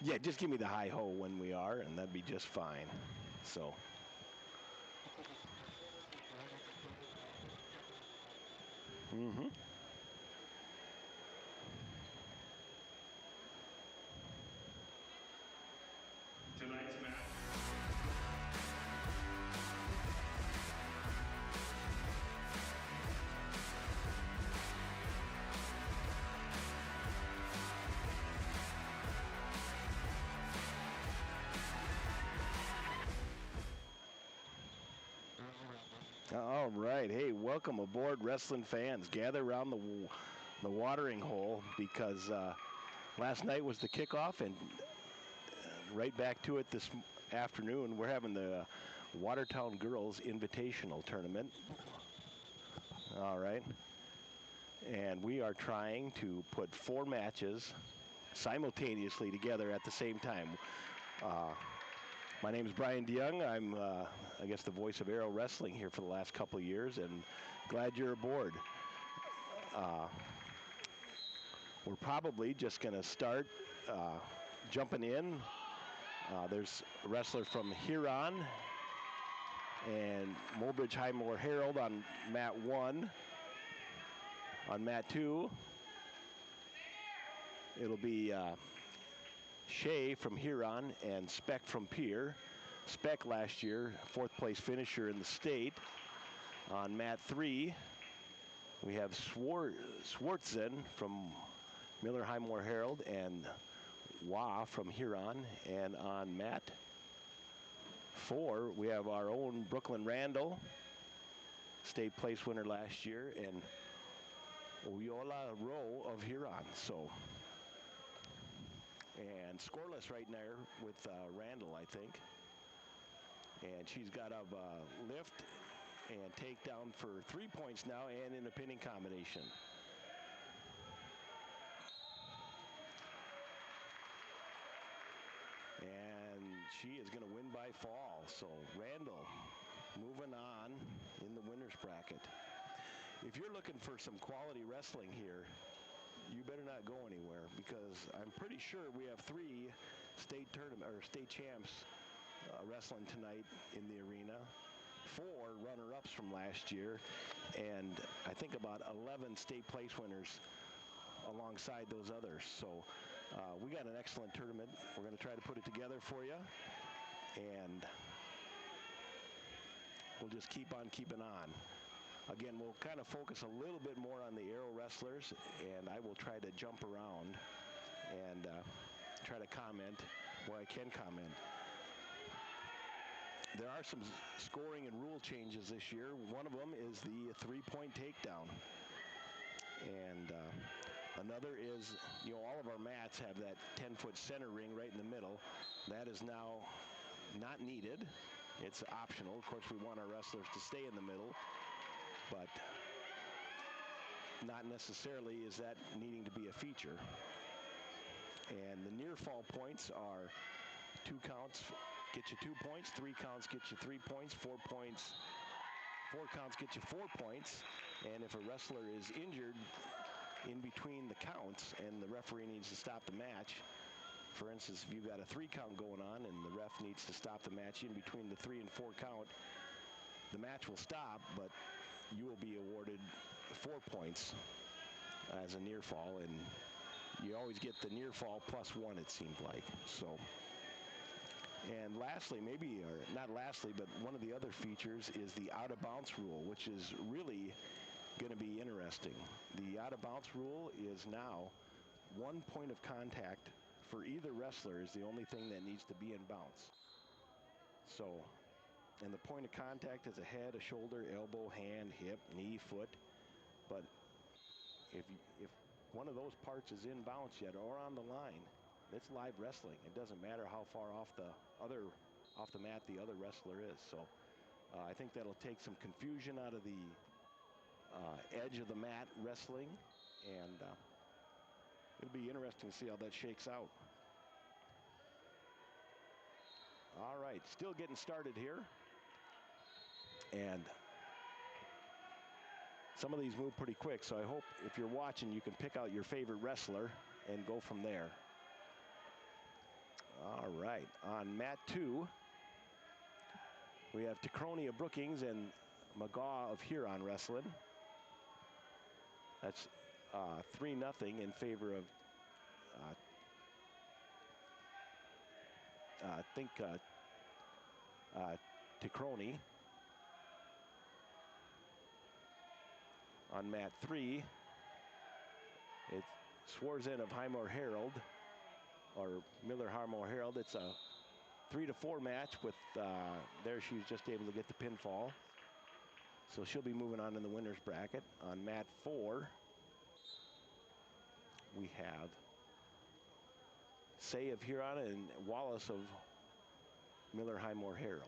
Yeah, just give me the hi-ho when we are, and that'd be just fine. So. Mm-hmm. Tonight's match. All right. Hey, welcome aboard, wrestling fans. Gather around the watering hole because last night was the kickoff, and right back to it this afternoon. We're having the Watertown Girls Invitational tournament. All right. And we are trying to put 4 matches simultaneously together at the same time. My name is Brian DeYoung. I'm, I guess, the voice of Aero Wrestling here for the last couple of years, and glad you're aboard. We're probably just going to start jumping in. There's a wrestler from Huron and Mobridge Highmore Herald on mat 1. On mat 2, it'll be Shea from Huron and Speck from Pierre. Speck last year, 4th place finisher in the state. On mat 3, we have Swartzen from Miller Highmore Herald and Wah from Huron. And on mat 4, we have our own Brooklyn Randall, state place winner last year, and Oyola Rowe of Huron. So, and scoreless right there with Randall, I think. And she's got a lift and takedown for 3 points now, and in a pinning combination. And she is going to win by fall. So Randall moving on in the winner's bracket. If you're looking for some quality wrestling here, you better not go anywhere, because I'm pretty sure we have 3 state tournament or state champs wrestling tonight in the arena, 4 runner-ups from last year, and I think about 11 state place winners alongside those others. So we got an excellent tournament. We're going to try to put it together for you, and we'll just keep on keeping on. Again, we'll kind of focus a little bit more on the aero wrestlers, and I will try to jump around and try to comment where I can comment. There are some scoring and rule changes this year. One of them is the 3-point takedown. And another is, you know, all of our mats have that 10-foot center ring right in the middle. That is now not needed. It's optional. Of course, we want our wrestlers to stay in the middle, but not necessarily is that needing to be a feature. And the near fall points are 2 counts get you 2 points, 3 counts get you 3 points, 4 points, 4 counts get you 4 points. And if a wrestler is injured in between the counts and the referee needs to stop the match, for instance, if you've got a 3 count going on and the ref needs to stop the match in between the 3 and 4 count, the match will stop, but you will be awarded 4 points as a near fall, and you always get the near fall plus 1, it seemed like. So, and lastly, maybe, or not lastly, but one of the other features is the out of bounds rule, which is really going to be interesting. The out of bounds rule is now 1 point of contact for either wrestler is the only thing that needs to be in bounds. So, and the point of contact is a head, a shoulder, elbow, hand, hip, knee, foot. But if one of those parts is in bounds yet or on the line, it's live wrestling. It doesn't matter how far off the mat the other wrestler is. So I think that'll take some confusion out of the edge of the mat wrestling, and it'll be interesting to see how that shakes out. All right, still getting started here. And some of these move pretty quick, so I hope if you're watching you can pick out your favorite wrestler and go from there. All right, on mat 2, we have Tacroni of Brookings and McGaw of Huron wrestling. That's 3-0 in favor of, I think, Tacroni. On mat 3, it's Swarzen of Highmore Herald, or Miller Highmore Herald. It's a 3-4 match with, there she's just able to get the pinfall. So she'll be moving on in the winner's bracket. On mat 4, we have Say of Huron and Wallace of Miller Highmore Herald.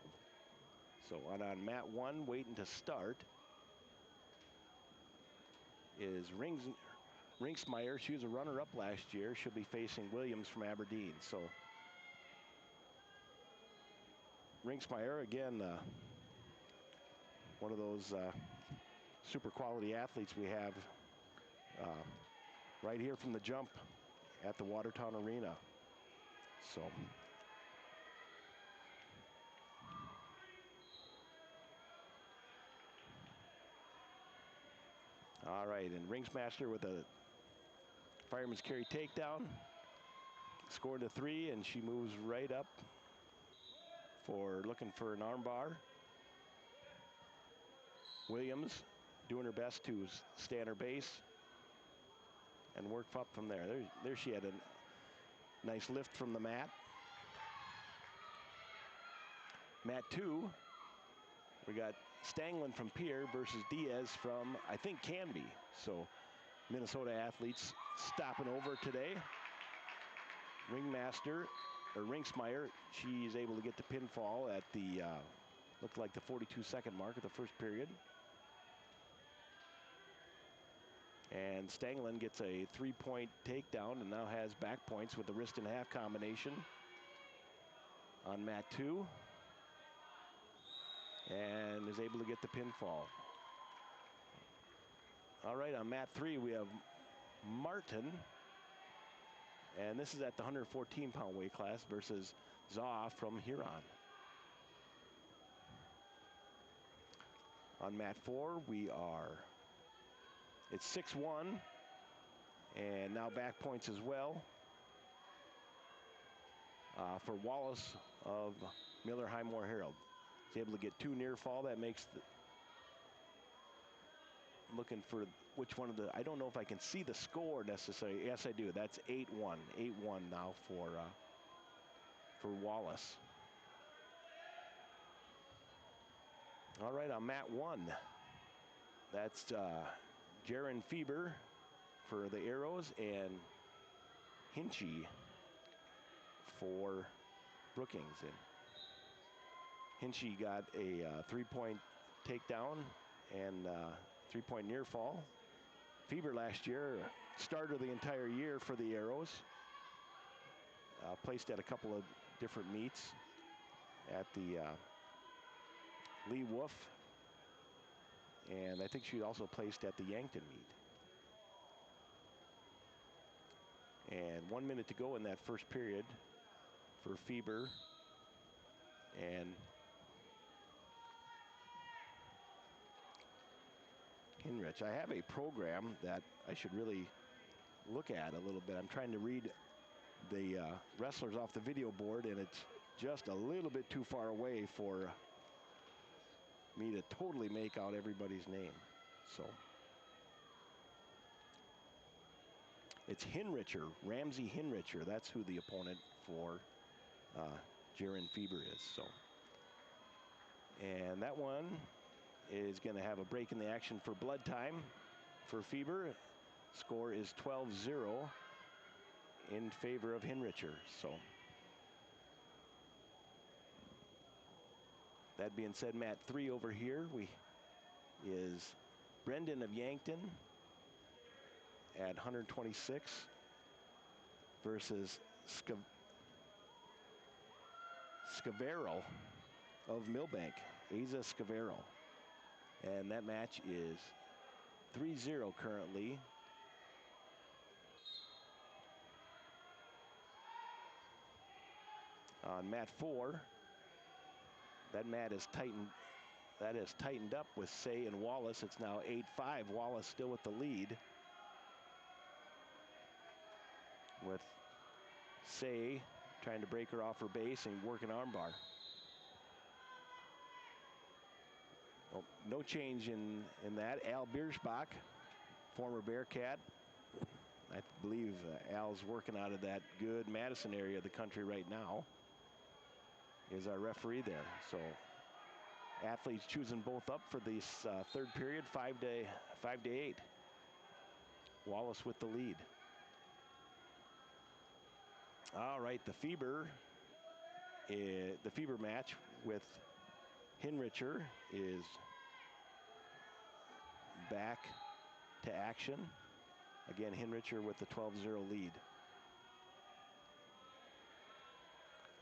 So on mat 1, waiting to start, is Rinksmeyer. She was a runner-up last year. She'll be facing Williams from Aberdeen. So Rinksmeyer, again, one of those super quality athletes we have right here from the jump at the Watertown Arena. So all right, and Ringsmaster with a fireman's carry takedown, scored a 3, and she moves right up for looking for an armbar. Williams doing her best to stay on her base and work up from there. There she had a nice lift from the mat. Mat 2, we got Stanglin from Pierre versus Diaz from, I think, Canby. So Minnesota athletes stopping over today. Rinksmeyer, she's able to get the pinfall at the, looked like the 42-second mark of the first period. And Stanglin gets a 3-point takedown and now has back points with the wrist and half combination on mat 2. And is able to get the pinfall. All right, on mat 3, we have Martin. And this is at the 114-pound weight class versus Zaw from Huron. On mat 4, it's 6-1. And now back points as well for Wallace of Miller Highmore Herald. He's able to get 2 near fall. That makes looking for which one of the, I don't know if I can see the score necessarily. Yes, I do. That's 8-1. 8-1 now for Wallace. All right, on mat 1, that's Jaron Fieber for the Arrows and Hinchy for Brookings. And Hinchy got a 3-point takedown and 3-point near fall. Fieber last year started the entire year for the Arrows. Placed at a couple of different meets at the Lee Wolf. And I think she also placed at the Yankton meet. And 1 minute to go in that first period for Fieber and Hinrich. I have a program that I should really look at a little bit. I'm trying to read the wrestlers off the video board, and it's just a little bit too far away for me to totally make out everybody's name. So it's Hinricher, Ramsey Hinricher. That's who the opponent for Jaron Fieber is. So, and that one is going to have a break in the action for blood time for Fieber. Score is 12-0 in favor of Hinricher. So that being said, mat 3 over here is Brendan of Yankton at 126 versus Scavero of Millbank, Asa Scavero. And that match is 3-0 currently. On mat 4, that mat is tightened. That is tightened up with Say and Wallace. It's now 8-5. Wallace still with the lead. With Say trying to break her off her base and work an armbar. Oh, no change in that. Al Biersbach, former Bearcat. I believe Al's working out of that good Madison area of the country right now. Is our referee there. So athletes choosing both up for this third period, 5 to 8. Wallace with the lead. All right, the Feber match with Hinricher is back to action. Again, Hinricher with the 12-0 lead.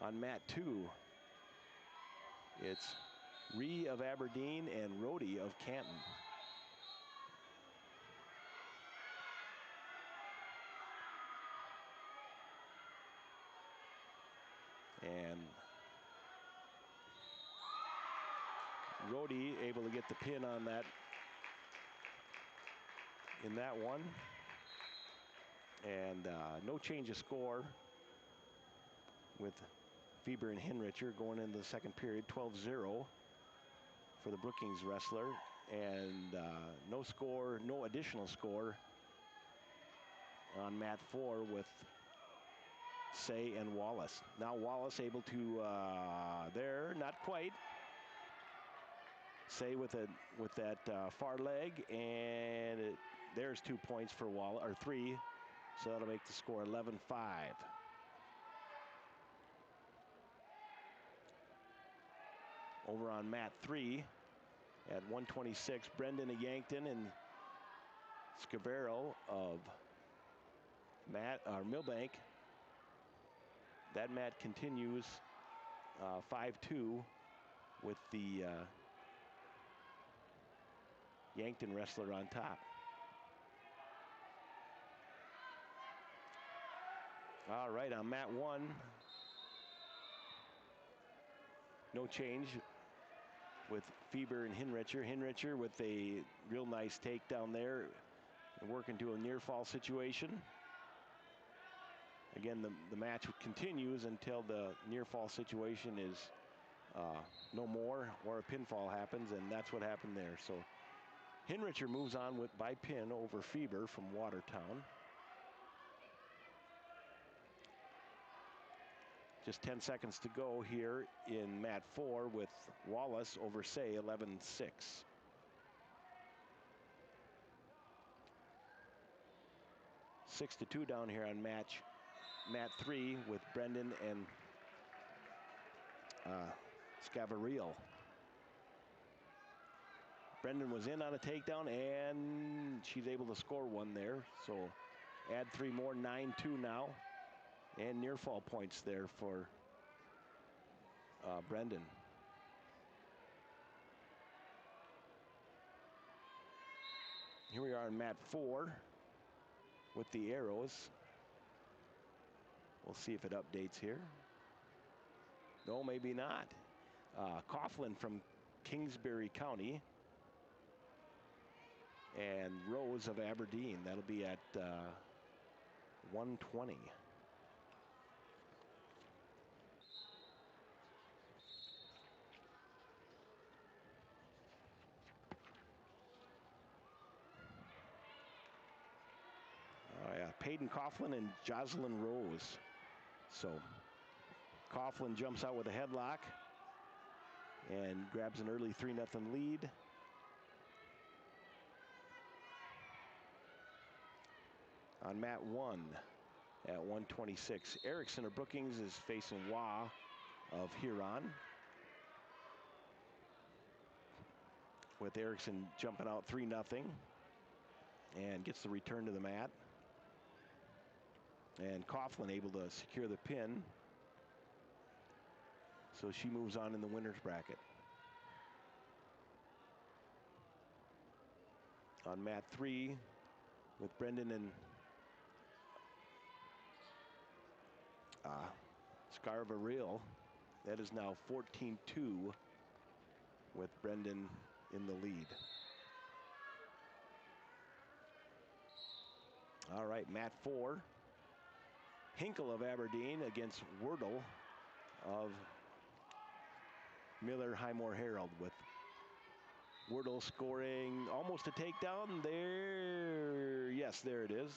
On mat 2, it's Ree of Aberdeen and Rhodey of Canton. And Rhodey able to get the pin on that in that one. And no change of score with Feber and Hinricher going into the second period, 12-0 for the Brookings wrestler. And no additional score on mat 4 with Say and Wallace. Now Wallace able to, there, not quite. Say with that far leg, and there's 2 points for Wallace, or 3. So that'll make the score 11-5. Over on mat 3 at 126, Brendan of Yankton and Scavero of Millbank. That mat continues 5-2 with the Yankton wrestler on top. All right, on mat 1, no change with Feber and Hinricher. Hinricher with a real nice takedown there and working to a near fall situation. Again, the match continues until the near fall situation is no more or a pinfall happens, and that's what happened there. So Hinricher moves on by pin over Feber from Watertown. Just 10 seconds to go here in mat 4 with Wallace over Say, 11-6. 6-2 down here on mat 3 with Brendan and Scavariel. Brendan was in on a takedown, and she's able to score one there. So add 3 more, 9-2 now. And near fall points there for Brendan. Here we are on mat 4 with the arrows. We'll see if it updates here. No, maybe not. Coughlin from Kingsbury County and Rose of Aberdeen. That'll be at 120. Peyton Coughlin and Jocelyn Rose. So Coughlin jumps out with a headlock and grabs an early 3-0 lead. On mat 1 at 126, Erickson of Brookings is facing Wah of Huron, with Erickson jumping out 3-0 and gets the return to the mat. And Coughlin able to secure the pin. So she moves on in the winner's bracket. On mat 3 with Brendan and Scarva Real. That is now 14-2 with Brendan in the lead. All right, mat 4. Hinkle of Aberdeen against Wordle of Miller Highmore Herald, with Wordle scoring almost a takedown there. Yes, there it is.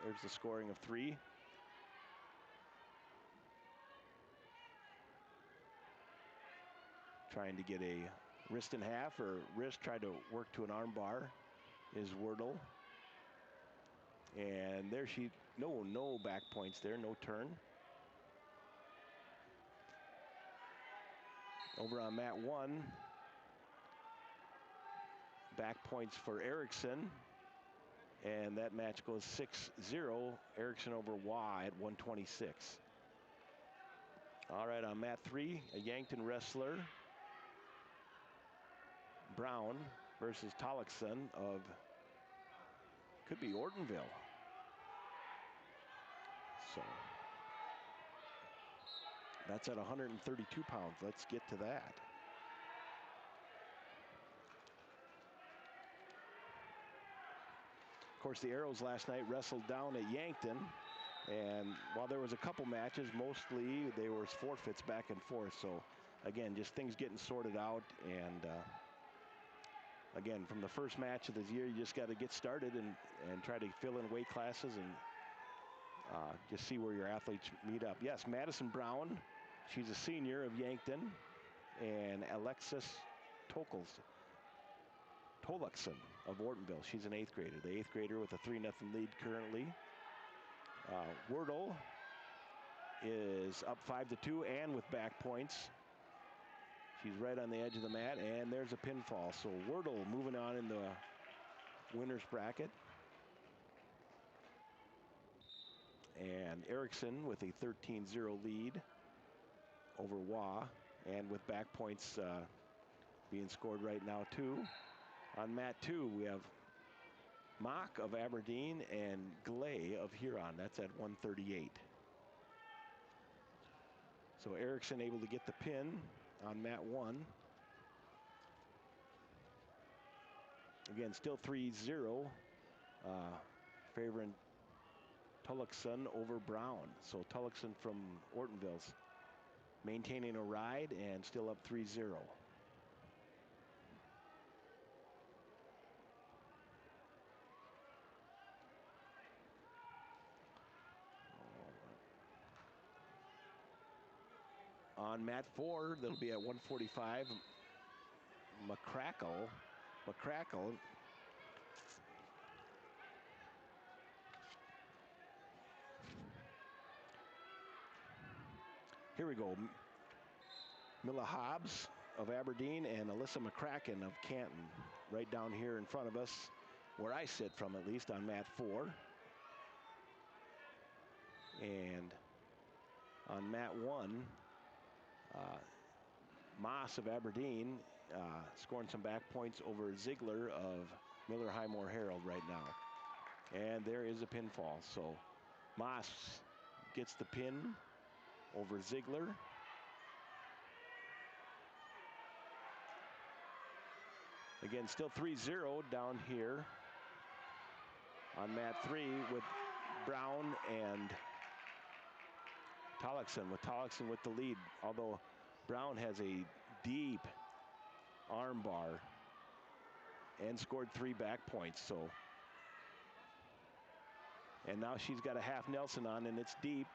There's the scoring of 3. Trying to get a wrist in half, or wrist, tried to work to an arm bar is Wordle. And there she, no back points there, no turn. Over on mat 1, back points for Erickson. And that match goes 6-0, Erickson over Wah at 126. All right, on mat 3, a Yankton wrestler, Brown versus Tollickson of, could be Ortonville. So that's at 132 pounds. Let's get to that. Of course, the Arrows last night wrestled down at Yankton, and while there was a couple matches, mostly they were forfeits back and forth. So again, just things getting sorted out, and again, from the first match of this year, you just got to get started and try to fill in weight classes and just see where your athletes meet up. Yes, Madison Brown, she's a senior of Yankton, and Alexis Tollickson of Ortonville, she's an 8th grader. The 8th grader with a 3-0 lead currently. Wordle is up 5-2 and with back points. She's right on the edge of the mat, and there's a pinfall. So Wordle moving on in the winner's bracket. And Erickson with a 13-0 lead over Wah, and with back points being scored right now too. On mat 2, we have Mock of Aberdeen and Glay of Huron. That's at 138. So Erickson able to get the pin on mat 1. Again, still 3-0, favoring Tollickson over Brown. So Tollickson from Ortonville's maintaining a ride and still up 3-0. On mat 4, that'll be at 145. McCrackle. Here we go. Milla Hobbs of Aberdeen and Alyssa McCracken of Canton, right down here in front of us, where I sit from at least, on mat 4. And on mat 1, Moss of Aberdeen scoring some back points over Ziegler of Miller Highmore Herald right now. And there is a pinfall. So Moss gets the pin over Ziegler. Again, still 3-0 down here on mat 3 with Brown and Tollickson, with the lead, although Brown has a deep arm bar and scored 3 back points. So, and now she's got a half Nelson on, and it's deep.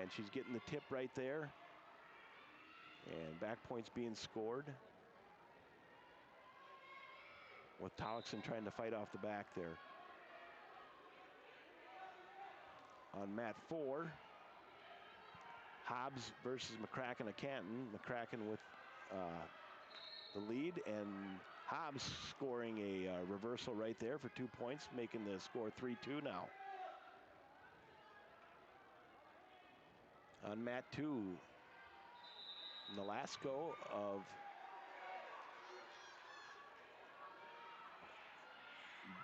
And she's getting the tip right there. And back points being scored, with Tollickson trying to fight off the back there. On mat 4, Hobbs versus McCracken of Canton. McCracken with the lead, and Hobbs scoring a reversal right there for 2 points, making the score 3-2 now. On mat 2, Nolasco of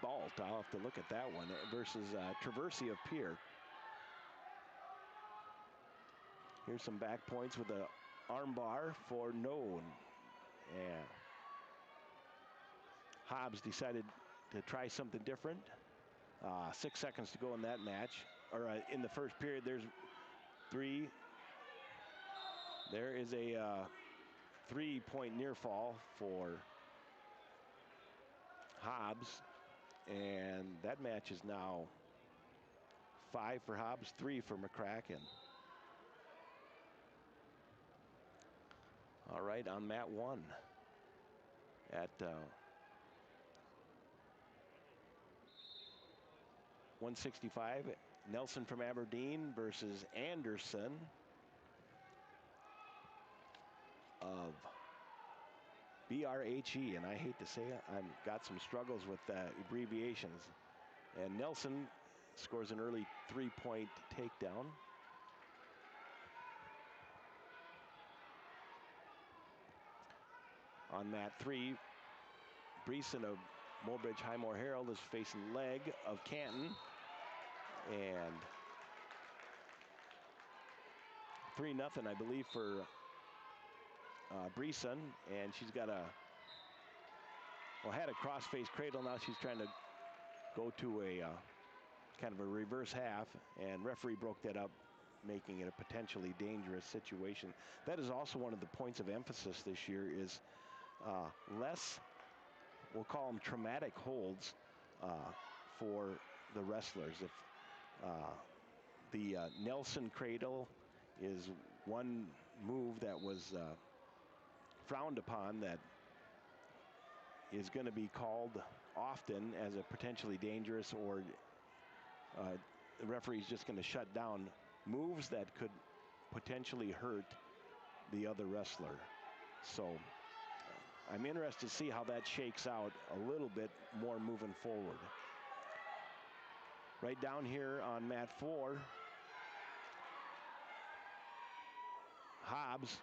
Balt, I'll have to look at that one, versus Traversi of Pier. Here's some back points with a arm bar for no. And Hobbs decided to try something different. 6 seconds to go in that match, or in the first period. There's 3. There is a 3-point near fall for Hobbs, and that match is now 5 for Hobbs, 3 for McCracken. All right, on mat 1 at 165, Nelson from Aberdeen versus Anderson of BRHE, and I hate to say it, I've got some struggles with abbreviations. And Nelson scores an early 3-point takedown. On mat 3, Breeson of Mulbridge Highmore Herald is facing leg of Canton, and 3-0, I believe, for Breeson, and she's got had a cross-face cradle. Now she's trying to go to a kind of a reverse half, and referee broke that up, making it a potentially dangerous situation. That is also one of the points of emphasis this year is less, we'll call them traumatic holds for the wrestlers. If the Nelson cradle is one move that was frowned upon, that is going to be called often as a potentially dangerous, or the referee's just going to shut down moves that could potentially hurt the other wrestler. So I'm interested to see how that shakes out a little bit more moving forward. Right down here on mat 4, Hobbs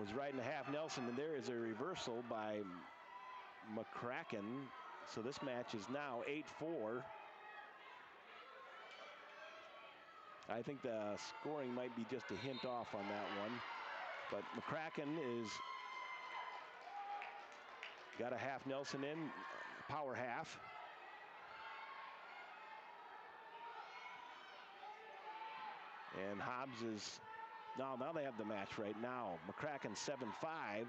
was right in the half Nelson, and there is a reversal by McCracken. So this match is now 8-4. I think the scoring might be just a hint off on that one, but McCracken is got a half Nelson in, power half. And Hobbs is, now they have the match right now. McCracken 7-5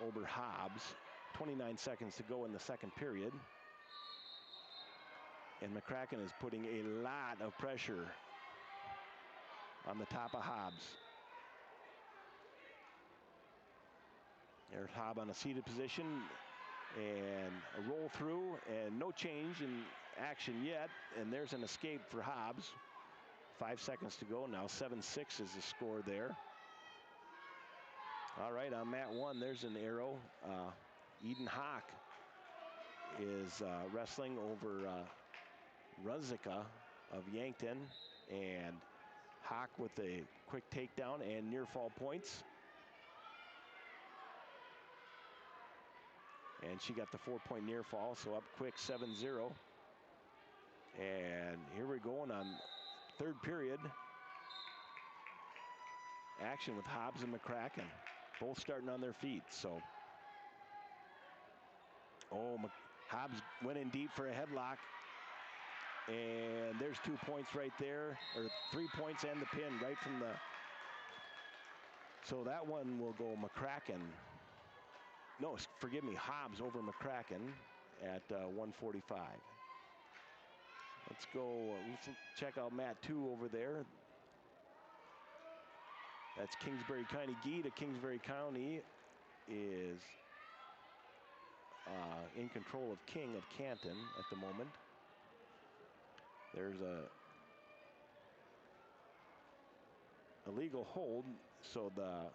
over Hobbs. 29 seconds to go in the second period. And McCracken is putting a lot of pressure on the top of Hobbs. There's Hobbs on a seated position, and a roll through, and no change in action yet. And there's an escape for Hobbs. 5 seconds to go now. 7-6 is the score there. All right, on mat 1, there's an arrow. Eden Hawk is wrestling over Ruzicka of Yankton, and Hawk with a quick takedown and near fall points. And she got the 4-point near fall, so up quick, 7-0. And here we're going on third period. Action with Hobbs and McCracken, both starting on their feet. So, Hobbs went in deep for a headlock. And there's 2 points right there, or 3 points and the pin right from the. So that one will go McCracken. No, forgive me, Hobbs over McCracken at 145. Let's go, let's check out mat 2 over there. That's Kingsbury County. Gee to Kingsbury County is in control of King of Canton at the moment. There's a illegal hold, so the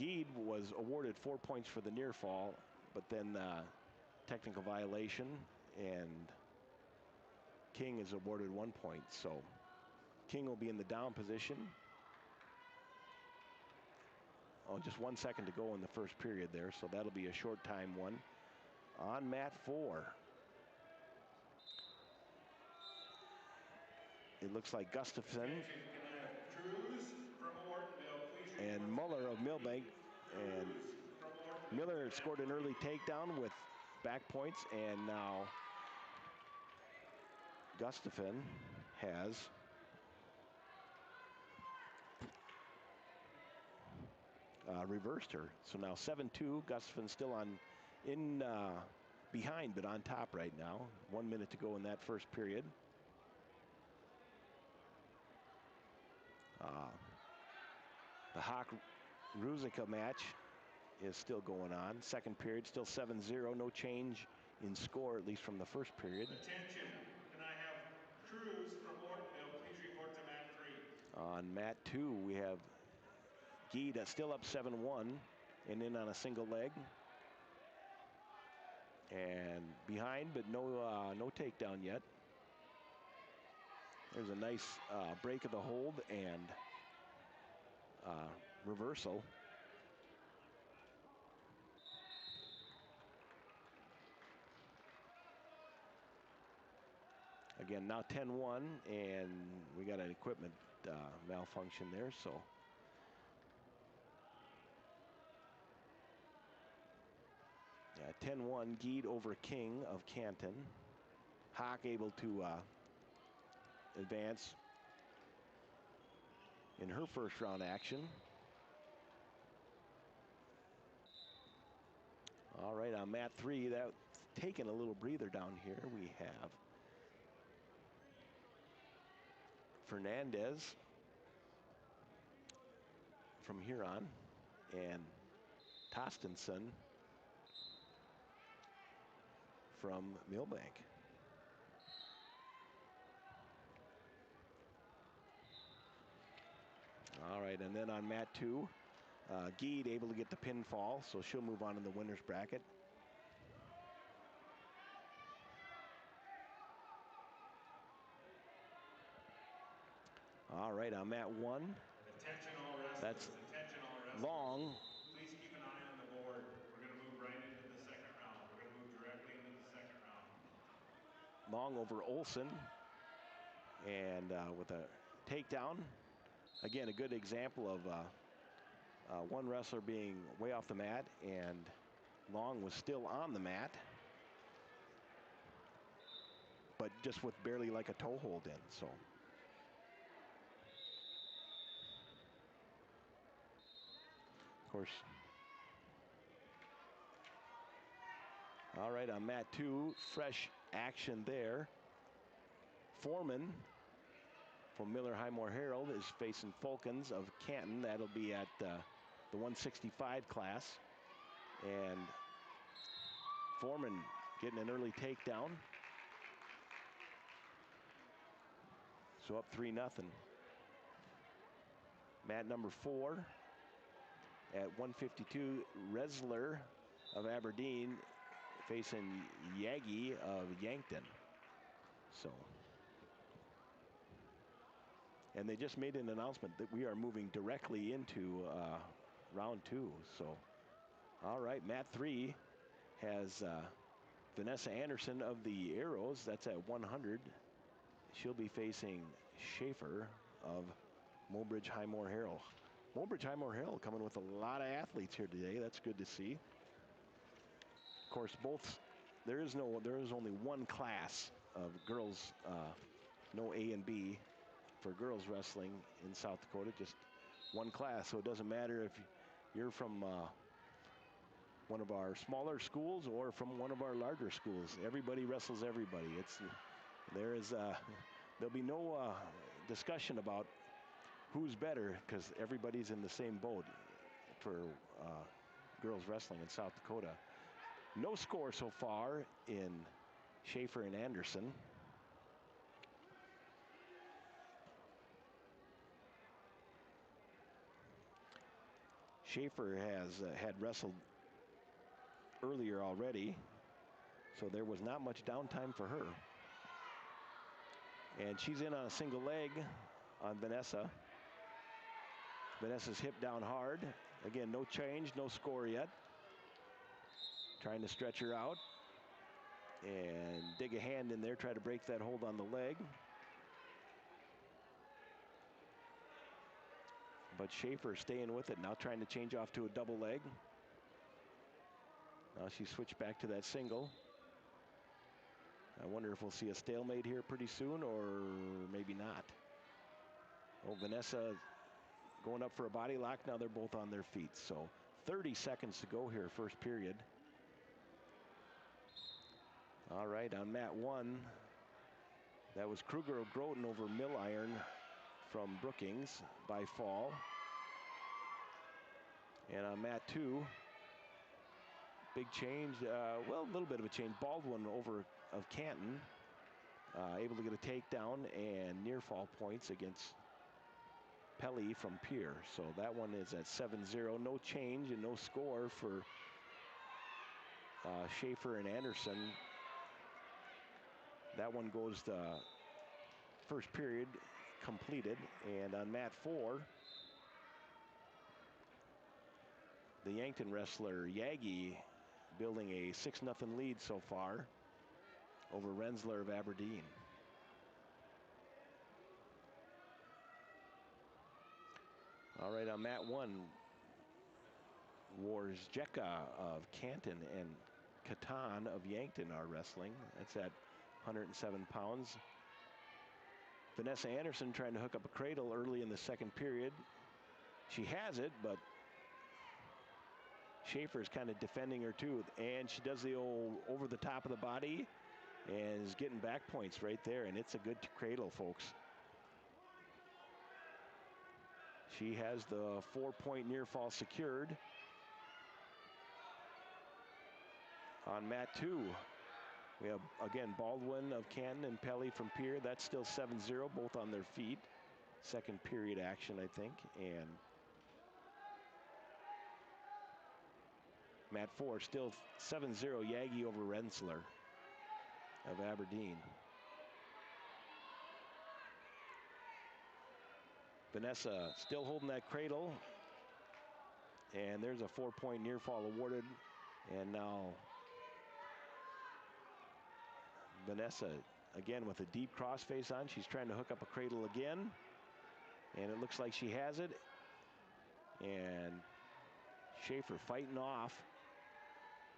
Geed was awarded 4 points for the near fall, but then technical violation, and King is awarded 1 point. So King will be in the down position. Just 1 second to go in the first period there, so that'll be a short time one. On mat 4, it looks like Gustafson Attention, can I have Cruz from Ortonville, please report and to Muller mat of Millbank. 8. And Cruz from Ortonville Miller to mat scored an 3. early takedown with back points, and now Gustafson has reversed her. So now 7-2. Gustafson still behind, but on top right now. 1 minute to go in that first period. The Hawk-Ruzicka match is still going on. Second period, still 7-0. No change in score, at least from the first period. Attention, can I have Cruz from Ortonville, please report to mat 3. On mat 2, we have Gee that's still up 7-1 and in on a single leg. And behind, but no takedown yet. There's a nice break of the hold and reversal. Again, now 10-1, and we got an equipment malfunction there, so. Yeah, 10-1, Geed over King of Canton. Hawk able to advance in her first round action. All right, on mat 3, that's taking a little breather down here. We have Fernandez from Huron and Tostenson from Millbank. All right, and then on mat 2, Geed able to get the pinfall, so she'll move on in the winner's bracket. All right, on mat 1, Attention all wrestlers. that's Attention all wrestlers. Long. Please keep an eye on the board. We're going to move right into the second round. We're going to move directly into the second round. Long over Olson, and with a takedown. Again, a good example of one wrestler being way off the mat, and Long was still on the mat, but just with barely like a toe hold in, so. Of course. All right, on mat 2, fresh action there. Foreman from Miller Highmore Herald is facing Fulkins of Canton. That'll be at the 165 class. And Foreman getting an early takedown. So up 3-0. Mat number 4 at 152, Resler of Aberdeen facing Yagi of Yankton. So. And they just made an announcement that we are moving directly into round 2. So, all right, mat 3 has Vanessa Anderson of the Arrows. That's at 100. She'll be facing Schaefer of Mobridge Highmore Herald. Mobridge Highmore Herald coming with a lot of athletes here today. That's good to see. Of course, there is only one class of girls, no A and B for girls wrestling in South Dakota, just one class. So it doesn't matter if you're from one of our smaller schools or from one of our larger schools. Everybody wrestles everybody. There'll be no discussion about who's better, because everybody's in the same boat for girls wrestling in South Dakota. No score so far in Schaefer and Anderson. Schaefer has had wrestled earlier already, so there was not much downtime for her. And she's in on a single leg on Vanessa. Vanessa's hip down hard. Again, no change, no score yet. Trying to stretch her out and dig a hand in there, try to break that hold on the leg. But Schaefer staying with it, now trying to change off to a double leg. Now she switched back to that single. I wonder if we'll see a stalemate here pretty soon, or maybe not. Oh, Vanessa going up for a body lock. Now they're both on their feet. So 30 seconds to go here, first period. All right, on mat 1, that was Kruger of Groton over Milliron from Brookings by fall. And on mat 2, big change, well, a little bit of a change. Baldwin over of Canton, able to get a takedown and near fall points against Pelly from Pier. So that one is at 7-0. No change and no score for Schaefer and Anderson. That one goes to first period completed. And on mat 4, the Yankton wrestler Yagi building a 6-0 lead so far over Rensler of Aberdeen. All right, on mat 1, Warzeka of Canton and Catan of Yankton are wrestling. That's at 107 pounds. Vanessa Anderson trying to hook up a cradle early in the second period. She has it, but Schaefer's kind of defending her too, and she does the old over the top of the body and is getting back points right there, and it's a good cradle, folks. She has the 4-point near fall secured. On mat 2, we have, again, Baldwin of Canton and Pelly from Pier. That's still 7-0, both on their feet. Second period action, I think. And mat 4, still 7-0, Yagi over Rensler of Aberdeen. Vanessa still holding that cradle. And there's a 4-point near fall awarded. And now Vanessa, again, with a deep crossface on. She's trying to hook up a cradle again. And it looks like she has it. And Schaefer fighting off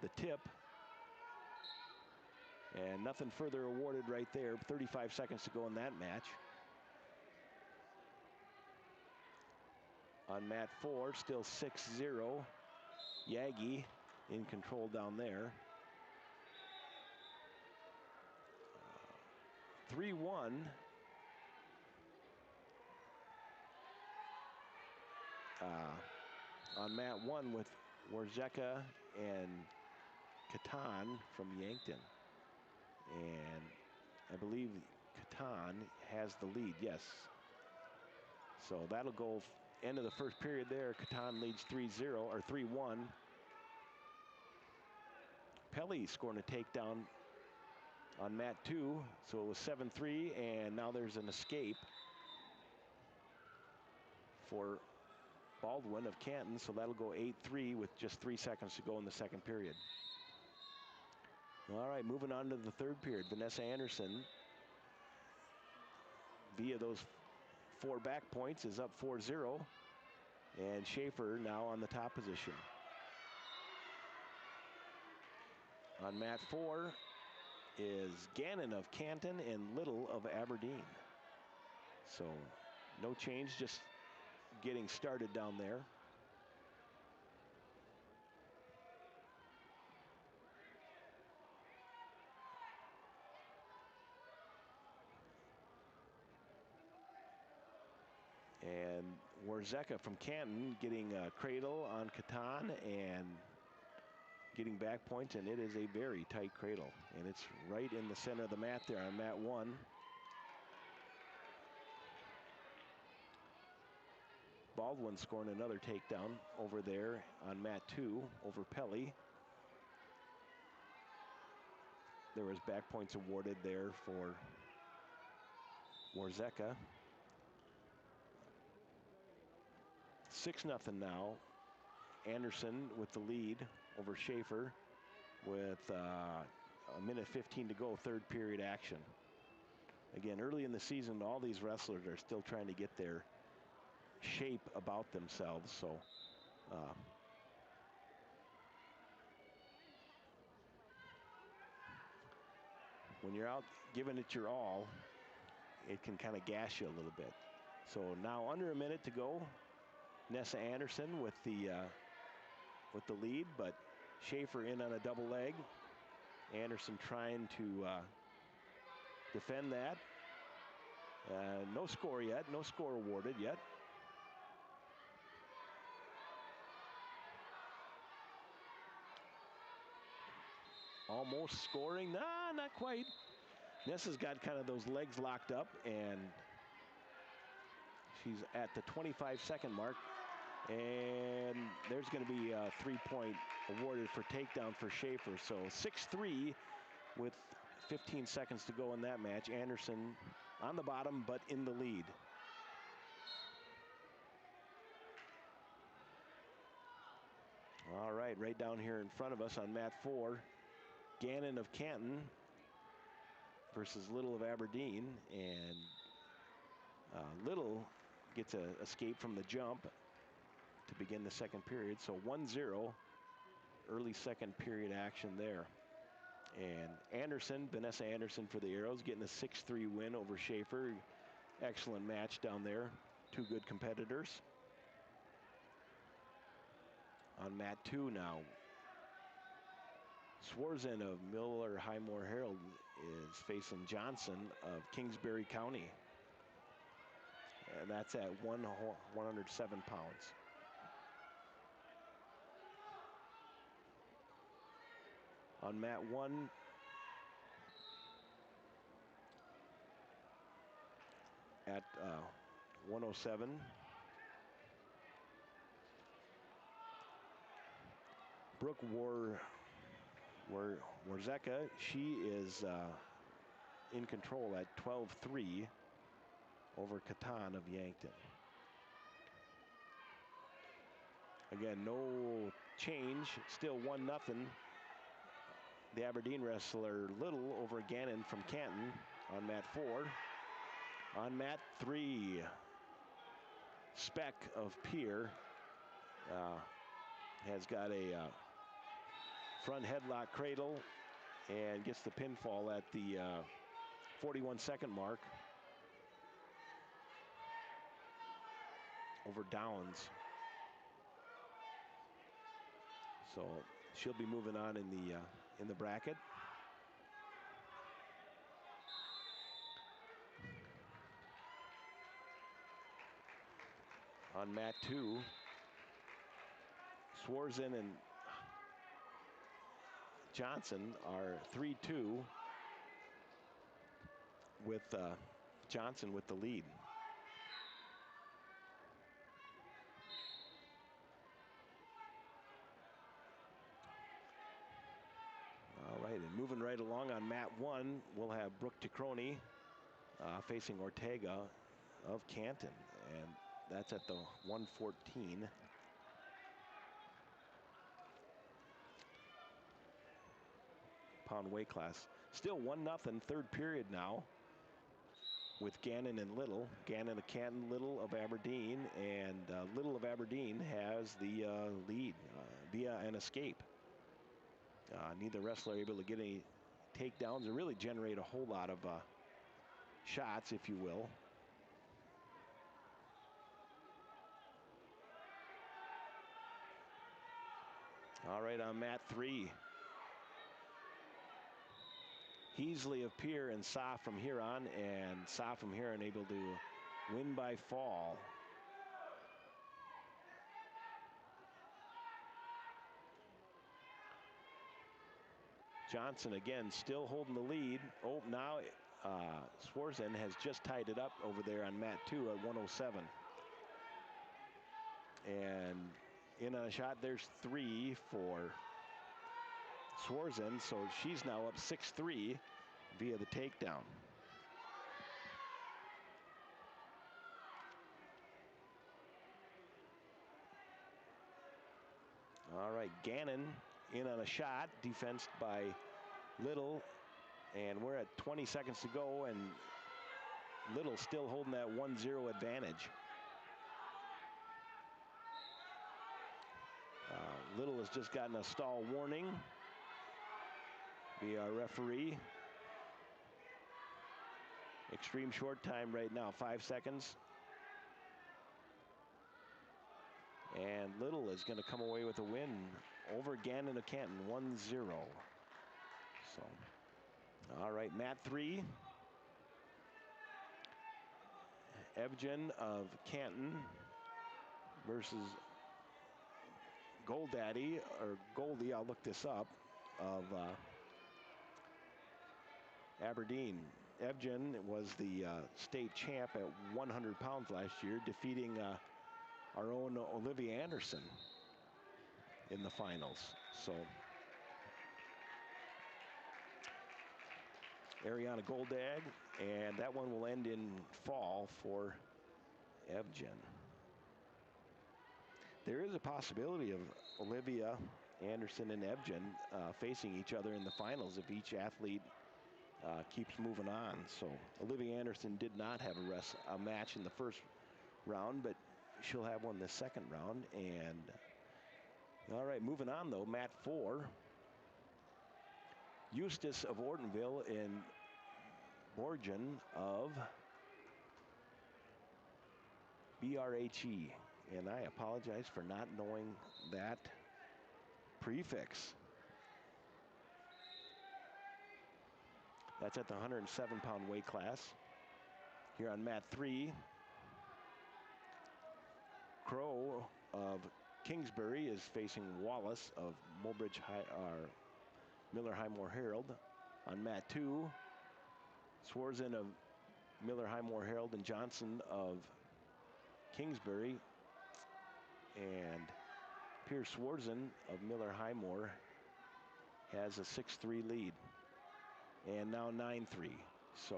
the tip. And nothing further awarded right there. 35 seconds to go in that match. On mat 4, still 6-0. Yagi in control down there. 3-1. On mat 1 with Warzeka and Catan from Yankton. And I believe Catan has the lead, yes. So that'll go end of the first period there. Catan leads 3-0 or 3-1. Pelly scoring a takedown on mat 2, so it was 7-3, and now there's an escape for Baldwin of Canton, so that'll go 8-3 with just 3 seconds to go in the second period. All right, moving on to the third period. Vanessa Anderson, via those 4 back points, is up 4-0, and Schaefer now on the top position. On mat 4 is Gannon of Canton and Little of Aberdeen. So no change, just getting started down there. And Warzeka from Canton getting a cradle on Catan and getting back points, and it is a very tight cradle. And it's right in the center of the mat there on mat 1. Baldwin scoring another takedown over there on mat 2 over Pelly. There was back points awarded there for Warzeka. 6-0 now. Anderson with the lead over Schaefer with a minute 15 to go, third period action. Again, early in the season, all these wrestlers are still trying to get their shape about themselves. So when you're out giving it your all, it can kind of gas you a little bit. So now under a minute to go. Nessa Anderson with the lead, but Schaefer in on a double leg. Anderson trying to defend that. No score yet, no score awarded yet. Almost scoring, nah, not quite. Nessa's got kind of those legs locked up, and she's at the 25-second mark. And there's going to be a 3-point awarded for takedown for Schaefer. So 6-3 with 15 seconds to go in that match. Anderson on the bottom, but in the lead. All right down here in front of us on mat 4, Gannon of Canton versus Little of Aberdeen. And Little gets an escape from the jump to begin the second period. So 1-0, early second period action there. And Anderson, Vanessa Anderson for the Arrows, getting a 6-3 win over Schaefer. Excellent match down there. Two good competitors. On mat 2 now, Swarzen of Miller Highmore Herald is facing Johnson of Kingsbury County. And that's at 107 pounds. On mat 1, at 107, Brooke Warzeka, she is in control at 12-3 over Catan of Yankton. Again, no change, still 1-0. The Aberdeen wrestler Little over Gannon from Canton on mat 4. On mat 3, Speck of Pier has got a front headlock cradle and gets the pinfall at the 41-second mark over Downs. So she'll be moving on in the bracket. On mat 2, Swarzen and Johnson are 3-2 with Johnson with the lead. All right, and moving right along on mat 1, we'll have Brooke Ticroni facing Ortega of Canton, and that's at the 114. Pound weight class. Still 1-0, third period now with Gannon and Little. Gannon of Canton, Little of Aberdeen, and Little of Aberdeen has the lead via an escape. Neither wrestler able to get any takedowns or really generate a whole lot of shots, if you will. All right, on mat 3, Heasley of Pier and Sa from Huron, and Sa from Huron able to win by fall. Johnson again still holding the lead. Oh, now Swarzen has just tied it up over there on mat 2 at 107. And in on a shot, there's 3 for Swarzen, so she's now up 6-3 via the takedown. All right, Gannon in on a shot, defensed by Little, and we're at 20 seconds to go, and Little still holding that 1-0 advantage. Little has just gotten a stall warning via our referee. Extreme short time right now, 5 seconds. And Little is going to come away with a win over Gannon of Canton, 1-0. So, all right, mat 3. Evgen of Canton versus Goldaddy, or Goldie, I'll look this up, of Aberdeen. Evgen was the state champ at 100 pounds last year, defeating our own Olivia Anderson in the finals. So Ariana Goldag, and that one will end in fall for Evgen. There is a possibility of Olivia Anderson and Evgen facing each other in the finals if each athlete keeps moving on. So Olivia Anderson did not have a match in the first round, but she'll have one the second round. And all right, moving on though, mat 4. Eustace of Ortonville and Borgen of BRHE. And I apologize for not knowing that prefix. That's at the 107-pound weight class. Here on mat 3, Crow of Kingsbury is facing Wallace of Miller Highmore Herald. On mat 2, Swarzen of Miller Highmore Herald and Johnson of Kingsbury. And Pierce Swarzen of Miller Highmore has a 6-3 lead. And now 9-3. So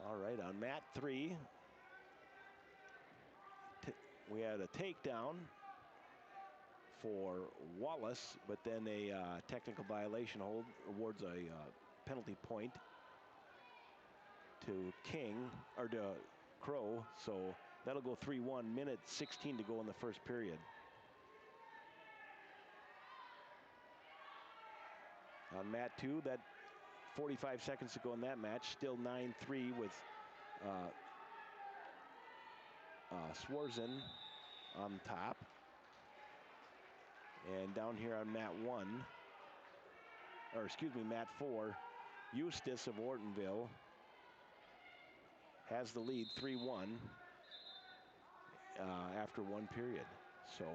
all right, on mat 3, we had a takedown for Wallace, but then a technical violation hold awards a penalty point to Crow, so that'll go 3-1, minute 16 to go in the first period. On mat 2, that 45 seconds to go in that match, still 9-3 with Swarzen on top. And down here on mat 4, Eustace of Ortonville has the lead 3-1 after one period. So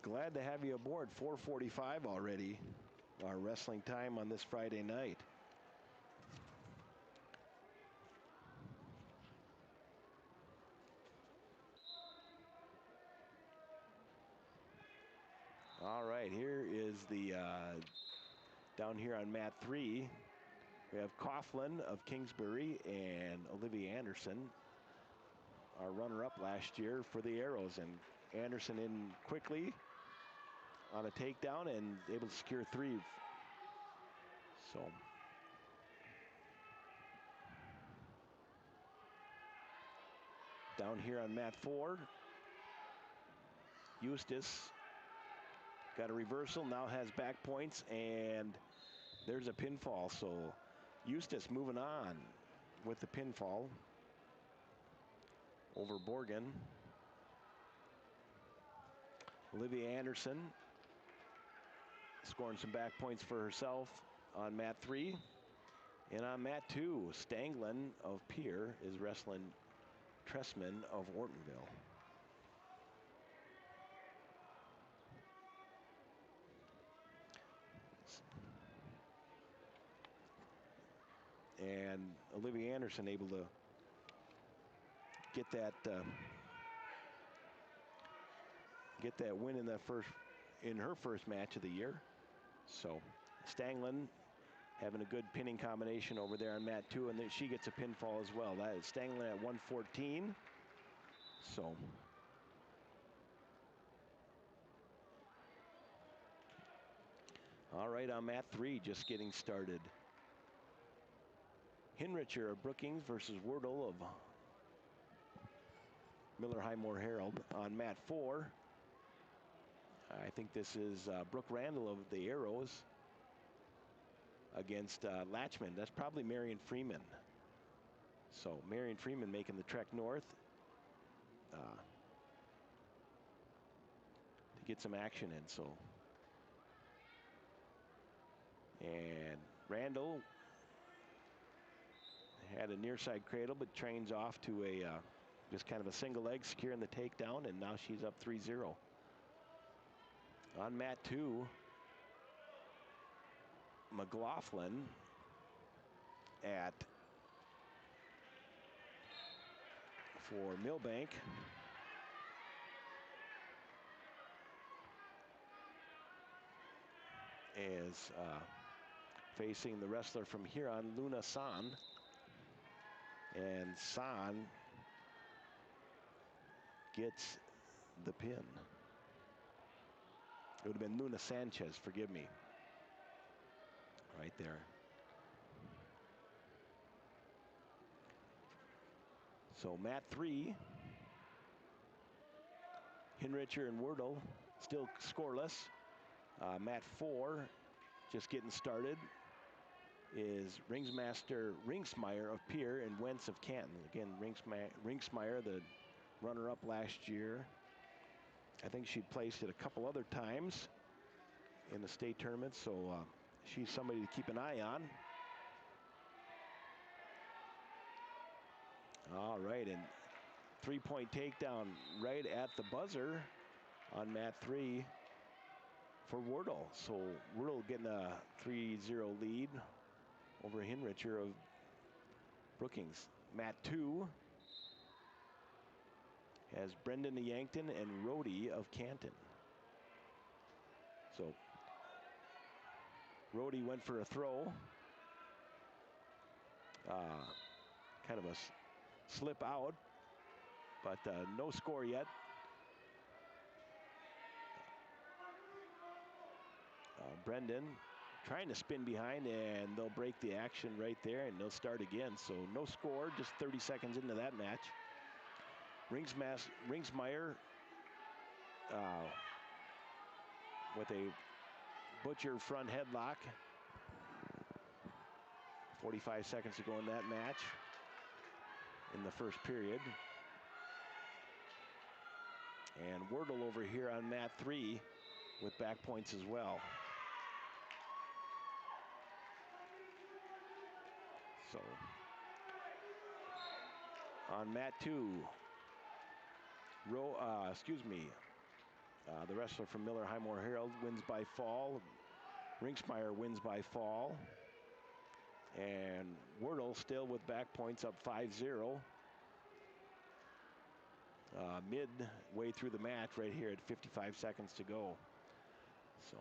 glad to have you aboard. 4:45 already, our wrestling time on this Friday night. All right, here is the down here on mat 3, we have Coughlin of Kingsbury and Olivia Anderson, our runner-up last year for the Arrows. And Anderson in quickly on a takedown and able to secure 3. So down here on mat 4, Eustace got a reversal, now has back points, and there's a pinfall. So Eustace moving on with the pinfall over Borgen. Olivia Anderson scoring some back points for herself on mat 3. And on mat 2, Stanglin of Pierre is wrestling Tressman of Ortonville. And Olivia Anderson able to get that win in her first match of the year. So Stanglin having a good pinning combination over there on mat 2, and then she gets a pinfall as well. That is Stanglin at 114. So All right, on mat 3, just getting started. Hinricher of Brookings versus Wordle of Miller Highmore Herald. On mat 4, I think this is Brooke Randall of the Arrows against Latchman. That's probably Marion Freeman. So Marion Freeman making the trek north to get some action in. So, and Randall had a near side cradle, but trains off to a just kind of a single leg, securing the takedown, and now she's up 3-0. On mat 2, McLaughlin for Millbank. Is facing the wrestler from Huron, Luna San. And San gets the pin. It would have been Luna Sanchez, forgive me. Right there. So mat 3, Hinricher and Wordle still scoreless. Mat 4, just getting started, is Ringsmeyer of Pierre and Wentz of Canton. Again, Ringsmeyer, the runner-up last year. I think she placed it a couple other times in the state tournament, so she's somebody to keep an eye on. All right, and 3-point takedown right at the buzzer on mat 3 for Wordle. So Wordle getting a 3-0 lead over Hinricher of Brookings. Mat 2 has Brendan of Yankton and Rhodey of Canton. So Rhodey went for a throw. Kind of a slip out, but no score yet. Brendan trying to spin behind, and they'll break the action right there, and they'll start again. So no score, just 30 seconds into that match. Ringsmeyer with a butcher front headlock. 45 seconds to go in that match in the first period. And Wordle over here on mat 3 with back points as well. So on mat 2, the wrestler from Miller Highmore Herald wins by fall. Ringsmeyer wins by fall. And Wordle still with back points up 5-0. Midway through the match right here at 55 seconds to go. So,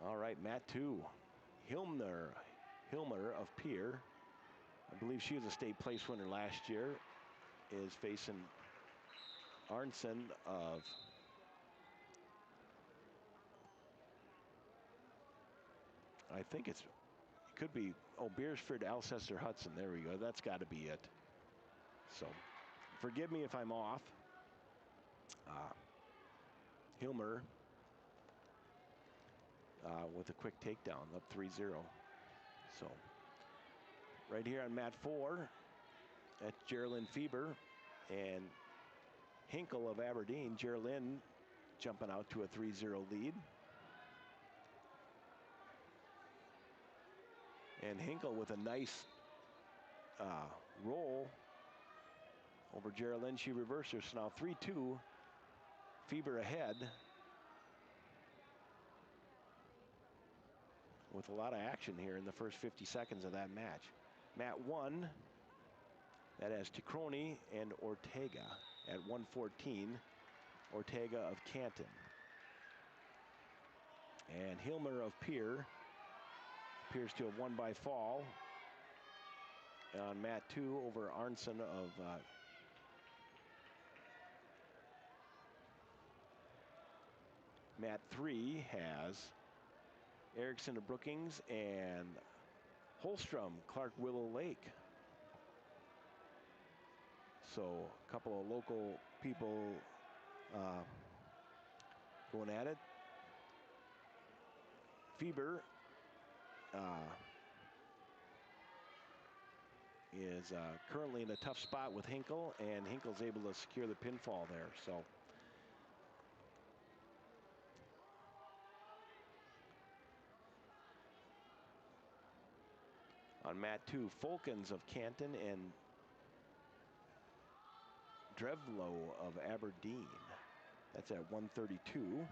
all right, mat 2. Hilmer of Pierre, I believe she was a state place winner last year, is facing Arnson of could be, Beersford, Alcester, Hudson. There we go. That's got to be it. So, forgive me if I'm off. Hilmer with a quick takedown, up 3-0. So, right here on mat 4, that's Geraldine Feber and Hinkle of Aberdeen. Geraldine jumping out to a 3-0 lead. And Hinkle with a nice roll over Geraldine. She reverses, so now 3-2. Feber ahead. With a lot of action here in the first 50 seconds of that match. Mat 1, that has Ticroni and Ortega at 114. Ortega of Canton. And Hilmer of Pierre appears to have won by fall on mat 2 over Arnson of mat 3 has Erickson of Brookings, and Holstrom, Clark Willow Lake. So a couple of local people going at it. Fieber is currently in a tough spot with Hinkle, and Hinkle's able to secure the pinfall there. So on mat 2, Folkens of Canton and Drevlo of Aberdeen. That's at 132.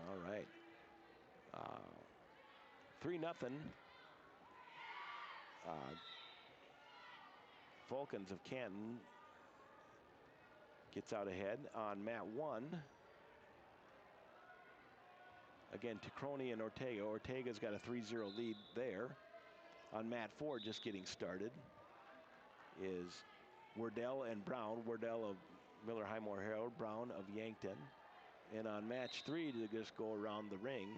All right. 3-0. Folkens of Canton gets out ahead on mat 1. Again, Tacroni and Ortega. Ortega's got a 3-0 lead there. On mat 4, just getting started, is Wardell and Brown. Wardell of Miller Highmore Herald, Brown of Yankton. And on match 3 to just go around the ring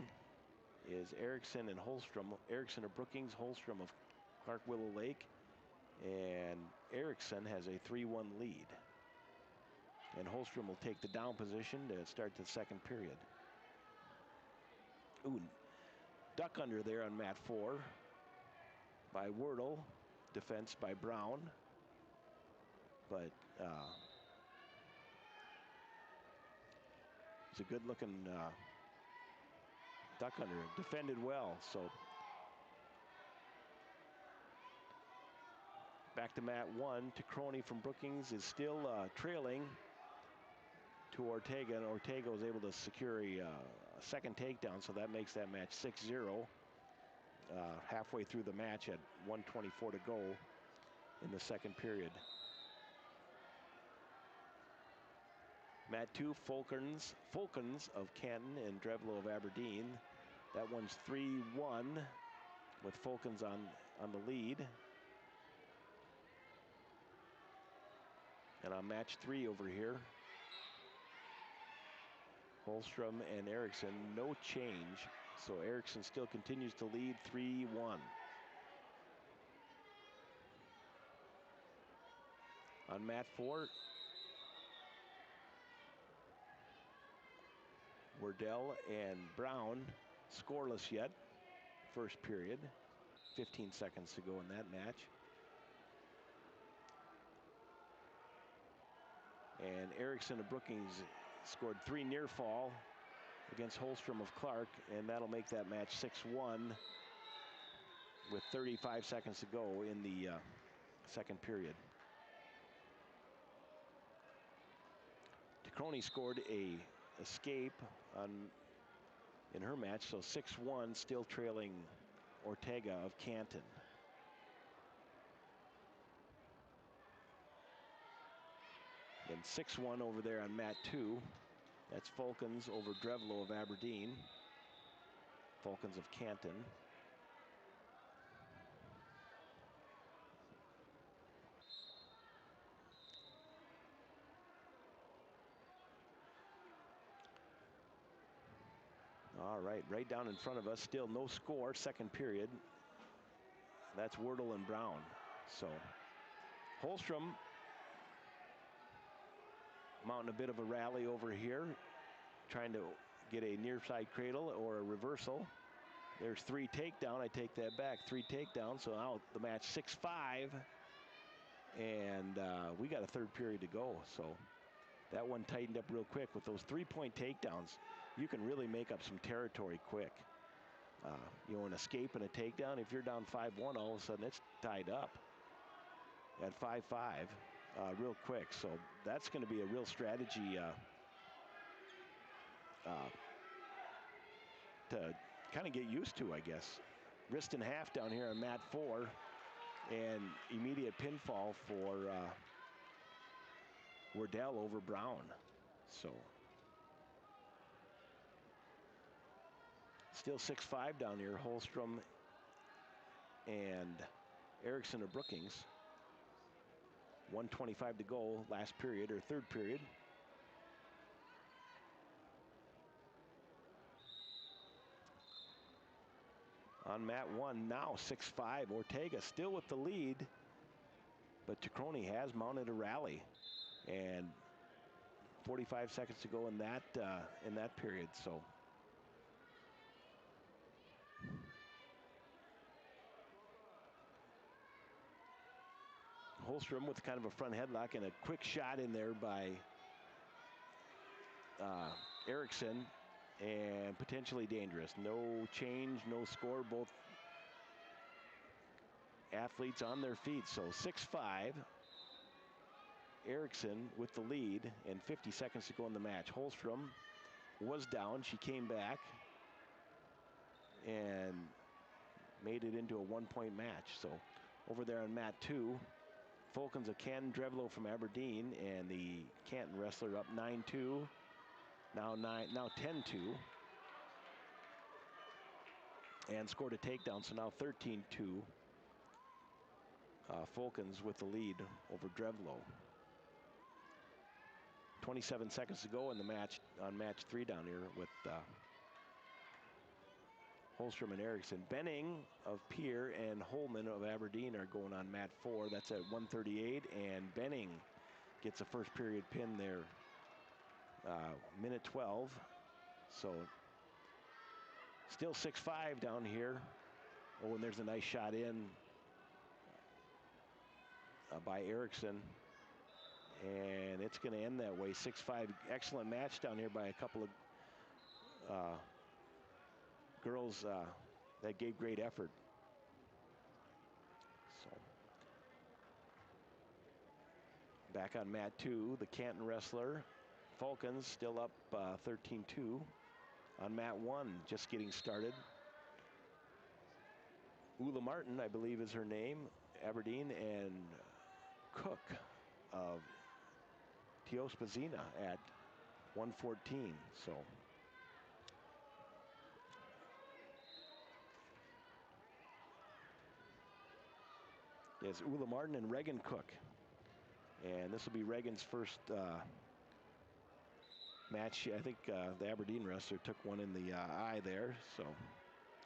is Erickson and Holstrom. Erickson of Brookings, Holstrom of Clark Willow Lake. And Erickson has a 3-1 lead. And Holstrom will take the down position to start the second period. Ooh, duck under there on mat 4 by Wordle. Defense by Brown. But it's a good looking duck under. Defended well. So back to mat 1. Tacroni from Brookings is still trailing to Ortega, and Ortega was able to secure a second takedown, so that makes that match 6-0. Halfway through the match at 1:24 to go in the second period. Mat 2, Folkens of Canton and Drevlo of Aberdeen. That one's 3-1 with Folkens on the lead. And on match 3 over here, Holstrom and Erickson, no change. So Erickson still continues to lead 3-1. On mat 4, Wardell and Brown scoreless yet. First period, 15 seconds to go in that match. And Erickson of Brookings scored 3 near fall against Holstrom of Clark, and that'll make that match 6-1 with 35 seconds to go in the second period. Tacroni scored a escape in her match, so 6-1, still trailing Ortega of Canton. Then 6-1 over there on mat 2. That's Folkens over Drevlo of Aberdeen. Folkens of Canton. All right down in front of us, still no score, second period. That's Wordle and Brown. So Holstrom mounting a bit of a rally over here, trying to get a near side cradle or a reversal. There's 3 takedown, I take that back, 3 takedowns, so now the match 6-5, and we got a third period to go, so that one tightened up real quick. With those 3-point takedowns, you can really make up some territory quick. An escape and a takedown, if you're down 5-1, all of a sudden it's tied up at 5-5 real quick. So that's going to be a real strategy to kind of get used to, I guess. Wrist and half down here on mat 4, and immediate pinfall for Wardell over Brown. So Still 6-5 down here. Holstrom and Erickson of Brookings. 1:25 to go, last period or third period. On mat 1 now, 6-5. Ortega still with the lead, but Tacroni has mounted a rally, and 45 seconds to go in that period. So Holstrom with kind of a front headlock and a quick shot in there by Erickson, and potentially dangerous. No change, no score. Both athletes on their feet. So 6-5. Erickson with the lead and 50 seconds to go in the match. Holstrom was down. She came back and made it into a 1-point match. So over there on mat 2, Fulkins of Canton, Drevlo from Aberdeen, and the Canton wrestler up 9-2. Now 10-2. And scored a takedown, so now 13-2. Fulkins with the lead over Drevlo. 27 seconds to go in the match, on match 3 down here with Holstrom and Erickson. Benning of Pier and Holman of Aberdeen are going on mat 4. That's at 1:38, and Benning gets a first period pin there. Minute 12. So still 6-5 down here. Oh, and there's a nice shot in by Erickson. And it's going to end that way. 6-5. Excellent match down here by a couple of girls that gave great effort. So back on mat 2, the Canton wrestler Fulkins still up 13-2. On mat 1, just getting started. Ula Martin, I believe is her name, Aberdeen, and Cook of Teospazina at 1:14. So yes, Ula Martin and Reagan Cook. And this will be Reagan's first match. I think the Aberdeen wrestler took one in the eye there. So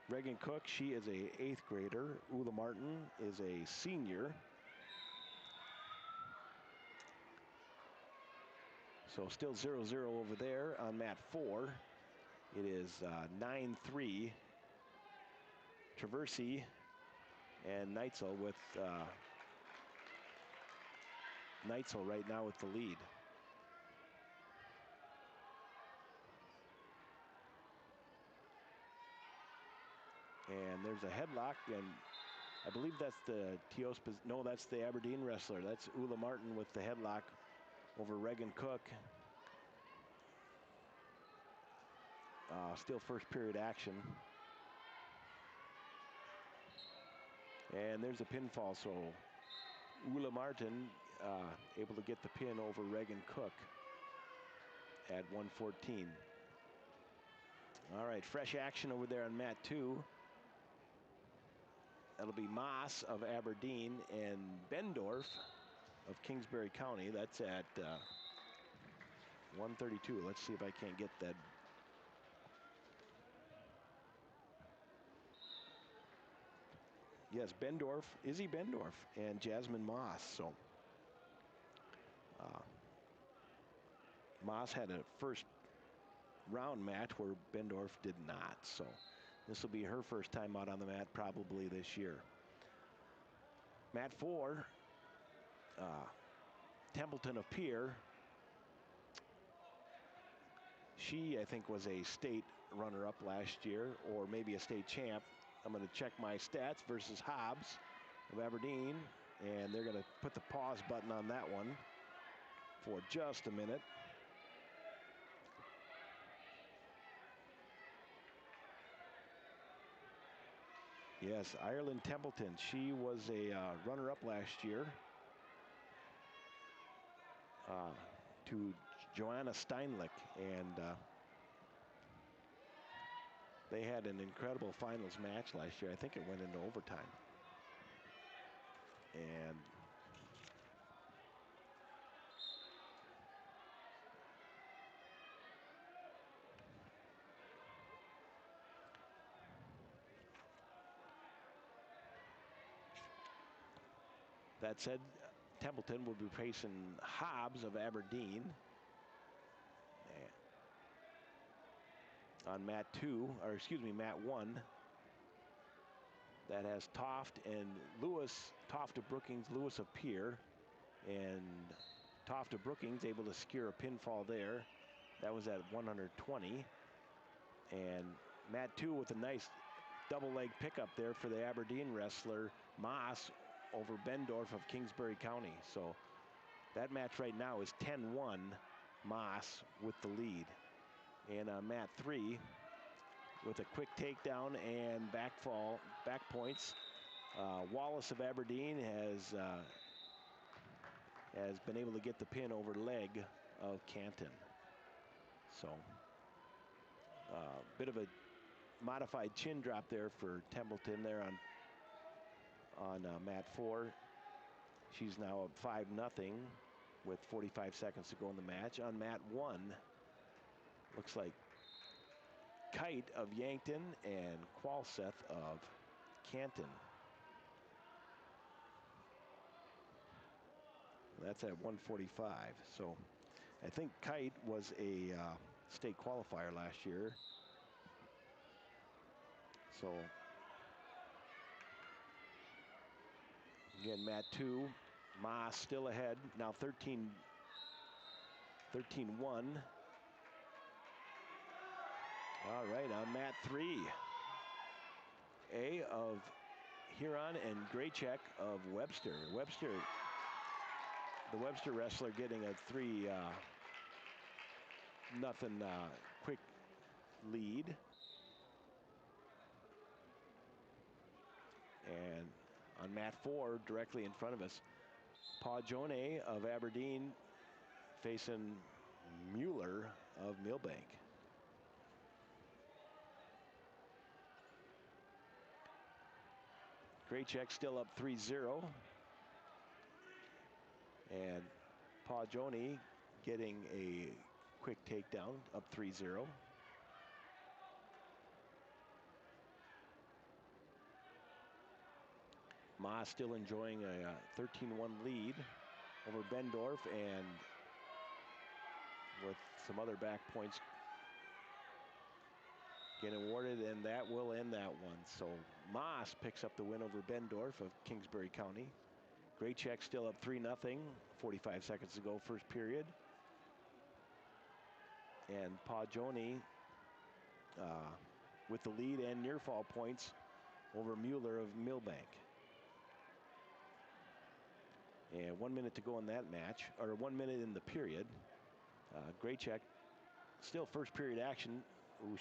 Reagan Cook, she is a 8th grader. Ula Martin is a senior. So still 0-0 over there on mat 4. It is 9-3. Traversi and Neitzel with Neitzel right now with the lead. And there's a headlock, and I believe that's the no, that's the Aberdeen wrestler. That's Ula Martin with the headlock over Reagan Cook. Still first period action. And there's a pinfall, so Ula Martin able to get the pin over Reagan Cook at 1:14. All right, fresh action over there on mat 2. That'll be Moss of Aberdeen and Bendorf of Kingsbury County. That's at 1:32. Let's see if I can't get that. Yes, Bendorf, Izzy Bendorf and Jasmine Moss. So Moss had a first round match where Bendorf did not. So this will be her first time out on the mat probably this year. Mat 4, Templeton of Pier. She, I think, was a state runner-up last year, or maybe a state champ. I'm going to check my stats versus Hobbs of Aberdeen, and they're going to put the pause button on that one for just a minute. Yes, Ireland Templeton. She was a runner-up last year to Joanna Steinlich, and They had an incredible finals match last year. I think it went into overtime. And that said, Templeton will be facing Hobbs of Aberdeen on mat 1. That has Toft and Lewis, Toft of Brookings, Lewis of Pier, and Toft of Brookings able to secure a pinfall there. That was at 120. And mat 2 with a nice double leg pickup there for the Aberdeen wrestler, Moss, over Bendorf of Kingsbury County. So that match right now is 10-1, Moss with the lead. And on mat 3, with a quick takedown and back points, Wallace of Aberdeen has been able to get the pin over leg of Canton. So bit of a modified chin drop there for Templeton there on mat 4. She's now up 5-0 with 45 seconds to go in the match. On mat 1, looks like Kite of Yankton and Qualseth of Canton. That's at 145. So I think Kite was a state qualifier last year. So again, mat 2, Moss still ahead, now 13-1. All right, on mat 3, A of Huron and Graycheck of Webster. The Webster wrestler getting a 3-0 quick lead. And on mat 4, directly in front of us, Pajone of Aberdeen facing Mueller of Millbank. Graycheck still up 3-0. And Pajone getting a quick takedown, up 3-0. Ma still enjoying a 13-1 lead over Bendorf, and with some other back points getting awarded, and that will end that one. So Moss picks up the win over Bendorf of Kingsbury County. Graycheck still up 3-0, 45 seconds to go, first period. And Pajone with the lead and near fall points over Mueller of Millbank. And 1 minute to go in that match, or 1 minute in the period. Graycheck still first period action. Ooh,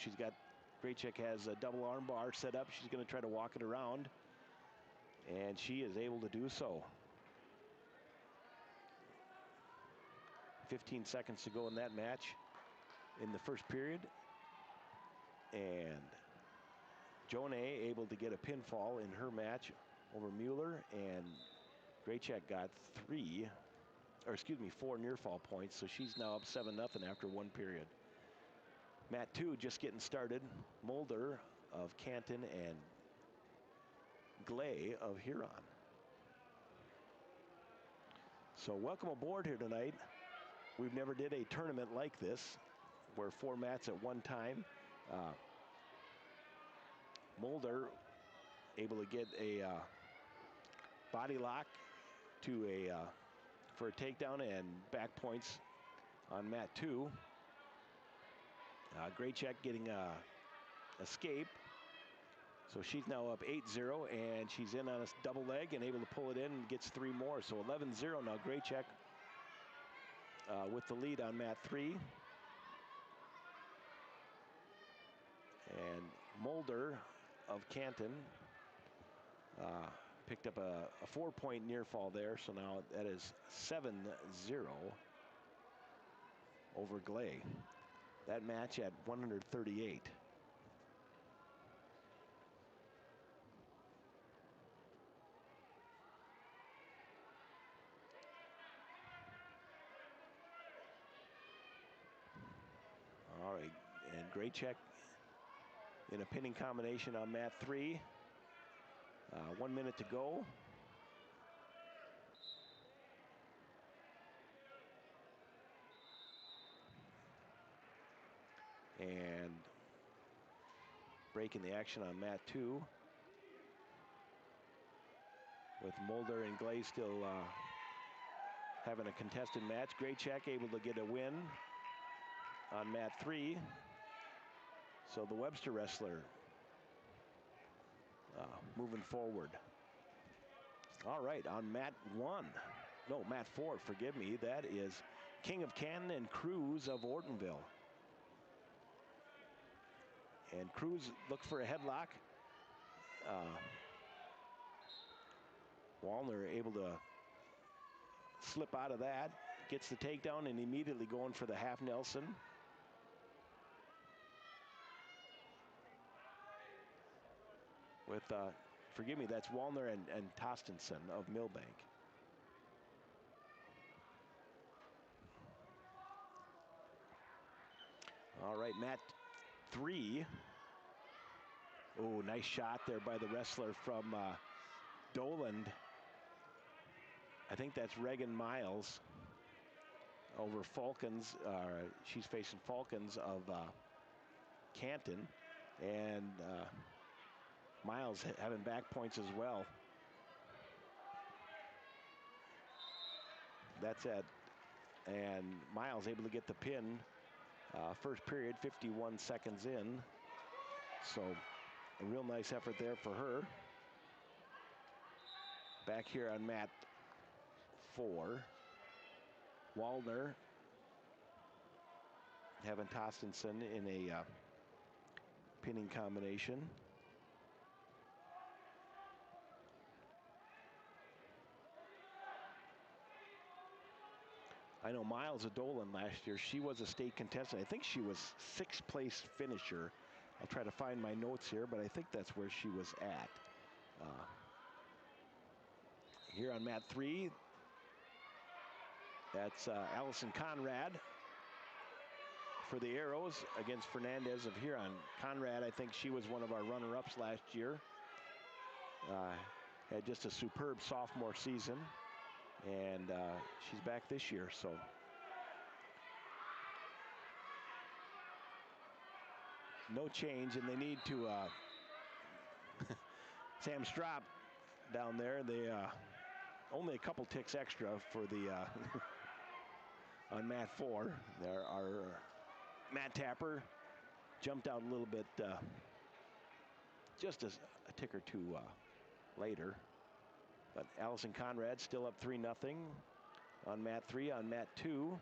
Graycheck has a double arm bar set up. She's going to try to walk it around, and she is able to do so. 15 seconds to go in that match in the first period. And Jone able to get a pinfall in her match over Mueller, and Graycheck got 4 near fall points, so she's now up 7-0 after 1 period. Mat 2 just getting started. Mulder of Canton and Glay of Huron. So welcome aboard here tonight. We've never did a tournament like this, where 4 mats at one time. Mulder able to get a body lock for a takedown and back points on mat 2. Graycheck getting a escape. So she's now up 8-0, and she's in on a double leg and able to pull it in and gets 3 more. So 11-0 now, Graycheck with the lead on mat 3. And Mulder of Canton picked up a 4-point near fall there. So now that is 7-0 over Glay. That match at 138. Great check in a pinning combination on mat 3. 1 minute to go. And breaking the action on mat 2 with Mulder and Glaze still having a contested match. Great check able to get a win on mat 3. So the Webster wrestler moving forward. All right, on mat 4, forgive me, that is King of Canton and Cruz of Ortonville. And Cruz looked for a headlock. Wallner able to slip out of that, gets the takedown, and immediately going for the half Nelson. With, forgive me, that's Wallner and Tostenson of Millbank. All right, mat 3. Oh, nice shot there by the wrestler from Doland. I think that's Reagan Miles over Falcons. She's facing Falcons of Canton. And Miles having back points as well. That's it. And Miles able to get the pin. First period, 51 seconds in. So a real nice effort there for her. Back here on mat 4. Wallner having Tostenson in a pinning combination. I know Miles Adolan last year, she was a state contestant. I think she was 6th place finisher. I'll try to find my notes here, but I think that's where she was at. Here on mat 3, that's Allison Conrad for the Arrows against Fernandez of Huron. Conrad, I think she was one of our runner-ups last year. Had just a superb sophomore season, and she's back this year, so. No change, and they need to, Sam Strop down there, they only a couple ticks extra for the, on mat 4. There are Matt Tapper jumped out a little bit, just a tick or two later. But Allison Conrad still up 3-0 on mat 3. On mat 2,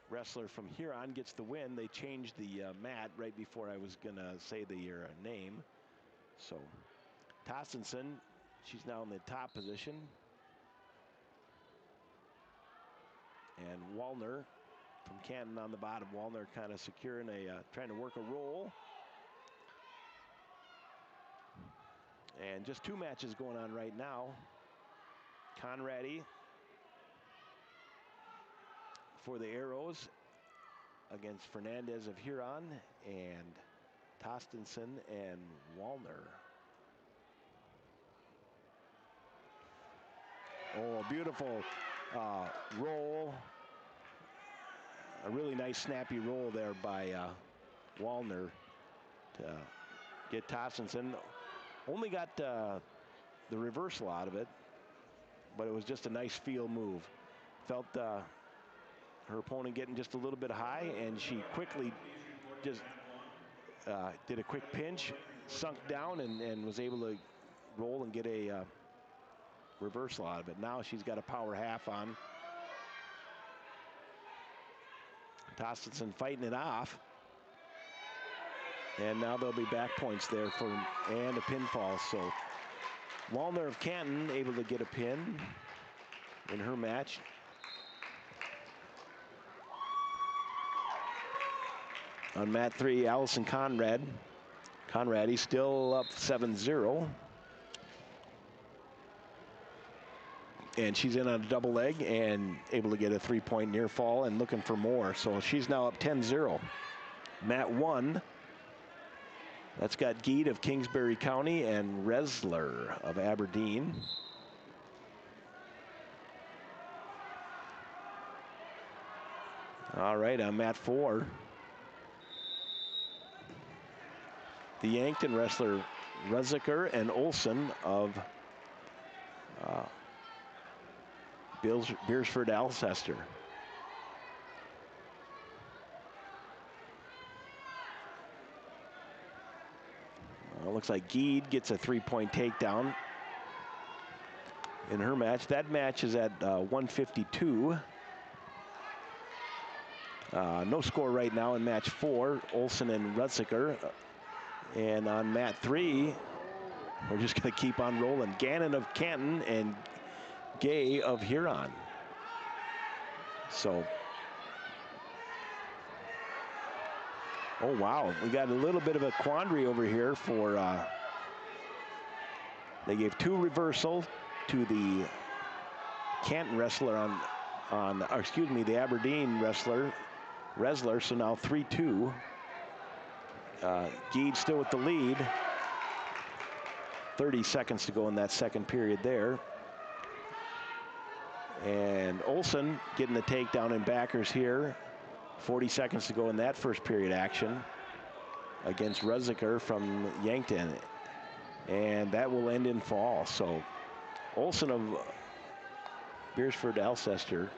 wrestler from Huron gets the win. They changed the mat right before I was going to say the name. So Tostenson, she's now in the top position. And Wallner from Canton on the bottom. Wallner kind of securing trying to work a roll. And just 2 matches going on right now. Conradi for the Arrows against Fernandez of Huron, and Tostenson and Wallner. Oh, beautiful roll. A really nice snappy roll there by Wallner to get Tostenson. Only got the reversal out of it, but it was just a nice feel move. Felt her opponent getting just a little bit high, and she quickly just did a quick pinch, sunk down, and was able to roll and get a reversal out of it. Now she's got a power half on. Tostenson fighting it off. And now there'll be back points there and a pinfall. So Wallner of Canton able to get a pin in her match. On mat 3, Allison Conrad. He's still up 7-0. And she's in on a double leg and able to get a 3-point near fall and looking for more. So she's now up 10-0. Mat 1. That's got Geed of Kingsbury County and Resler of Aberdeen. All right, on mat 4. The Yankton wrestler Reziker and Olson of Beersford, Alcester. Well, looks like Geed gets a 3-point takedown in her match. That match is at 152. No score right now in match 4, Olson and Reziker. And on mat 3, we're just going to keep on rolling. Gannon of Canton and Gay of Huron. So, oh wow, we got a little bit of a quandary over here for, they gave 2 reversal to the Canton wrestler or excuse me, the Aberdeen wrestler, Resler, so now 3-2. Geed still with the lead. 30 seconds to go in that second period there. And Olson getting the takedown in backers here. 40 seconds to go in that first period action against Reziker from Yankton. And that will end in fall. So Olson of Beersford, Alcester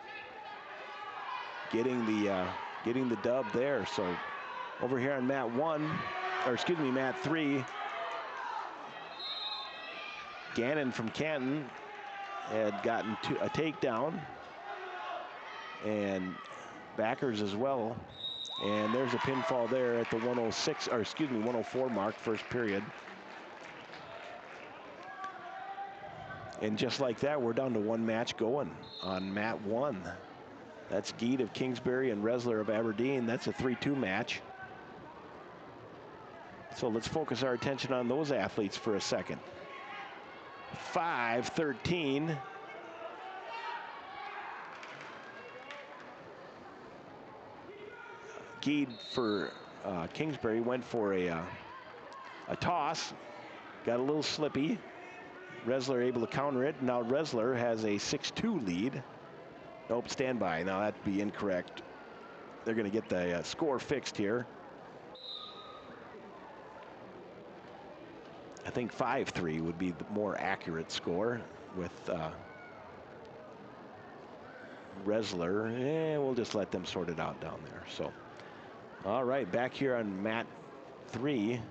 getting the dub there. So over here on mat 1, or excuse me, mat 3, Gannon from Canton had gotten a takedown, and backers as well. And there's a pinfall there at the 106, or excuse me, 104 mark, first period. And just like that, we're down to 1 match going on mat 1. That's Geed of Kingsbury and Resler of Aberdeen. That's a 3-2 match. So let's focus our attention on those athletes for a second. 5-13. Geed for Kingsbury went for a toss. Got a little slippy. Resler able to counter it. Now Resler has a 6-2 lead. Nope, stand by. Now that'd be incorrect. They're going to get the score fixed here. I think 5-3 would be the more accurate score with Resler. We'll just let them sort it out down there. So, all right, back here on mat 3.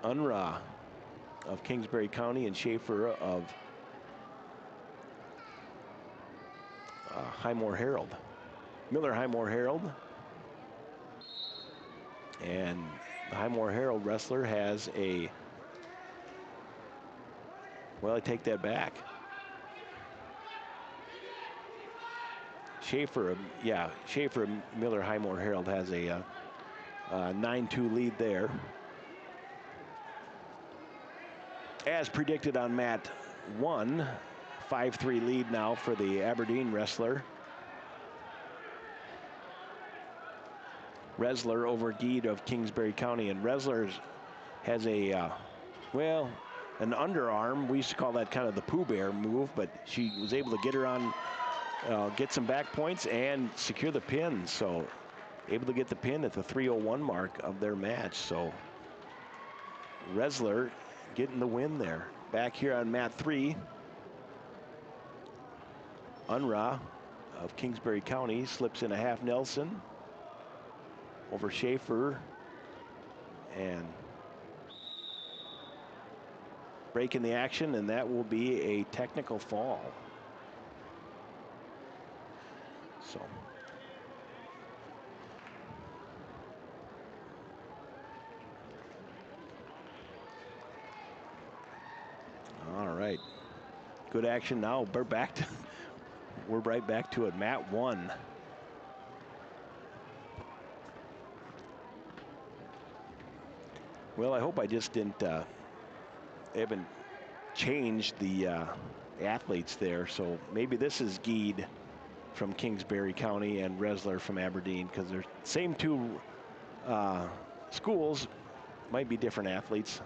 Unruh of Kingsbury County and Schaefer of Highmore Herald. Miller Highmore Herald. And the Highmore Herald wrestler has a, well, I take that back. Schaefer, yeah, Schaefer Miller Highmore Herald has a 9-2 lead there. As predicted on mat 1, 5-3 lead now for the Aberdeen wrestler. Resler over Geed of Kingsbury County, and Resler has a, well, an underarm. We used to call that kind of the Pooh Bear move, but she was able to get her on, get some back points and secure the pin. So able to get the pin at the 3:01 mark of their match. So Resler getting the win there. Back here on mat 3, Unruh of Kingsbury County slips in a half Nelson over Schaefer and breaking the action, and that will be a technical fall. So all right, good action now. We're back to we're right back to it. Mat 1. Well, I hope I just didn't haven't changed the athletes there. So maybe this is Geed from Kingsbury County and Resler from Aberdeen, because they're same two schools, might be different athletes.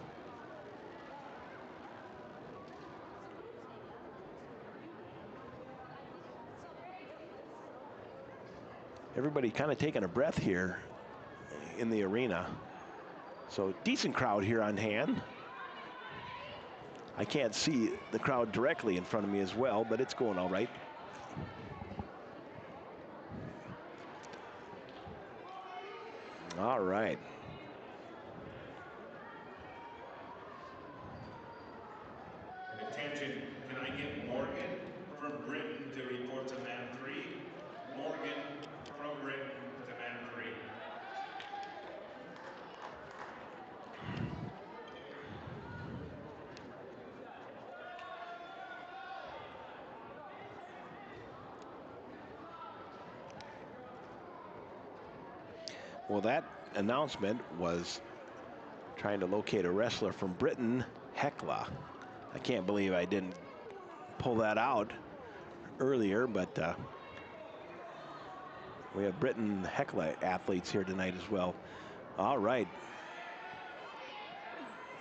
Everybody kind of taking a breath here in the arena. So decent crowd here on hand. I can't see the crowd directly in front of me as well, but it's going all right. All right. Attention, can I get Morgan from Britain to report to mat 3? Morgan from Britain to mat 3. Well, that announcement was trying to locate a wrestler from Britain, Hecla. I can't believe I didn't pull that out earlier, but we have Britain Hecla athletes here tonight as well. All right.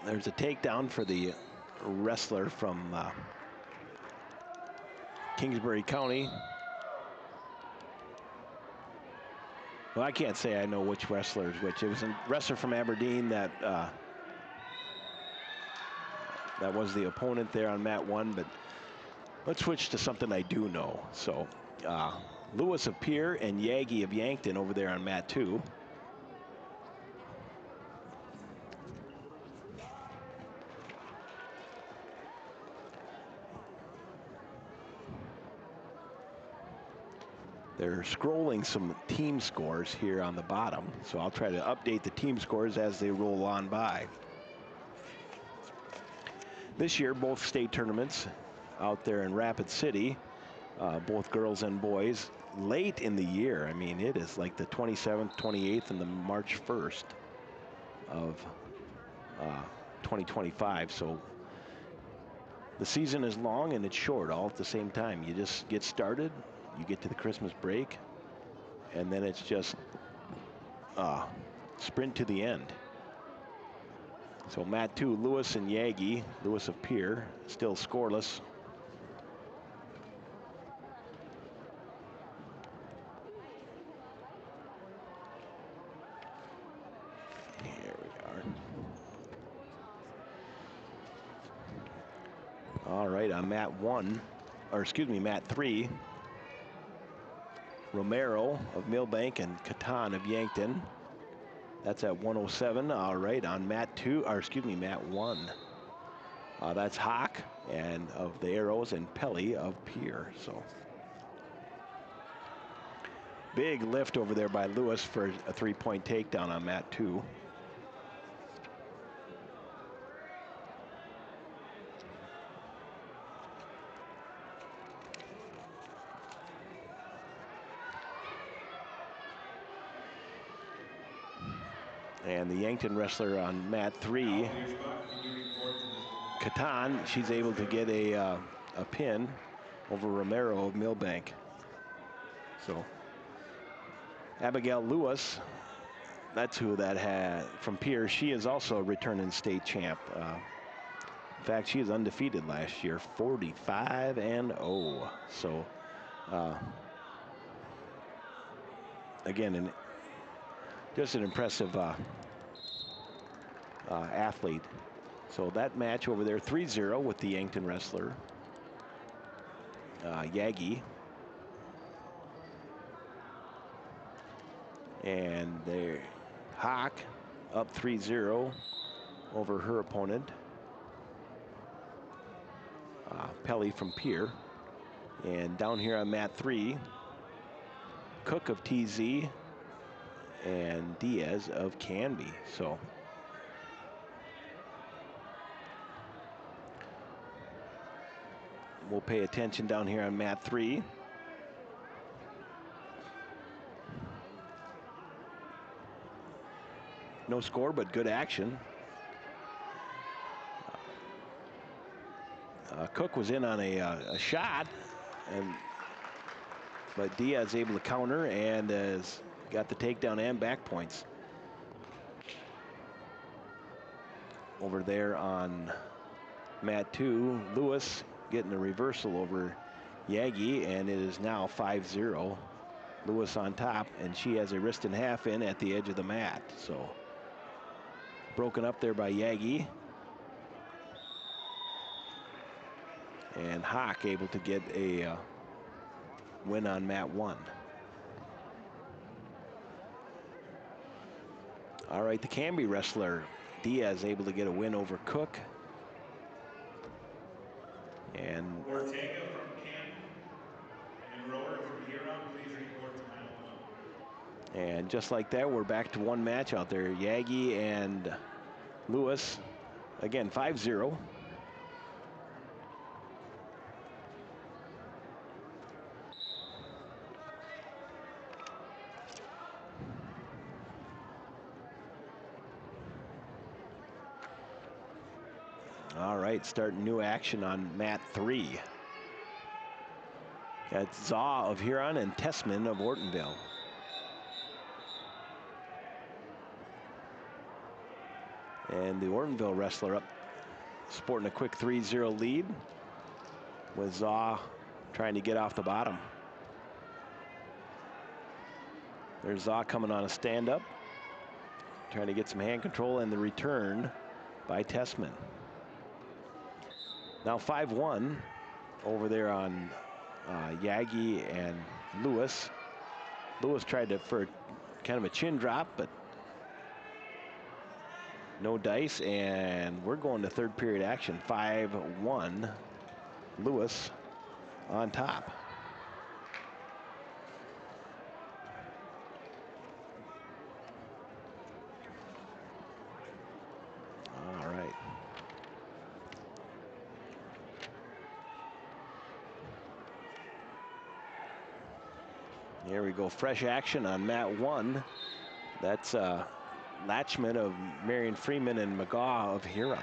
There's a takedown for the wrestler from Kingsbury County. Well, I can't say I know which wrestler is which. It was a wrestler from Aberdeen that that was the opponent there on mat 1, but let's switch to something I do know. So Lewis of Pierre and Yagi of Yankton over there on mat 2. They're scrolling some team scores here on the bottom, so I'll try to update the team scores as they roll on by. This year, both state tournaments out there in Rapid City, both girls and boys, late in the year. I mean, it is like the 27th, 28th, and the March 1st of 2025. So the season is long and it's short all at the same time. You just get started, you get to the Christmas break, and then it's just sprint to the end. So mat 2, Lewis and Yagi, Lewis of Pierre, still scoreless. Here we are. All right, on mat 1, or excuse me, mat 3, Romero of Millbank and Catan of Yankton. That's at 107. All right, on mat 2, or excuse me, mat 1. That's Hawk and of the Arrows and Pelly of Pierre. So big lift over there by Lewis for a 3-point takedown on mat 2. And the Yankton wrestler on mat 3, Catan, she's able to get a pin over Romero of Millbank. So Abigail Lewis, that's who that had from Pierre. She is also a returning state champ. In fact, she is undefeated last year, 45-0. So again, just an impressive athlete. So that match over there, 3-0 with the Yankton wrestler, Yagi. And there, Hawk up 3-0 over her opponent, Pelly from Pierre. And down here on mat 3, Cook of TZ and Diaz of Canby. So we'll pay attention down here on mat 3. No score, but good action. Cook was in on a shot, but Diaz able to counter and has got the takedown and back points. Over there on mat 2, Lewis getting a reversal over Yagi, and it is now 5-0. Lewis on top, and she has a wrist and half in at the edge of the mat. So broken up there by Yagi. And Hawk able to get a win on mat 1. All right, the Canby wrestler, Diaz, able to get a win over Cook. And Ortega from Canby and rower from Huron, please report to mat 1. And just like that, we're back to one match out there. Yagi and Lewis, again, 5-0. All right, starting new action on mat 3. Got Zaw of Huron and Tessman of Ortonville. And the Ortonville wrestler up, sporting a quick 3-0 lead, with Zaw trying to get off the bottom. There's Zaw coming on a stand-up, trying to get some hand control, and the return by Tessman. Now 5-1 over there on Yagi and Lewis. Lewis tried to for kind of a chin drop, but no dice, and we're going to third period action. 5-1, Lewis on top. All right. Here we go, fresh action on mat 1. That's Latchman of Marion Freeman and McGaw of Huron.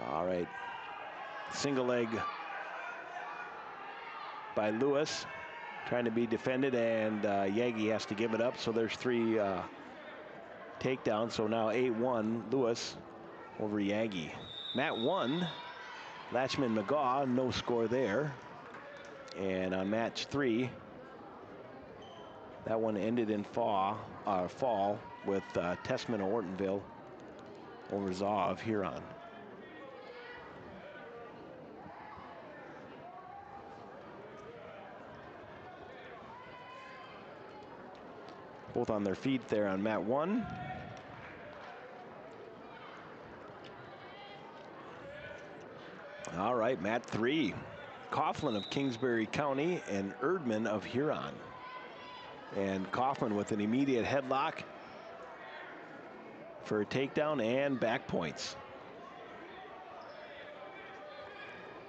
All right, single leg by Lewis, trying to be defended, and Yagi has to give it up. So there's 3 takedowns. So now 8-1 Lewis over Yagi. Mat 1, Latchman McGaw, no score there. And on match 3, that one ended in fall with Tessman of Ortonville over Zaw of Huron. Both on their feet there on mat 1. All right, mat 3. Coughlin of Kingsbury County and Erdman of Huron. And Coughlin with an immediate headlock for a takedown and back points.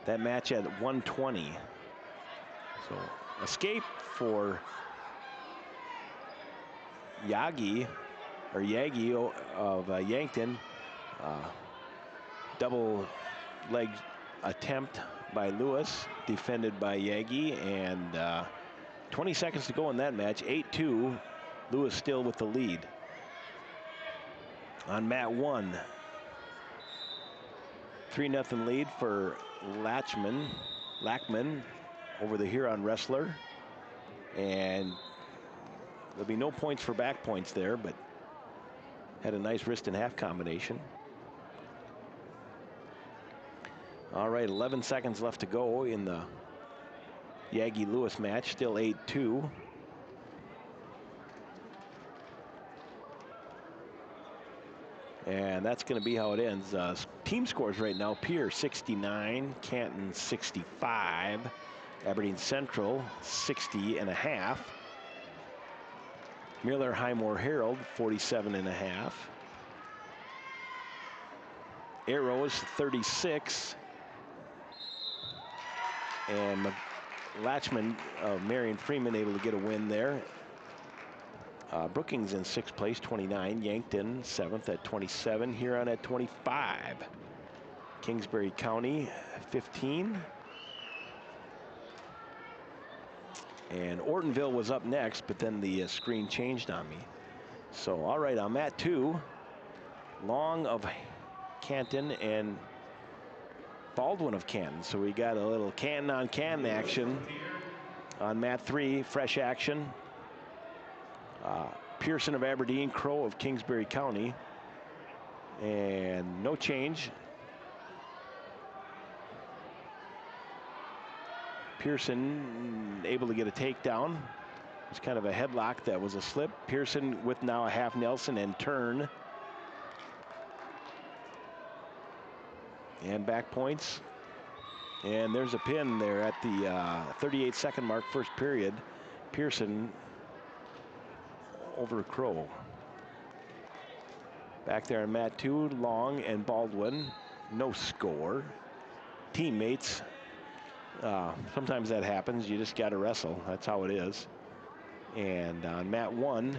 That match at 120. So escape for Yagi of Yankton. Double leg attempt by Lewis, defended by Yagi, and 20 seconds to go in that match. 8-2, Lewis still with the lead. On mat 1, 3-0 lead for Lackman over the Huron wrestler, and there'll be no points for back points there, but had a nice wrist and half combination. All right, 11 seconds left to go in the Yagi-Lewis match, still 8-2. And that's going to be how it ends. Team scores right now: Pierre 69, Canton 65, Aberdeen Central 60.5, Miller Highmore Herald 47.5, Arrows 36. And Latchman of Marion Freeman able to get a win there. Brookings in 6th place, 29. Yankton 7th at 27. Huron at 25. Kingsbury County 15. And Ortonville was up next, but then the screen changed on me. So, all right, on mat 2, Long of Canton and Baldwin of Canton. So we got a little Canton on Canton action on mat 3, fresh action. Pearson of Aberdeen, Crow of Kingsbury County. And no change. Pearson able to get a takedown. It's kind of a headlock that was a slip. Pearson with now a half Nelson and turn. And back points. And there's a pin there at the 38-second mark, first period. Pearson over Crow. Back there on mat 2, Long and Baldwin. No score. Teammates. Sometimes that happens. You just got to wrestle. That's how it is. And on mat 1,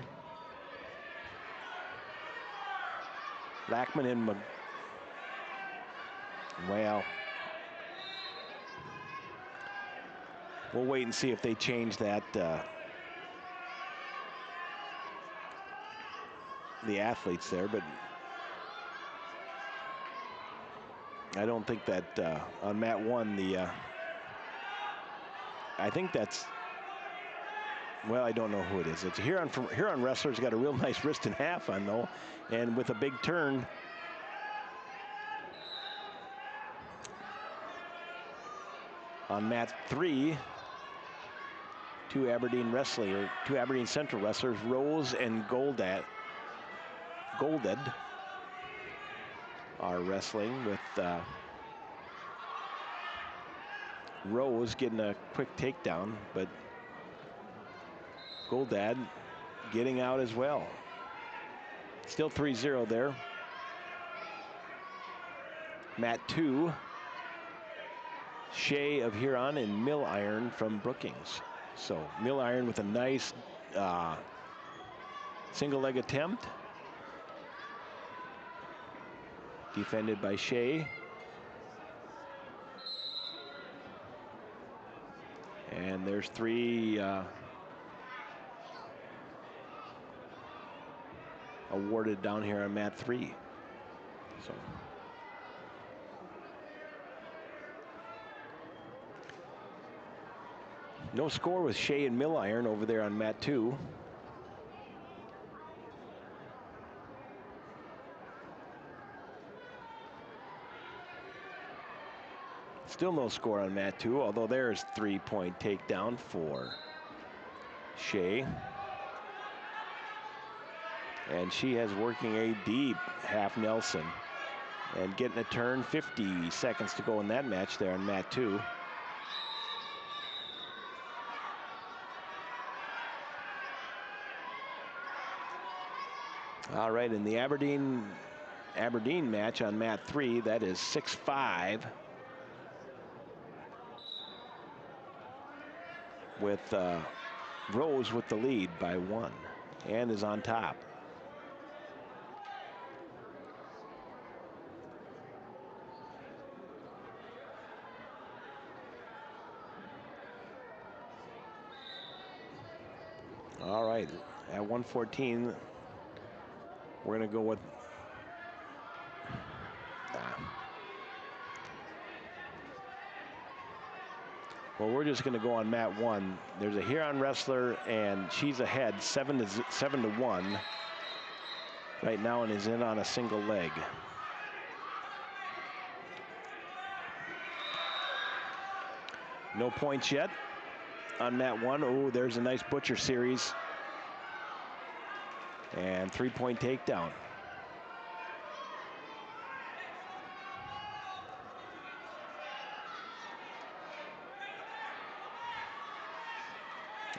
Lackman and well, we'll wait and see if they change that. The athletes there, but I don't think that on mat 1 I think that's, well, I don't know who it is. It's a Huron wrestler's got a real nice wrist and half on though, and with a big turn. On mat 3, two Aberdeen Central wrestlers, Rose and Golded are wrestling with Rose getting a quick takedown, but Goldad getting out as well. Still 3-0 there. Mat 2, Shea of Huron and Mill Iron from Brookings. So Mill Iron with a nice single leg attempt. Defended by Shea. And there's 3 awarded down here on mat 3. So no score with Shea and Mill Iron over there on mat 2. Still no score on mat 2, although there's 3-point takedown for Shea. And she has working a deep half Nelson and getting a turn. 50 seconds to go in that match there on mat 2. All right, in the Aberdeen match on mat 3, that is 6-5. With Rose with the lead by 1 and is on top. All right, at 114, we're going to go with well, we're just going to go on mat 1. There's a Huron wrestler, and she's ahead 7-1 right now, and is in on a single leg. No points yet on mat 1. Oh, there's a nice butcher series. And 3-point takedown.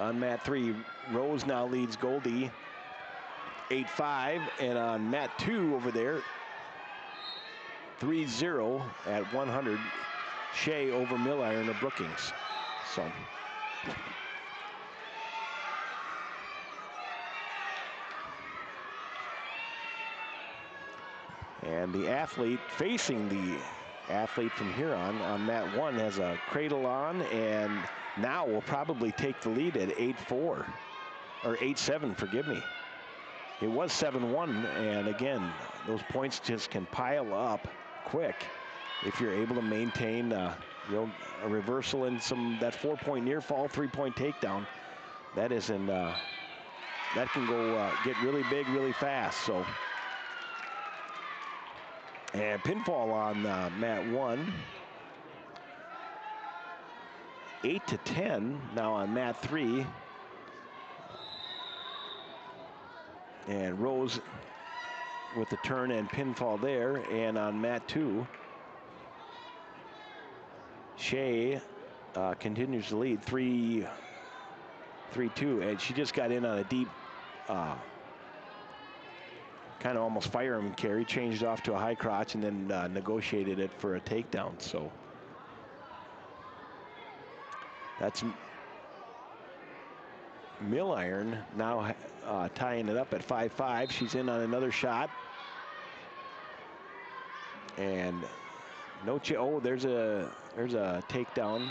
On mat 3, Rose now leads Goldie 8-5. And on mat 2 over there, 3-0 at 100. Shea over Milliron of Brookings. So. And the athlete facing the athlete from Huron on mat 1 has a cradle on, and now will probably take the lead at 8-4, or 8-7, forgive me. It was 7-1, and again, those points just can pile up quick if you're able to maintain a reversal in that 4-point near fall, 3-point takedown. That isn't, that can go get really big really fast. So. And pinfall on mat 1. 8-10 now on mat 3. And Rose with the turn and pinfall there. And on mat 2, Shea continues to lead 3-2. And she just got in on a deep kind of almost firearm carry, changed off to a high crotch, and then negotiated it for a takedown. So that's Milliron now tying it up at 5-5. She's in on another shot. And no there's a takedown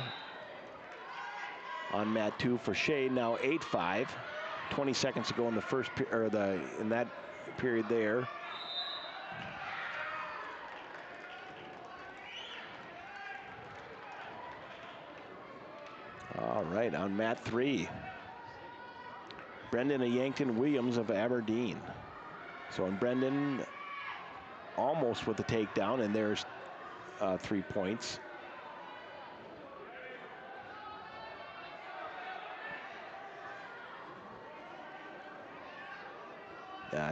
on mat 2 for Shea. Now 8-5. 20 seconds to go in the first in that period there. All right, on mat 3, Brendan Yankton Williams of Aberdeen. So, and Brendan almost with the takedown, and there's 3 points.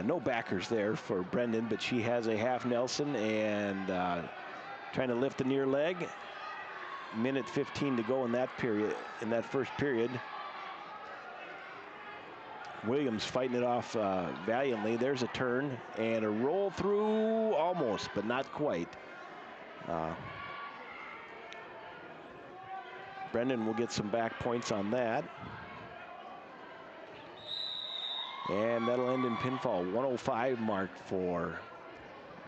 No backers there for Brendan, but she has a half Nelson and trying to lift the near leg. Minute 15 to go in that period, in that first period. Williams fighting it off valiantly. There's a turn and a roll through, almost, but not quite. Brendan will get some back points on that. And that'll end in pinfall. 105 mark for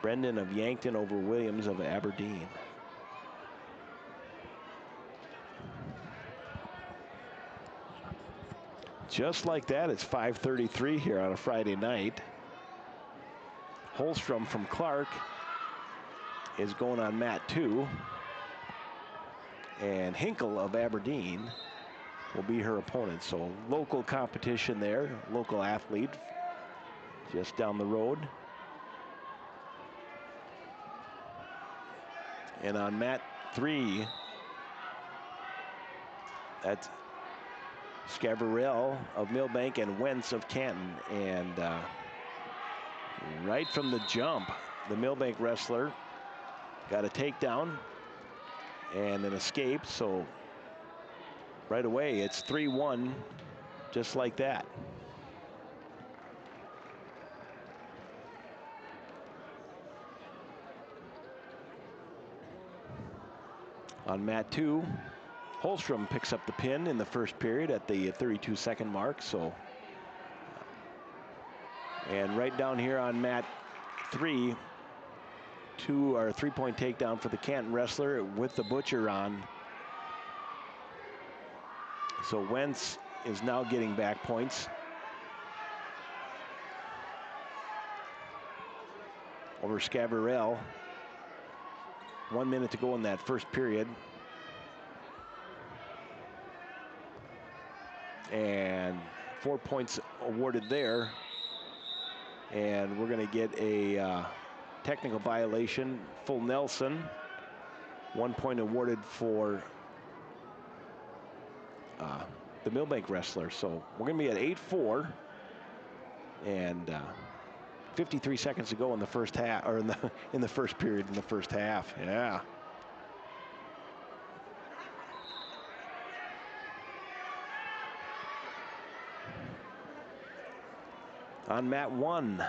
Brendan of Yankton over Williams of Aberdeen. Just like that, it's 5:33 here on a Friday night. Holstrom from Clark is going on mat 2. And Hinkle of Aberdeen will be her opponent. So local competition there, local athlete just down the road. And on mat 3, that's Scavarell of Millbank and Wentz of Canton. And right from the jump, the Millbank wrestler got a takedown and an escape. So right away, it's 3-1, just like that. On mat 2, Holstrom picks up the pin in the first period at the 32-second mark. So, and right down here on mat 3, 3-point takedown for the Canton wrestler with the butcher on. So Wentz is now getting back points over Scavarell. 1 minute to go in that first period. And 4 points awarded there. And we're going to get a technical violation, full Nelson. 1 point awarded for the Millbank wrestler. So we're going to be at 8-4. And 53 seconds to go in the first half, or in the first period, in the first half. Yeah. On mat 1,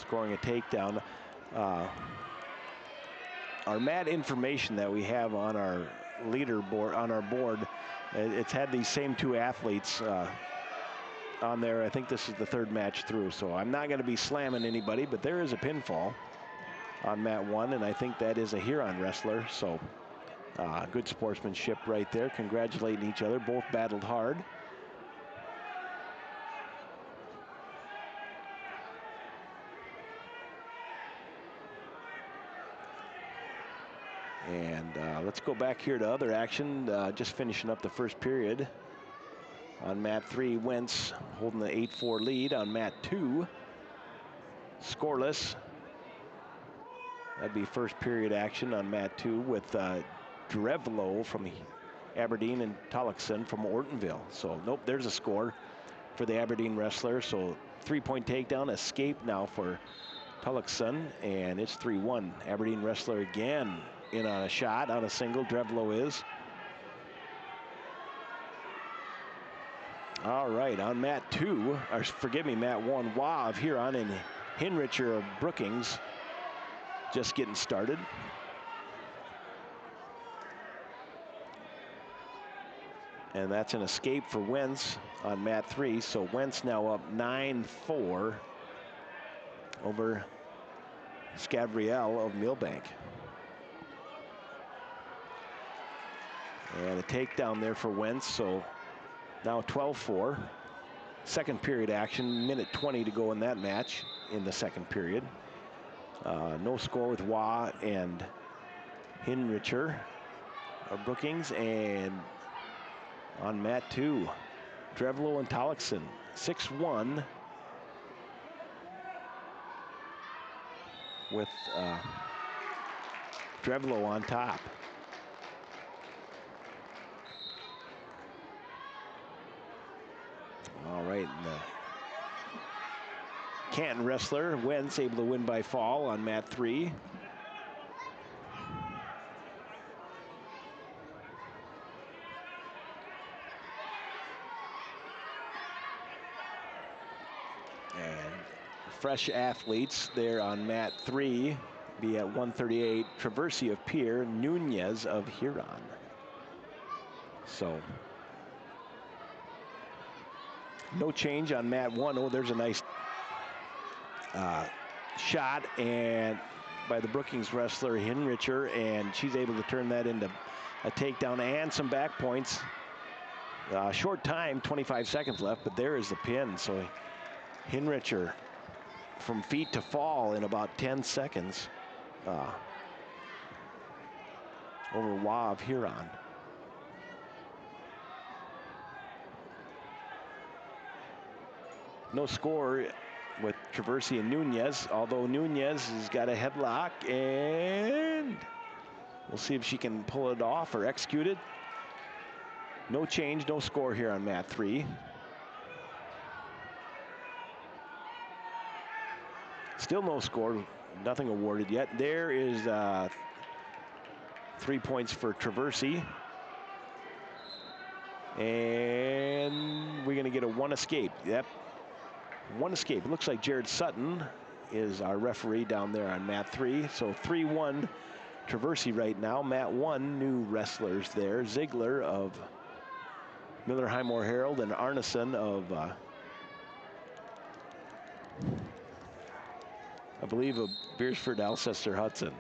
scoring a takedown. Our mat information that we have on our leaderboard, on our board, it's had these same two athletes on there. I think this is the third match through, so I'm not going to be slamming anybody, but there is a pinfall on mat 1, and I think that is a Huron wrestler, so good sportsmanship right there, congratulating each other. Both battled hard. And let's go back here to other action, just finishing up the first period. On mat 3, Wentz holding the 8-4 lead. On mat 2, scoreless. That'd be first period action on mat 2 with Drevlo from Aberdeen and Tollickson from Ortonville. So nope, there's a score for the Aberdeen wrestler. So 3-point takedown, escape now for Tollickson, and it's 3-1. Aberdeen wrestler again in on a shot, on a single, Drevlo is. All right, on mat 2, or forgive me, mat 1, Wah of Huron and Hinricher of Brookings just getting started. And that's an escape for Wentz on mat 3. So Wentz now up 9-4 over Scavriel of Millbank. And a takedown there for Wentz, so now 12-4. Second period action, minute 20 to go in that match in the second period. No score with Wah and Hinricher of Brookings, and on mat 2, Drevlo and Tollickson, 6-1 with Drevlo on top. All right, and the Canton wrestler, Wentz, able to win by fall on mat 3. And fresh athletes there on mat 3, be at 138, Traversi of Pierre, Nunez of Huron. So no change on mat 1. Oh, there's a nice shot and by the Brookings wrestler Hinricher, and she's able to turn that into a takedown and some back points. Short time, 25 seconds left, but there is the pin. So Hinricher from feet to fall in about 10 seconds over Wah of Huron. No score with Traversi and Nunez, although Nunez has got a headlock, and we'll see if she can pull it off or execute it. No change, no score here on mat 3. Still no score, nothing awarded yet. There is 3 points for Traversi. And we're gonna get a 1 escape, yep. 1 escape. It looks like Jared Sutton is our referee down there on mat 3. So 3-1 Traversi right now. Mat 1, new wrestlers there. Ziegler of Miller Highmore Herald and Arneson of, I believe, of Beersford Alcester Hudson.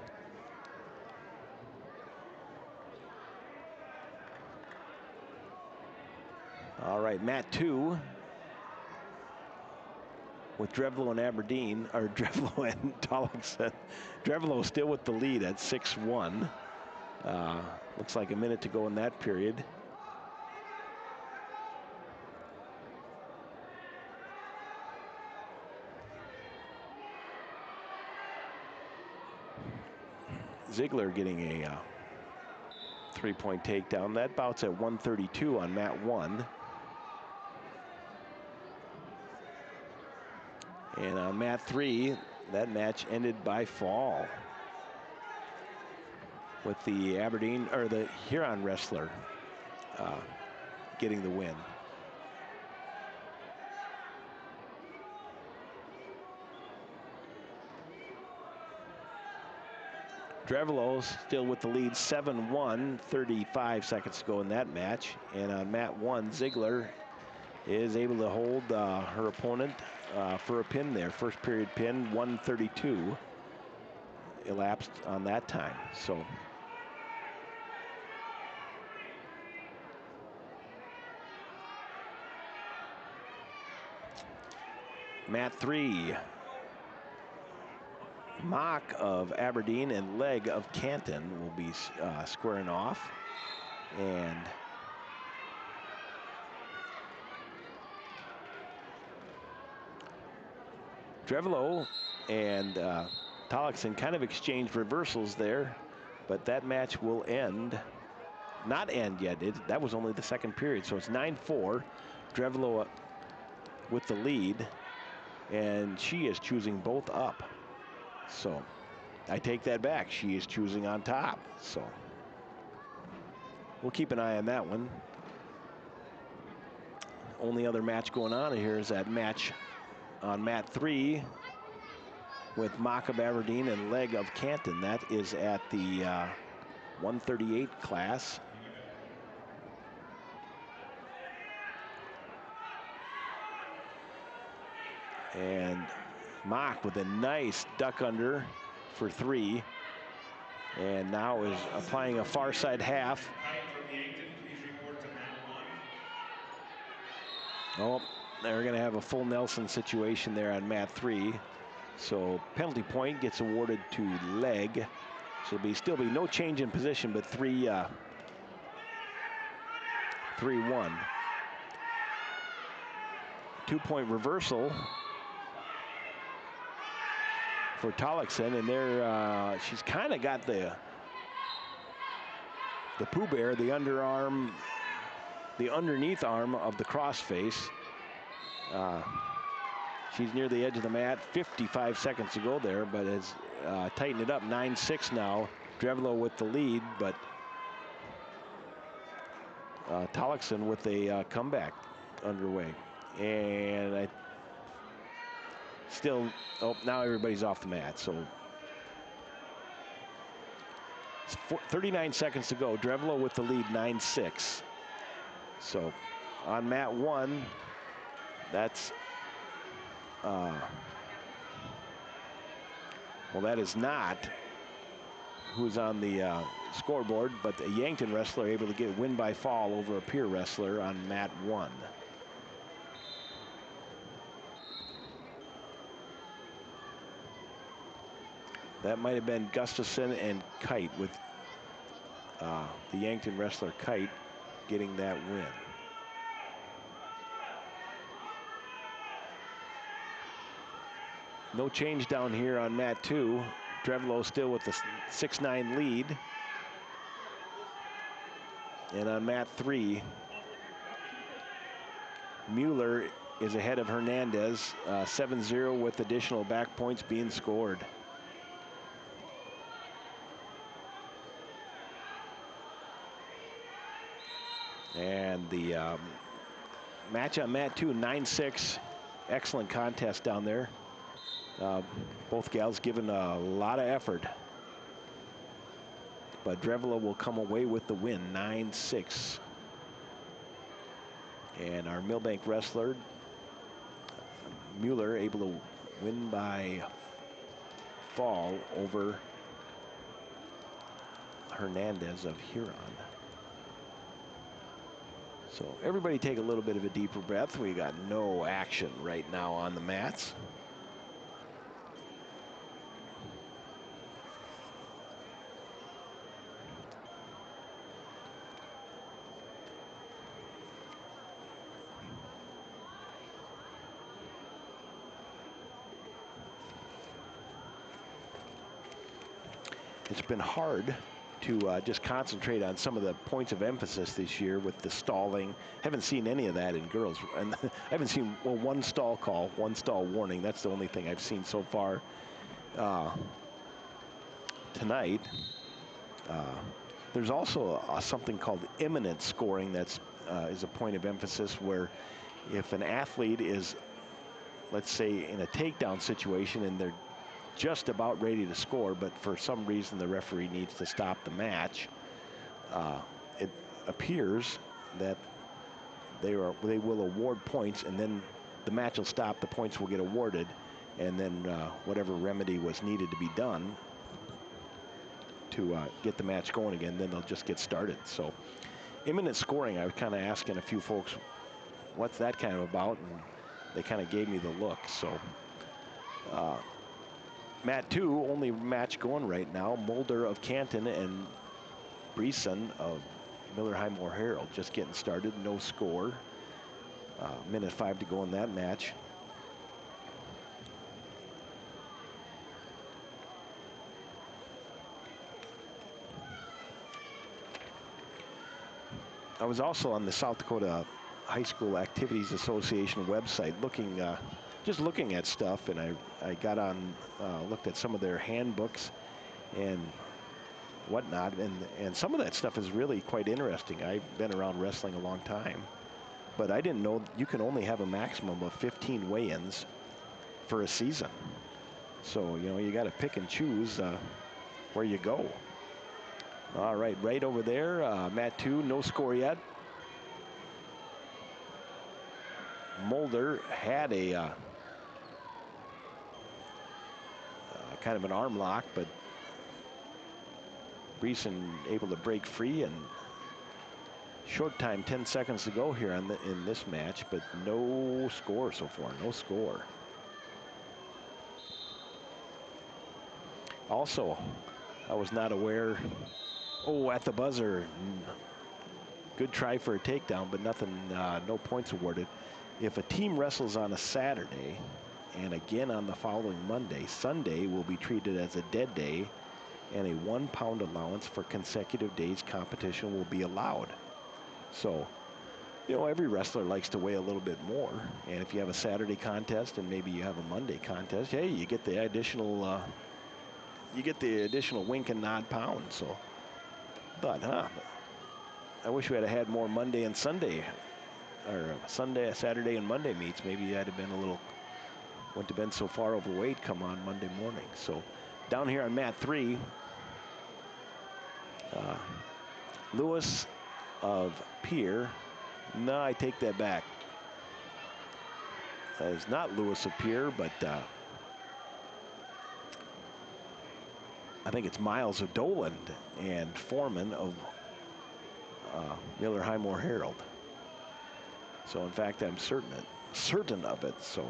All right, mat 2. With Drevlo and Aberdeen, or Drevlo and Tollickson. Drevlo still with the lead at 6-1. Looks like a minute to go in that period. Ziegler getting a 3-point takedown. That bout's at 132 on mat 1. And on mat 3, that match ended by fall with the Aberdeen, or the Huron wrestler getting the win. Drevelo still with the lead, 7-1, 35 seconds to go in that match. And on mat 1, Ziegler is able to hold her opponent for a pin there. First period pin, 1:32 elapsed on that time. So mat 3, Mock of Aberdeen and Leg of Canton will be squaring off. And Drevelo and Tollekson kind of exchanged reversals there, but that match will not end yet. That was only the second period, so it's 9-4. Drevelo with the lead, and she is choosing both up. So I take that back. She is choosing on top. So we'll keep an eye on that one. Only other match going on here is that match on mat 3 with Mock of Aberdeen and Leg of Canton. That is at the 138 class. And Mock with a nice duck under for 3. And now is applying a far side half. Oh, they're going to have a full Nelson situation there on mat 3. So penalty point gets awarded to Leg. So there'll still be no change in position, but 3-1. Two-point reversal for Tollekson, and there she's kind of got the Pooh Bear, the underarm, the underneath arm of the crossface. She's near the edge of the mat, 55 seconds to go there, but has tightened it up, 9-6 now. Drevelo with the lead, but Tollekson with a comeback underway. And now everybody's off the mat, so 39 seconds to go. Drevelo with the lead, 9-6. So on mat 1, that's well, that is not who's on the scoreboard, but a Yankton wrestler able to get win by fall over a peer wrestler on mat 1. That might have been Gustafson and Kite, with the Yankton wrestler Kite getting that win. No change down here on mat 2. Drevelo still with the 6-9 lead. And on mat 3, Mueller is ahead of Hernandez, 7-0 with additional back points being scored. And the match on mat 2, 9-6. Excellent contest down there. Both gals given a lot of effort. But Drevelo will come away with the win, 9-6. And our Millbank wrestler, Mueller, able to win by fall over Hernandez of Huron. So everybody take a little bit of a deeper breath. We got no action right now on the mats. It's been hard to just concentrate on some of the points of emphasis this year with the stalling. Haven't seen any of that in girls. And I haven't seen, well, one stall call, one stall warning. That's the only thing I've seen so far tonight. There's also something called imminent scoring that's is a point of emphasis, where if an athlete is, let's say, in a takedown situation and they're just about ready to score, but for some reason the referee needs to stop the match. It appears that they will award points, and then the match will stop, the points will get awarded, and then whatever remedy was needed to be done to get the match going again, then they'll just get started. So imminent scoring, I was kind of asking a few folks, what's that kind of about? And they kind of gave me the look. So Mat 2, only match going right now. Mulder of Canton and Breeson of Miller High Moore Herald just getting started, no score. Minute 5 to go in that match. I was also on the South Dakota High School Activities Association website looking, just looking at stuff, and I got on, looked at some of their handbooks and whatnot, and some of that stuff is really quite interesting. I've been around wrestling a long time, but I didn't know you can only have a maximum of 15 weigh-ins for a season. So, you know, you got to pick and choose where you go. All right, right over there, Mat 2, no score yet. Mulder had a kind of an arm lock, but Breeson able to break free, and short time, 10 seconds to go here in this match, but no score so far, no score. Also, I was not aware, at the buzzer, good try for a takedown, but nothing, no points awarded. If a team wrestles on a Saturday and again on the following Monday, Sunday will be treated as a dead day, and a 1 pound allowance for consecutive days competition will be allowed. So, you know, every wrestler likes to weigh a little bit more, and if you have a Saturday contest and maybe you have a Monday contest, hey, you get the additional wink and nod pound. So, but I wish we had more Monday and Sunday, or Saturday and Monday meets. Maybe I'd have been wouldn't have been so far overweight come on Monday morning. So down here on mat 3, Lewis of Pierre. No, I take that back. That is not Lewis of Pierre, but I think it's Miles of Doland and Foreman of Miller High Moore Herald. So in fact, I'm certain of it. So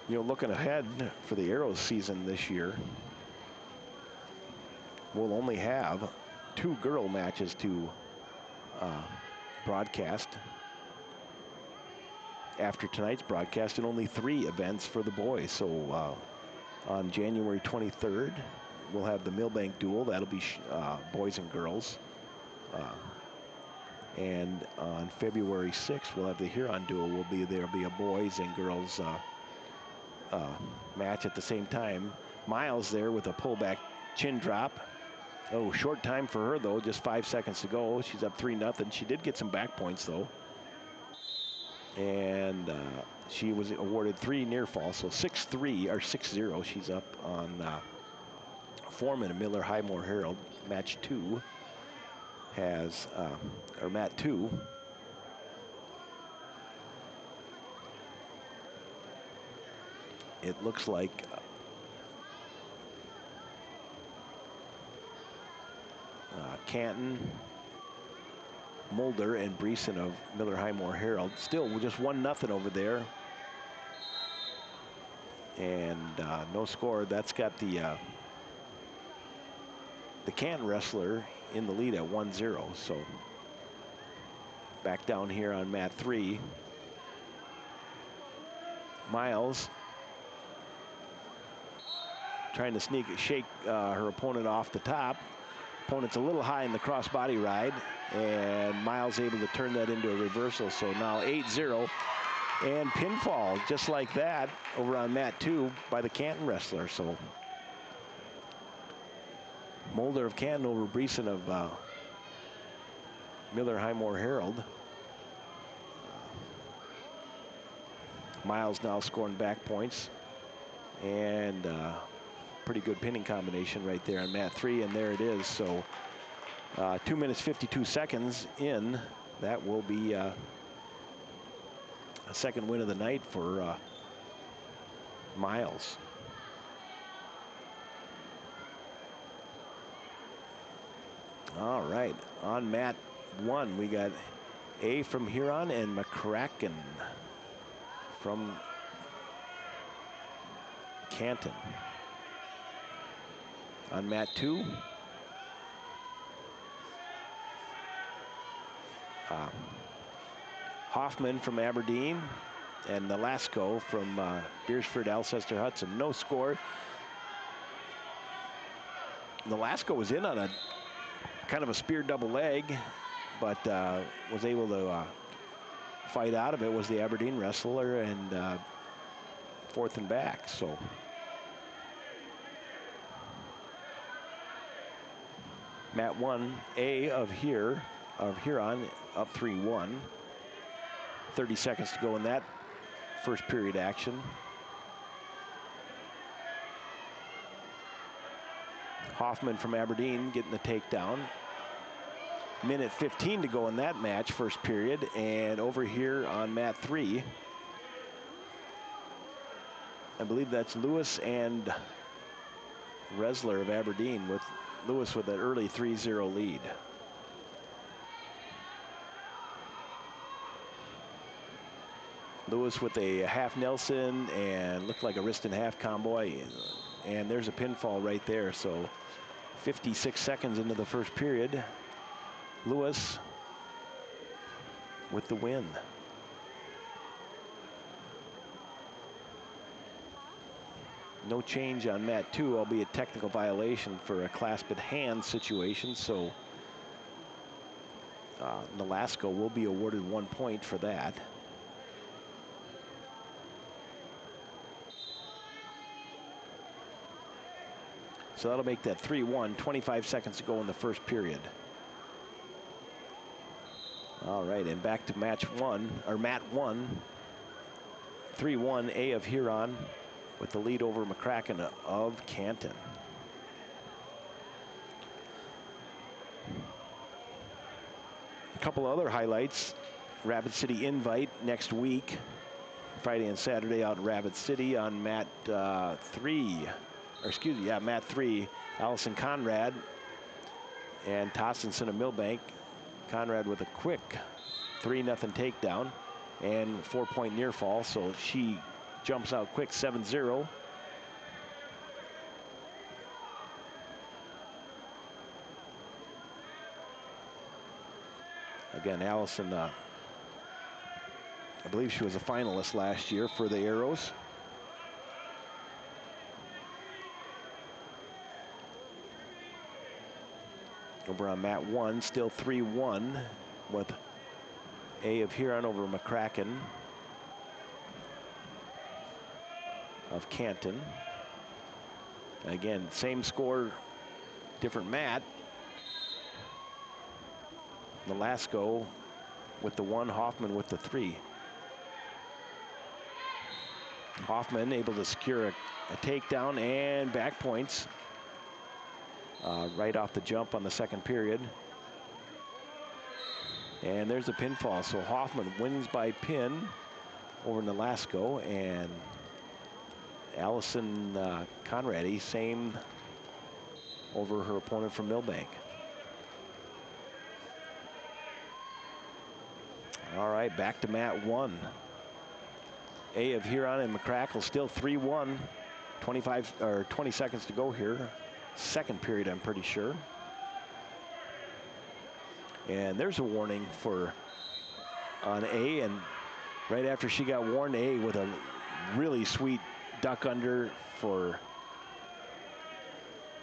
you know, looking ahead for the Arrows season this year, we'll only have 2 girl matches to broadcast after tonight's broadcast, and only 3 events for the boys. So on January 23rd, we'll have the Millbank duel. That'll be boys and girls. And on February 6th, we'll have the Huron duel. There'll be a boys and girls match at the same time. Miles there with a pullback chin drop. Oh, short time for her, though. Just 5 seconds to go. She's up 3-0. She did get some back points, though. And she was awarded 3 near falls, so 6-3 or 6-0. She's up on Foreman and Miller High Moore Herald. Match 2 has, or mat 2. It looks like Canton, Mulder, and Breeson of Miller High Moore Herald. Still just 1-0 over there. And no score. That's got the Canton wrestler in the lead at 1-0. So back down here on mat 3. Miles trying to shake her opponent off the top. Opponent's a little high in the crossbody ride, and Miles able to turn that into a reversal. So now 8-0, and pinfall just like that over on mat 2 by the Canton wrestler. So Mulder of Canton over Breeson of Miller High Moore Herald. Miles now scoring back points. And pretty good pinning combination right there on mat 3, and there it is. So 2 minutes 52 seconds in. That will be a second win of the night for Miles. All right, on mat 1, we got A from Huron and McCracken from Canton. On mat 2, Hoffman from Aberdeen and Nolasco from Beersford Alcester Hudson. No score. Nolasco was in on a kind of a spear double leg, but was able to fight out of it. Was the Aberdeen wrestler, and 4th and back. So mat 1, A of Huron up 3-1. 30 seconds to go in that first period action. Hoffman from Aberdeen getting the takedown. Minute 15 to go in that match, first period. And over here on mat 3, I believe that's Lewis and Resler of Aberdeen, with Lewis with an early 3-0 lead. Lewis with a half Nelson and looked like a wrist and half combo, and there's a pinfall right there. So 56 seconds into the first period, Lewis with the win. No change on mat 2, albeit technical violation for a clasped hand situation. So Nolasco will be awarded 1 point for that. So that'll make that 3-1, 25 seconds to go in the first period. All right, and back to mat 1, 3-1, A of Huron with the lead over McCracken of Canton. A couple other highlights. Rapid City Invite next week, Friday and Saturday out in Rapid City on mat 3. Mat 3, Allison Conrad and Tossenson of Millbank. Conrad with a quick 3-0 takedown and 4-point near fall, so she jumps out quick, 7-0. Again, Allison, I believe she was a finalist last year for the Arrows. Over on mat 1, still 3-1 with A of Huron over McCracken of Canton. Again, same score, different mat. Nolasco with the 1, Hoffman with the 3. Hoffman able to secure a takedown and back points right off the jump on the second period. And there's a pinfall, so Hoffman wins by pin over Nolasco, and Allison Conradi, same over her opponent from Millbank. All right, back to mat 1. A of Huron and McCracken still 3-1. 20 seconds to go here. Second period, I'm pretty sure. And there's a warning on A, and right after she got warned, A with a really sweet duck under for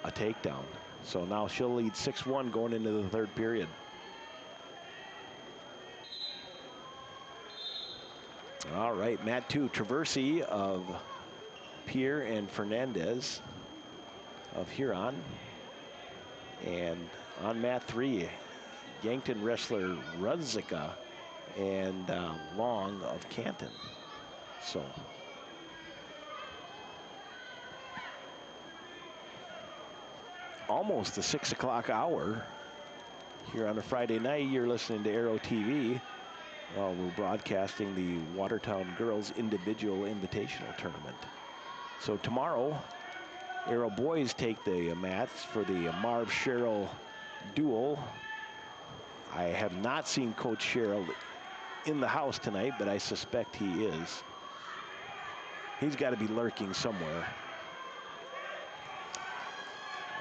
a takedown. So now she'll lead 6-1 going into the third period. All right, mat 2, Traversy of Pierre and Fernandez of Huron. And on mat 3, Yankton wrestler Rudzika and Long of Canton. So almost the 6 o'clock hour here on a Friday night. You're listening to Aero TV. We're broadcasting the Watertown Girls Individual Invitational Tournament. So tomorrow, Aero boys take the mats for the Marv Sherrill duel. I have not seen Coach Sherrill in the house tonight, but I suspect he is. He's got to be lurking somewhere.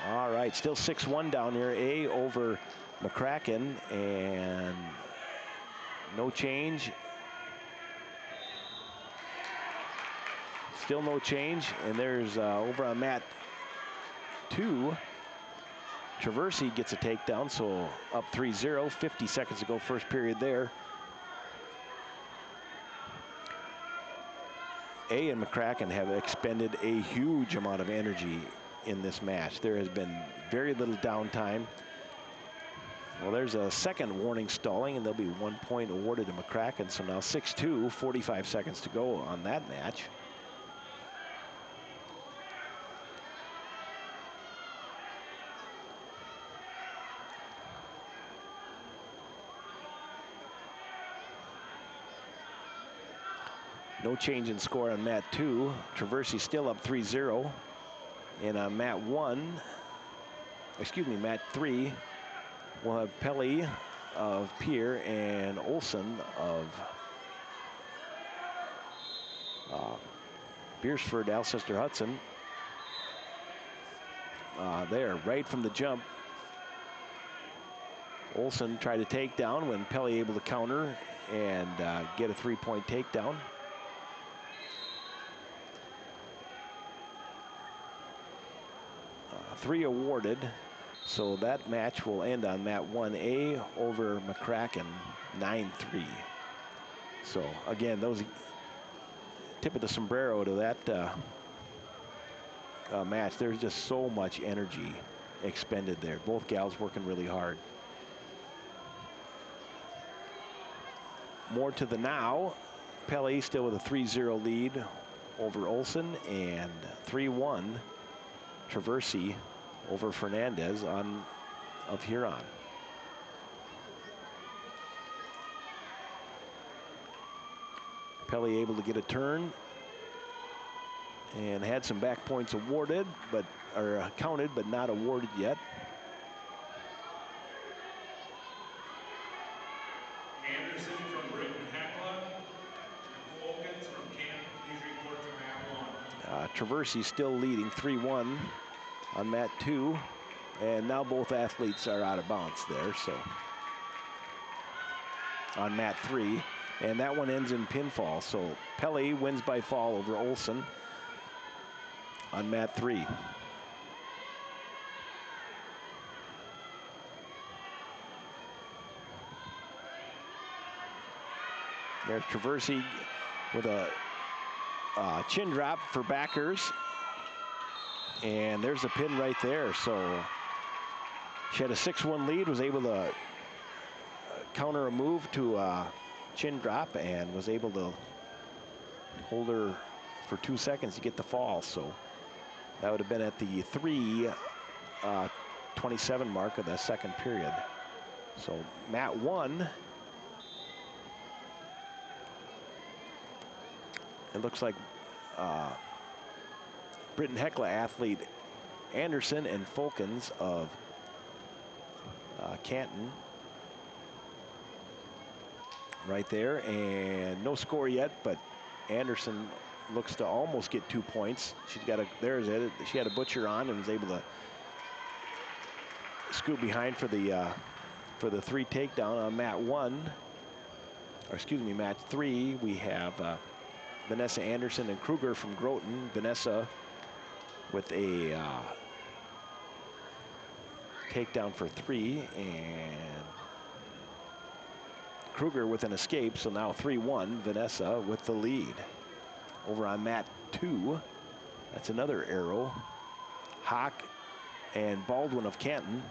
All right, still 6-1 down here. A over McCracken, and no change. Still no change, and there's over on mat 2. Traversy gets a takedown, so up 3-0, 50 seconds to go, first period there. A and McCracken have expended a huge amount of energy in this match. There has been very little downtime. Well, there's a second warning stalling, and there'll be 1 point awarded to McCracken. So now 6-2, 45 seconds to go on that match. No change in score on mat 2. Traversy still up 3-0. And on mat 3, we'll have Pelly of Pier and Olson of Beersford, Alcester Hudson. There, right from the jump. Olson tried to take down when Pelly able to counter and get a 3-point takedown. Three awarded, so that match will end on mat 1A over McCracken, 9-3. So again, those tip of the sombrero to that match. There's just so much energy expended there. Both gals working really hard. More to the now. Pelly still with a 3-0 lead over Olson, and 3-1 Traversy over Fernandez of Huron. Pelly able to get a turn and had some back points awarded, or counted, but not awarded yet. Anderson from Britton Hecla and Folkens from Canton, please report to mat 1. Traversy still leading 3-1 on mat 2, and now both athletes are out of bounds there, so on mat 3, and that one ends in pinfall. So Pelly wins by fall over Olson on mat 3. There's Traversy with a chin drop for backers. And there's a pin right there. So she had a 6-1 lead, was able to counter a move to a chin drop, and was able to hold her for 2 seconds to get the fall. So that would have been at the 3:27 mark of the second period. So mat 1. It looks like Britton Hecla athlete Anderson and Folkens of Canton right there, and no score yet, but Anderson looks to almost get 2 points. She's got there's it. She had a butcher on and was able to scoot behind for the 3 takedown on mat 1, or excuse me, mat 3. We have Vanessa Anderson and Kruger from Groton. Vanessa with a takedown for 3, and Kruger with an escape. So now 3-1, Vanessa with the lead. Over on mat 2, that's another arrow. Hawk and Baldwin of Canton.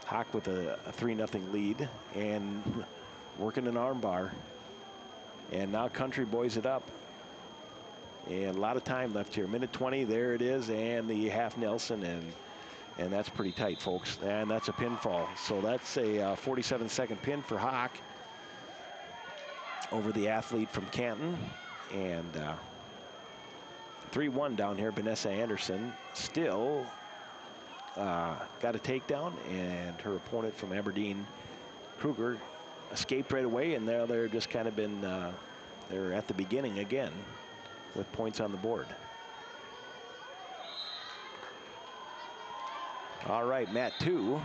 Hawk with a 3-0 lead and working an armbar. And now Country boys it up. And a lot of time left here. Minute 20, there it is, and the half Nelson, and that's pretty tight, folks. And that's a pinfall. So that's a 47-second pin for Hawk over the athlete from Canton. And 3-1 down here. Vanessa Anderson still got a takedown, and her opponent from Aberdeen, Kruger, escaped right away, and now they're just kind of been, they're at the beginning again with points on the board. All right, mat 2.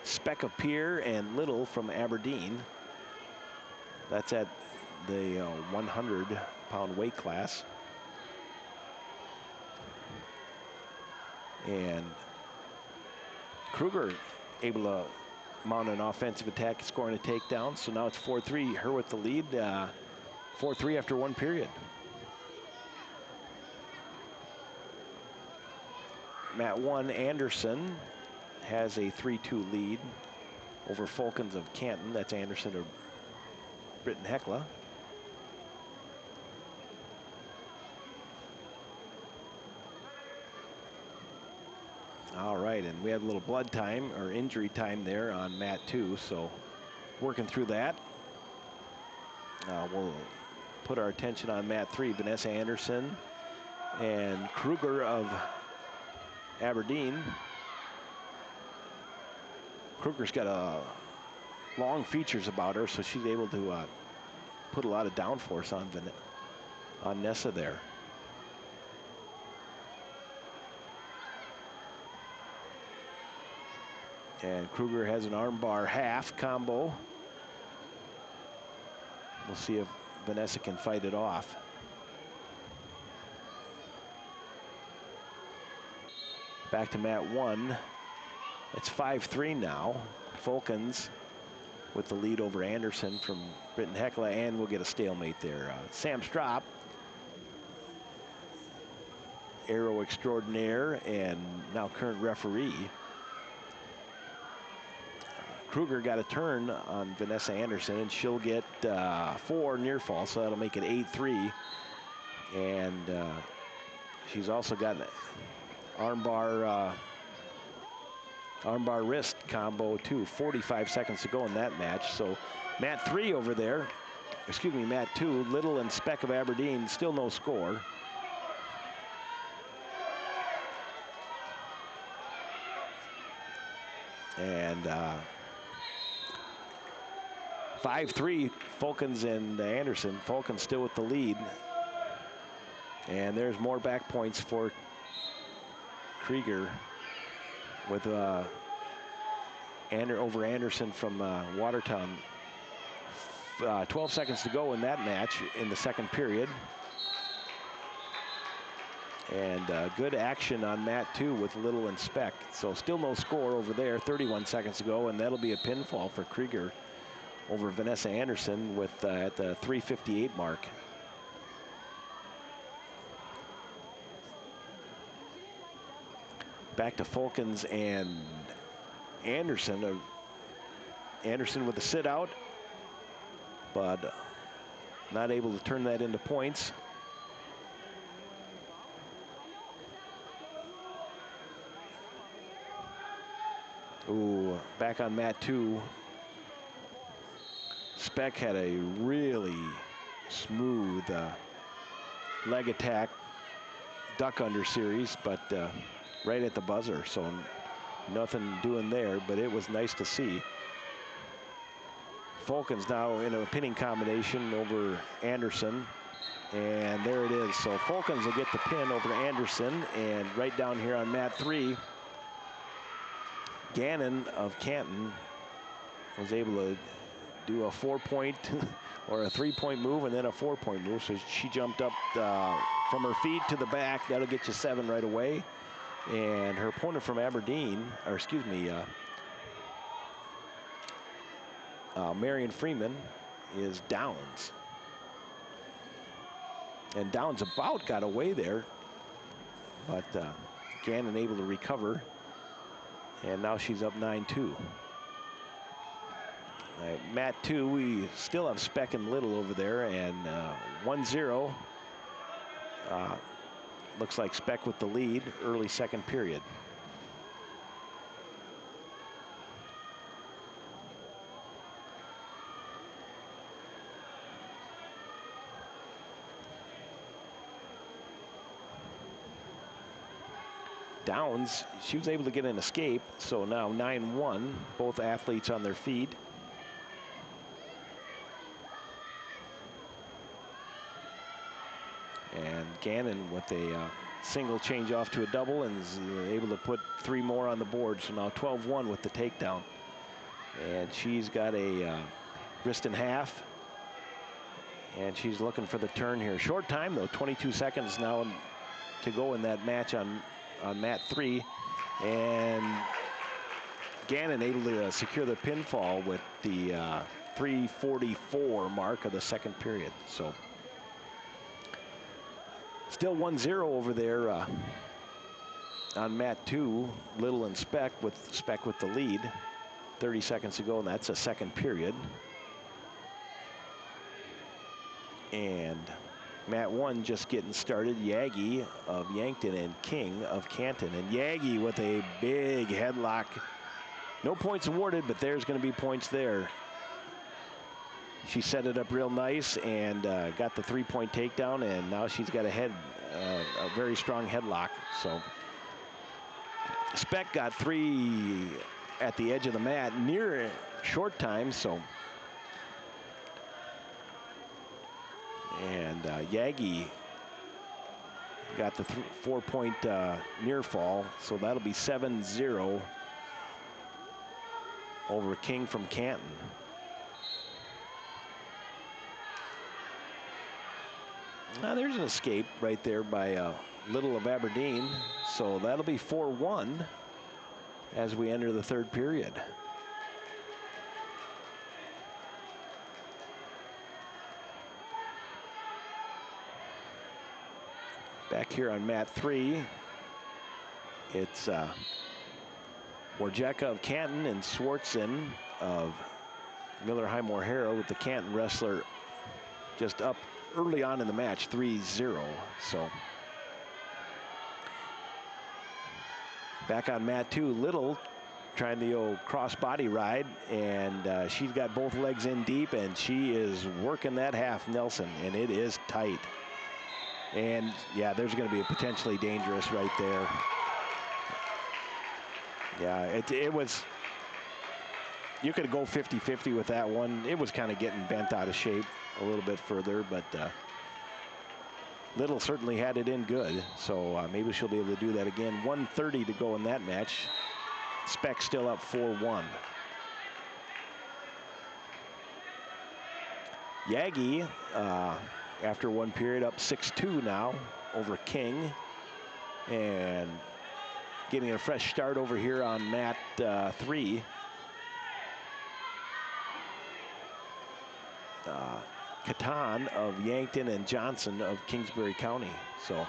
Speck of Pier and Little from Aberdeen. That's at the 100-pound weight class. And Kruger able to mount an offensive attack, scoring a takedown. So now it's 4-3. Her with the lead. 4-3 after 1 period. Mat 1, Anderson has a 3-2 lead over Fulkins of Canton. That's Anderson or Britton Hekla. All right, and we had a little blood time or injury time there on mat 2, so working through that. We'll put our attention on mat 3, Vanessa Anderson and Kruger of Aberdeen. Kruger's got long features about her, so she's able to put a lot of downforce on Nessa there. And Kruger has an armbar half combo. We'll see if Vanessa can fight it off. Back to mat 1. It's 5-3 now. Fulkins with the lead over Anderson from Britton Hekla, and we'll get a stalemate there. Sam Strop, aero extraordinaire and now current referee. Kruger got a turn on Vanessa Anderson, and she'll get 4 near fall, so that'll make it 8-3. And she's also got an armbar wrist combo too. 45 seconds to go in that match. So mat 3 over there, excuse me, mat 2, Little and Speck of Aberdeen, still no score. And 5-3, Fulkins and Anderson. Fulkins still with the lead. And there's more back points for Krieger with over Anderson from Watertown. 12 seconds to go in that match in the second period. And good action on mat 2 with Little and Speck. So still no score over there, 31 seconds to go, and that'll be a pinfall for Krieger over Vanessa Anderson with at the 3:58 mark. Back to Fulkins and Anderson. Anderson with a sit out, but not able to turn that into points. Ooh, back on mat 2. Speck had a really smooth leg attack, duck under series, but right at the buzzer, so nothing doing there, but it was nice to see. Fulkins now in a pinning combination over Anderson, and there it is. So Fulkins will get the pin over Anderson, and right down here on mat 3, Gannon of Canton was able to do a 4-point or a 3-point move and then a 4-point move. So she jumped up from her feet to the back. That'll get you 7 right away. And her opponent from Aberdeen, or excuse me, Marion Freeman is Downs. And Downs about got away there, but Gannon able to recover. And now she's up 9-2. Mat 2, we still have Speck and Little over there, and 1-0 Looks like Speck with the lead, early second period. Downs, she was able to get an escape, so now 9-1, both athletes on their feet. And Gannon with a single change off to a double and is able to put 3 more on the board, so now 12-1 with the takedown. And she's got a wrist and half, and she's looking for the turn here. Short time though, 22 seconds now to go in that match on mat 3, and Gannon able to secure the pinfall with the 3:44 mark of the second period. So still 1-0 over there on mat 2, Little and Speck with the lead. 30 seconds to go, and that's a second period. And mat 1 just getting started. Yagi of Yankton and King of Canton. And Yagi with a big headlock. No points awarded, but there's going to be points there. She set it up real nice and got the 3-point takedown, and now she's got a very strong headlock. So Speck got 3 at the edge of the mat, near short time. So. And Yagi got the 4-point near fall, so that'll be 7-0 over King from Canton. Now there's an escape right there by Little of Aberdeen, so that'll be 4-1 as we enter the third period. Back here on mat 3, it's Warjeka of Canton and Swartzen of Miller Highmore Harrow, with the Canton wrestler just up early on in the match, 3-0. So back on mat 2, Little trying the old cross body ride, and she's got both legs in deep, and she is working that half Nelson, and it is tight. And yeah, there's going to be a potentially dangerous right there. Yeah, it was, you could go 50-50 with that one. It was kind of getting bent out of shape a little bit further, but Little certainly had it in good. So maybe she'll be able to do that again. 1:30 to go in that match. Speck still up 4-1. Yagi, after one period, up 6-2 now over King, and getting a fresh start over here on mat 3. Catan of Yankton and Johnson of Kingsbury County. So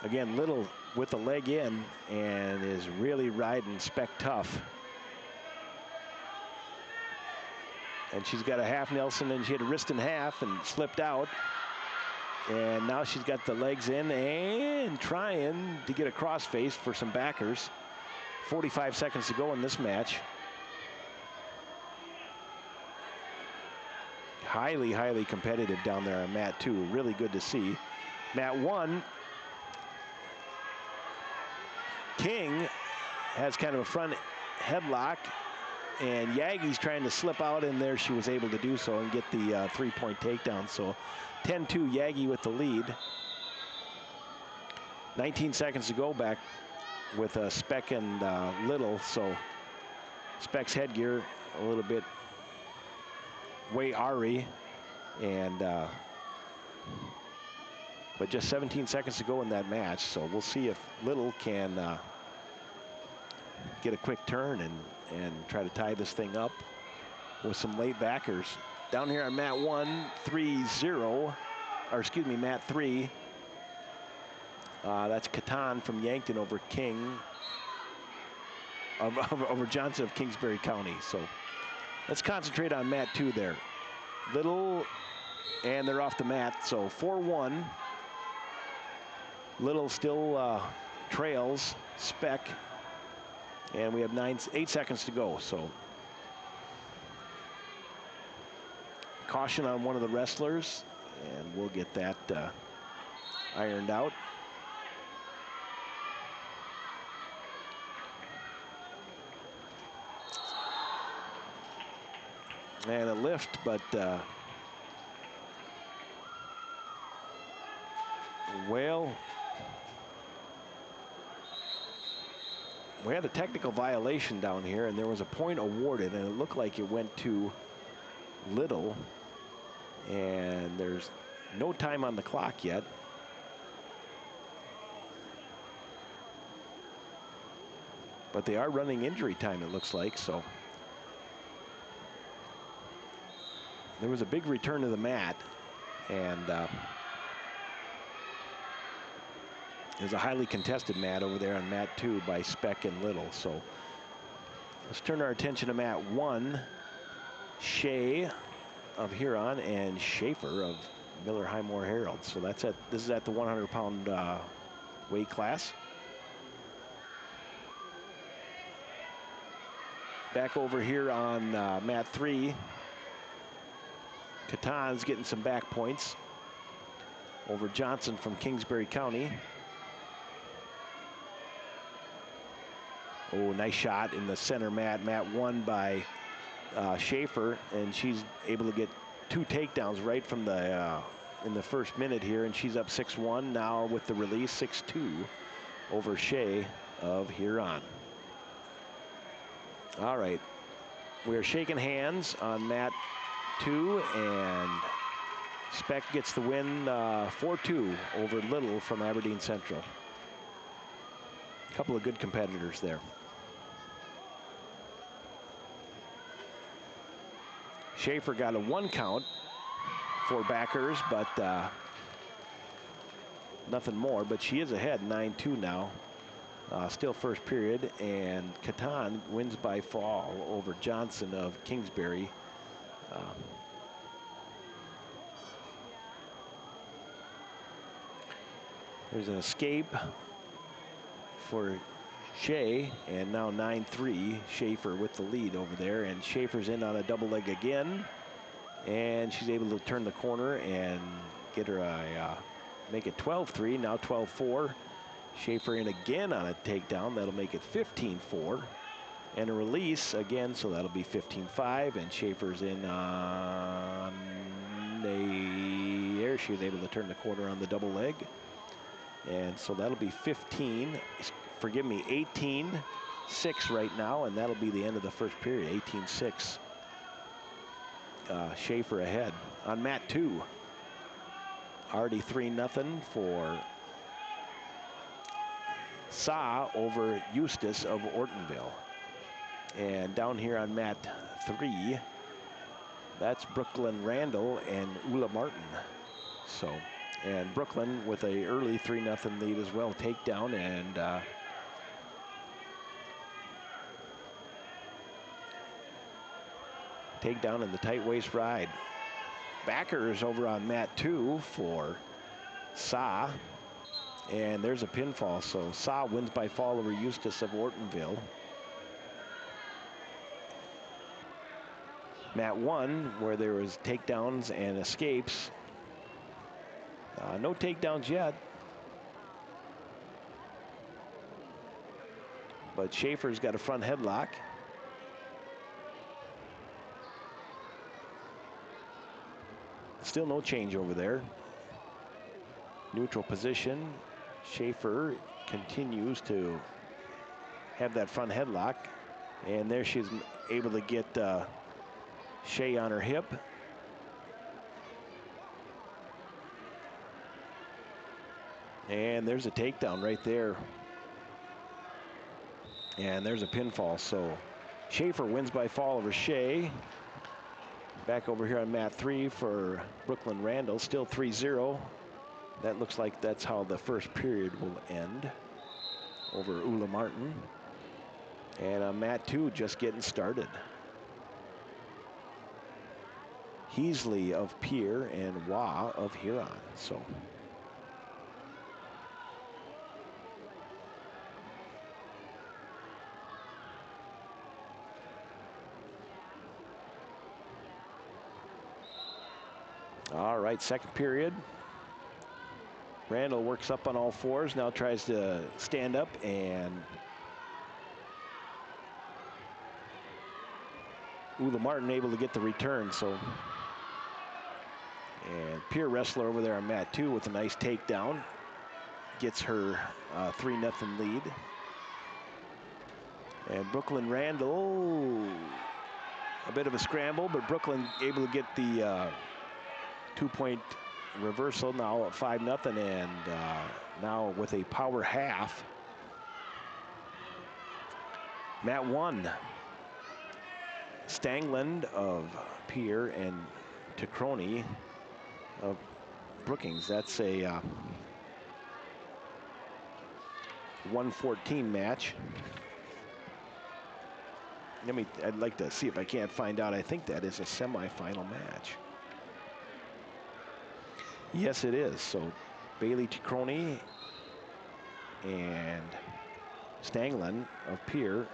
again, Little with the leg in and is really riding Speck tough. And she's got a half Nelson, and she had a wrist and half and slipped out. And now she's got the legs in and trying to get a crossface for some backers. 45 seconds to go in this match. Highly, highly competitive down there on mat 2. Really good to see. Mat 1, King has kind of a front headlock, and Yagi's trying to slip out in there. She was able to do so and get the 3-point takedown. So 10-2, Yagi with the lead. 19 seconds to go, back with Speck and Little. So Speck's headgear a little bit way Ari, and but just 17 seconds to go in that match. So we'll see if Little can get a quick turn and try to tie this thing up with some late backers. Down here on mat 1, 3-0, or excuse me, mat 3. That's Catan from Yankton over King, over Johnson of Kingsbury County. So let's concentrate on mat 2 there. Little, and they're off the mat. So 4-1 Little still trails Speck, and we have 8 seconds to go. So caution on one of the wrestlers, and we'll get that ironed out. And a lift, but well, we had a technical violation down here, and there was a point awarded, and it looked like it went to Little, and there's no time on the clock yet. But they are running injury time, it looks like, so. There was a big return to the mat, and there's a highly contested mat over there on mat 2 by Speck and Little. So let's turn our attention to mat 1. Shea of Huron and Schaefer of Miller Highmore Herald. So this is at the 100-pound weight class. Back over here on mat 3. Catan's getting some back points over Johnson from Kingsbury County. Oh, nice shot in the center mat. Mat 1 by Schaefer, and she's able to get 2 takedowns right from the in the first minute here, and she's up 6-1 now with the release, 6-2 over Shea of Huron. All right, we are shaking hands on mat 2, and Speck gets the win 4-2 over Little from Aberdeen Central. A couple of good competitors there. Schaefer got a 1 count for backers, but nothing more. But she is ahead 9-2 now. Still first period, and Catan wins by fall over Johnson of Kingsbury. There's an escape for Shea, and now 9-3, Schaefer with the lead over there, and Schaefer's in on a double leg again, and she's able to turn the corner and get her make it 12-3, now 12-4. Schaefer in again on a takedown, that'll make it 15-4, and a release again, so that'll be 15-5, and Schaefer's in on there. She was able to turn the corner on the double leg, and so that'll be 18-6 right now, and that'll be the end of the first period. 18-6. Schaefer ahead. On mat 2, already 3-0 for Sa over Eustis of Ortonville. And down here on mat 3, that's Brooklyn Randall and Ula Martin. So, and Brooklyn with a early 3-0 lead as well. Takedown, and takedown in the tight waist ride. Backers over on mat 2 for Sa, and there's a pinfall. So Sa wins by fall over Eustis of Ortonville. Mat 1, where there was takedowns and escapes. No takedowns yet. But Schaefer's got a front headlock. Still no change over there. Neutral position. Schaefer continues to have that front headlock. And there she's able to get Shea on her hip. And there's a takedown right there. And there's a pinfall. So Schaefer wins by fall over Shea. Back over here on mat 3 for Brooklyn Randall, still 3-0. That looks like that's how the first period will end over Ula Martin. And on mat 2, just getting started. Heasley of Pierre and Wah of Huron. So All right, second period. Randall works up on all fours, now tries to stand up, and Ula Martin able to get the return. So, and Pierre wrestler over there on mat 2 with a nice takedown. Gets her 3-0 lead. And Brooklyn Randall, a bit of a scramble, but Brooklyn able to get the 2-point reversal now at 5-0, and now with a power half. Mat 1. Stangland of Pierre and Tacroni of Brookings. That's a 114 match. I'd like to see if I can't find out. I think that is a semifinal match. Yes, it is. So Bailey Tacroni and Stangland of Pierre.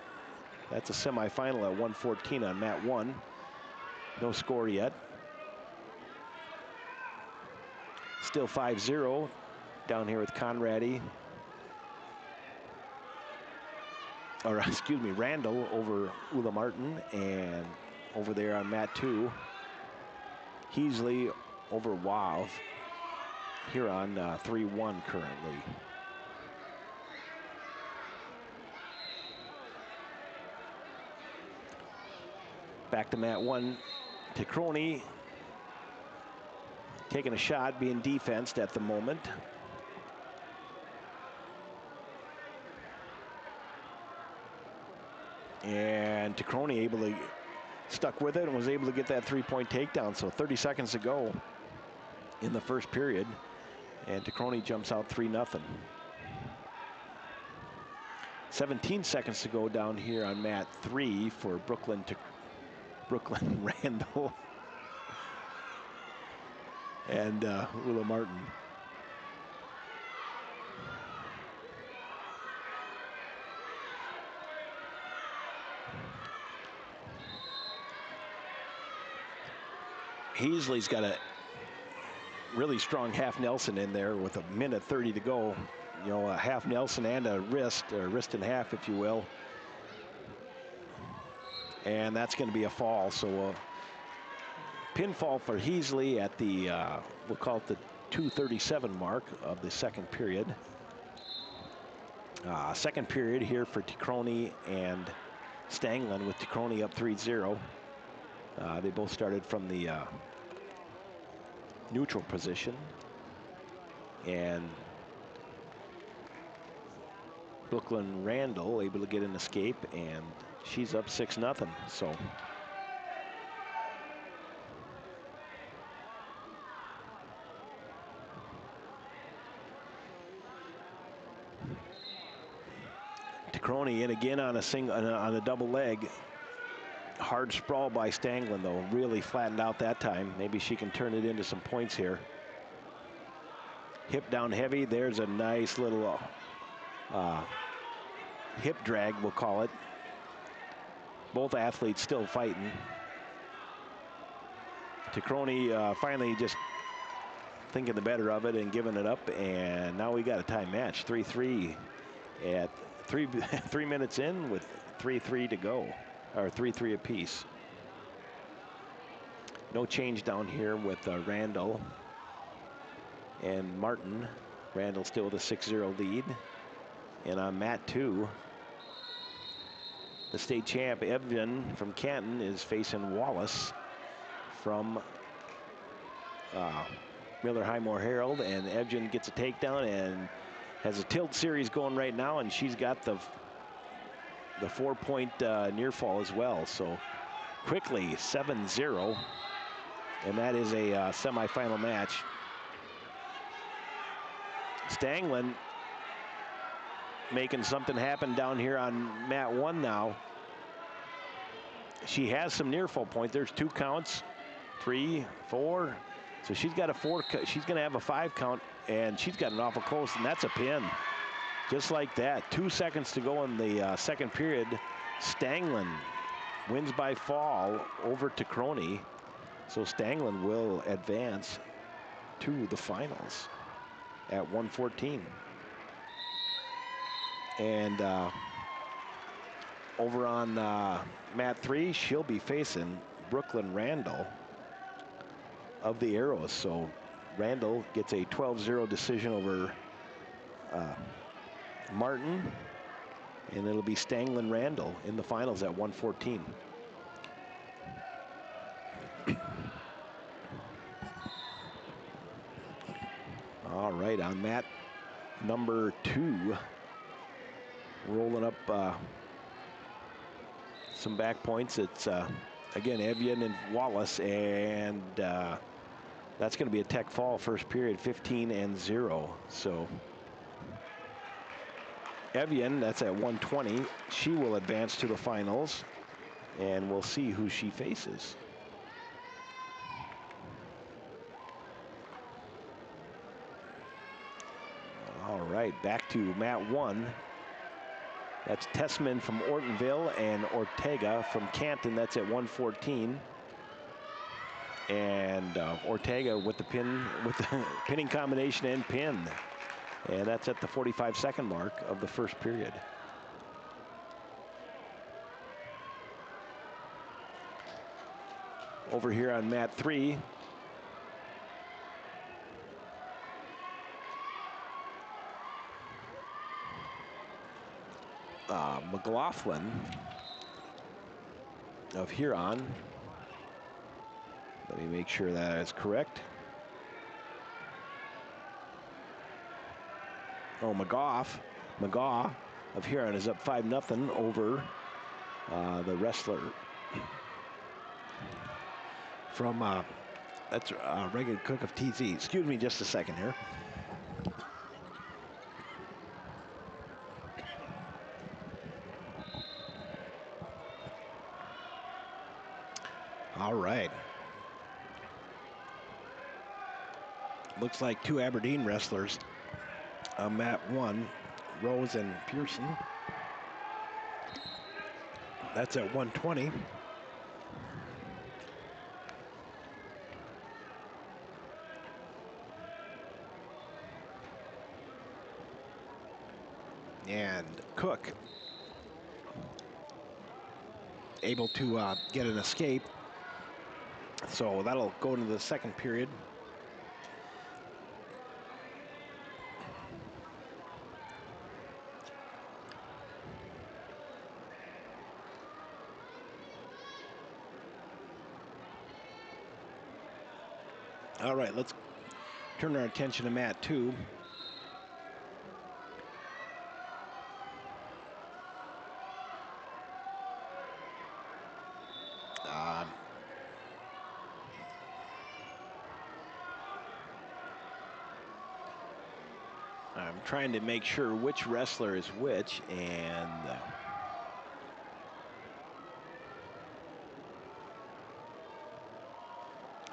That's a semifinal at 114 on mat 1. No score yet. Still 5-0 down here with Conradi. Or excuse me, Randall over Ula Martin, and over there on mat 2, Heasley over Wav. Here on 3-1 currently. Back to mat 1. Tacroni taking a shot, being defensed at the moment. And Tacroni able to stuck with it and was able to get that 3-point takedown. So 30 seconds to go in the first period, and Tacroni jumps out 3-0. 17 seconds to go down here on mat 3 for Brooklyn Randall and Ula Martin. Heasley's got a really strong half Nelson in there with 1:30 to go. You know, a half Nelson and a wrist, or wrist and half, if you will. And that's going to be a fall. So pinfall for Heasley at the, we'll call it the 2:37 mark of the second period. Second period here for Tacroni and Stangland, with Tacroni up 3-0. They both started from the neutral position. And Brooklyn Randall able to get an escape, and she's up 6-0. So Tacroni in again on a double leg. Hard sprawl by Stangland, though. Really flattened out that time. Maybe she can turn it into some points here. Hip down heavy. There's a nice little hip drag, we'll call it. Both athletes still fighting. Tacroni finally just thinking the better of it and giving it up, and now we got a tie match. 3-3 at 3 minutes in with 3-3 to go. Or 3-3 apiece. No change down here with Randall and Martin. Randall still with a 6-0 lead. And on mat 2, the state champ Evgen from Canton is facing Wallace from Miller Highmore Herald, and Evgen gets a takedown and has a tilt series going right now, and she's got the 4-point near fall as well. So quickly 7-0, and that is a semifinal match. Stangland making something happen down here on mat 1 now. She has some near fall points. There's 2 counts, 3, 4. So she's got a 4. She's going to have a 5 count, and she's got an awful close, and that's a pin. Just like that. 2 seconds to go in the second period. Stangland wins by fall over Tacroni. So Stanglin will advance to the finals at 114. And over on mat 3, she'll be facing Brooklyn Randall of the Arrows. So Randall gets a 12-0 decision over Martin, and it'll be Stanglin Randall in the finals at 114. All right, on mat number 2, rolling up some back points. It's again Evian and Wallace, and that's going to be a tech fall first period, 15-0. So Evian, that's at 120. She will advance to the finals, and we'll see who she faces. All right, back to mat 1. That's Tessman from Ortonville and Ortega from Canton. That's at 114. And Ortega with the pinning combination and pin. And that's at the 45-second mark of the first period. Over here on mat 3, McLaughlin of Huron. Let me make sure that is correct. Oh, McGaw of Huron is up 5-0 over the wrestler from that's Reagan Cook of TZ. Excuse me just a second here. All right. Looks like two Aberdeen wrestlers. Mat 1, Rose and Pearson. That's at 120. And Cook able to get an escape. So that'll go into the second period. All right, let's turn our attention to mat 2. I'm trying to make sure which wrestler is which, and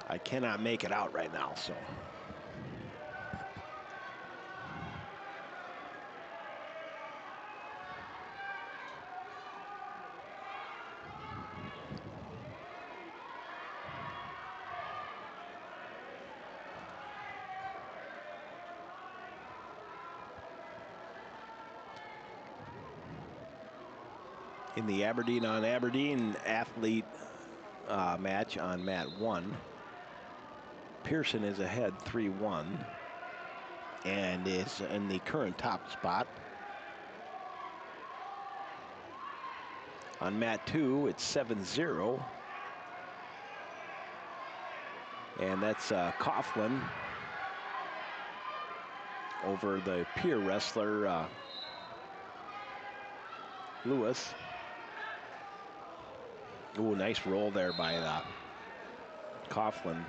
I cannot make it out right now, so. In the Aberdeen on Aberdeen athlete match on mat 1, Pearson is ahead 3-1 and is in the current top spot. On mat 2, it's 7-0. And that's Coughlin over the peer wrestler Lewis. Ooh, nice roll there by Coughlin.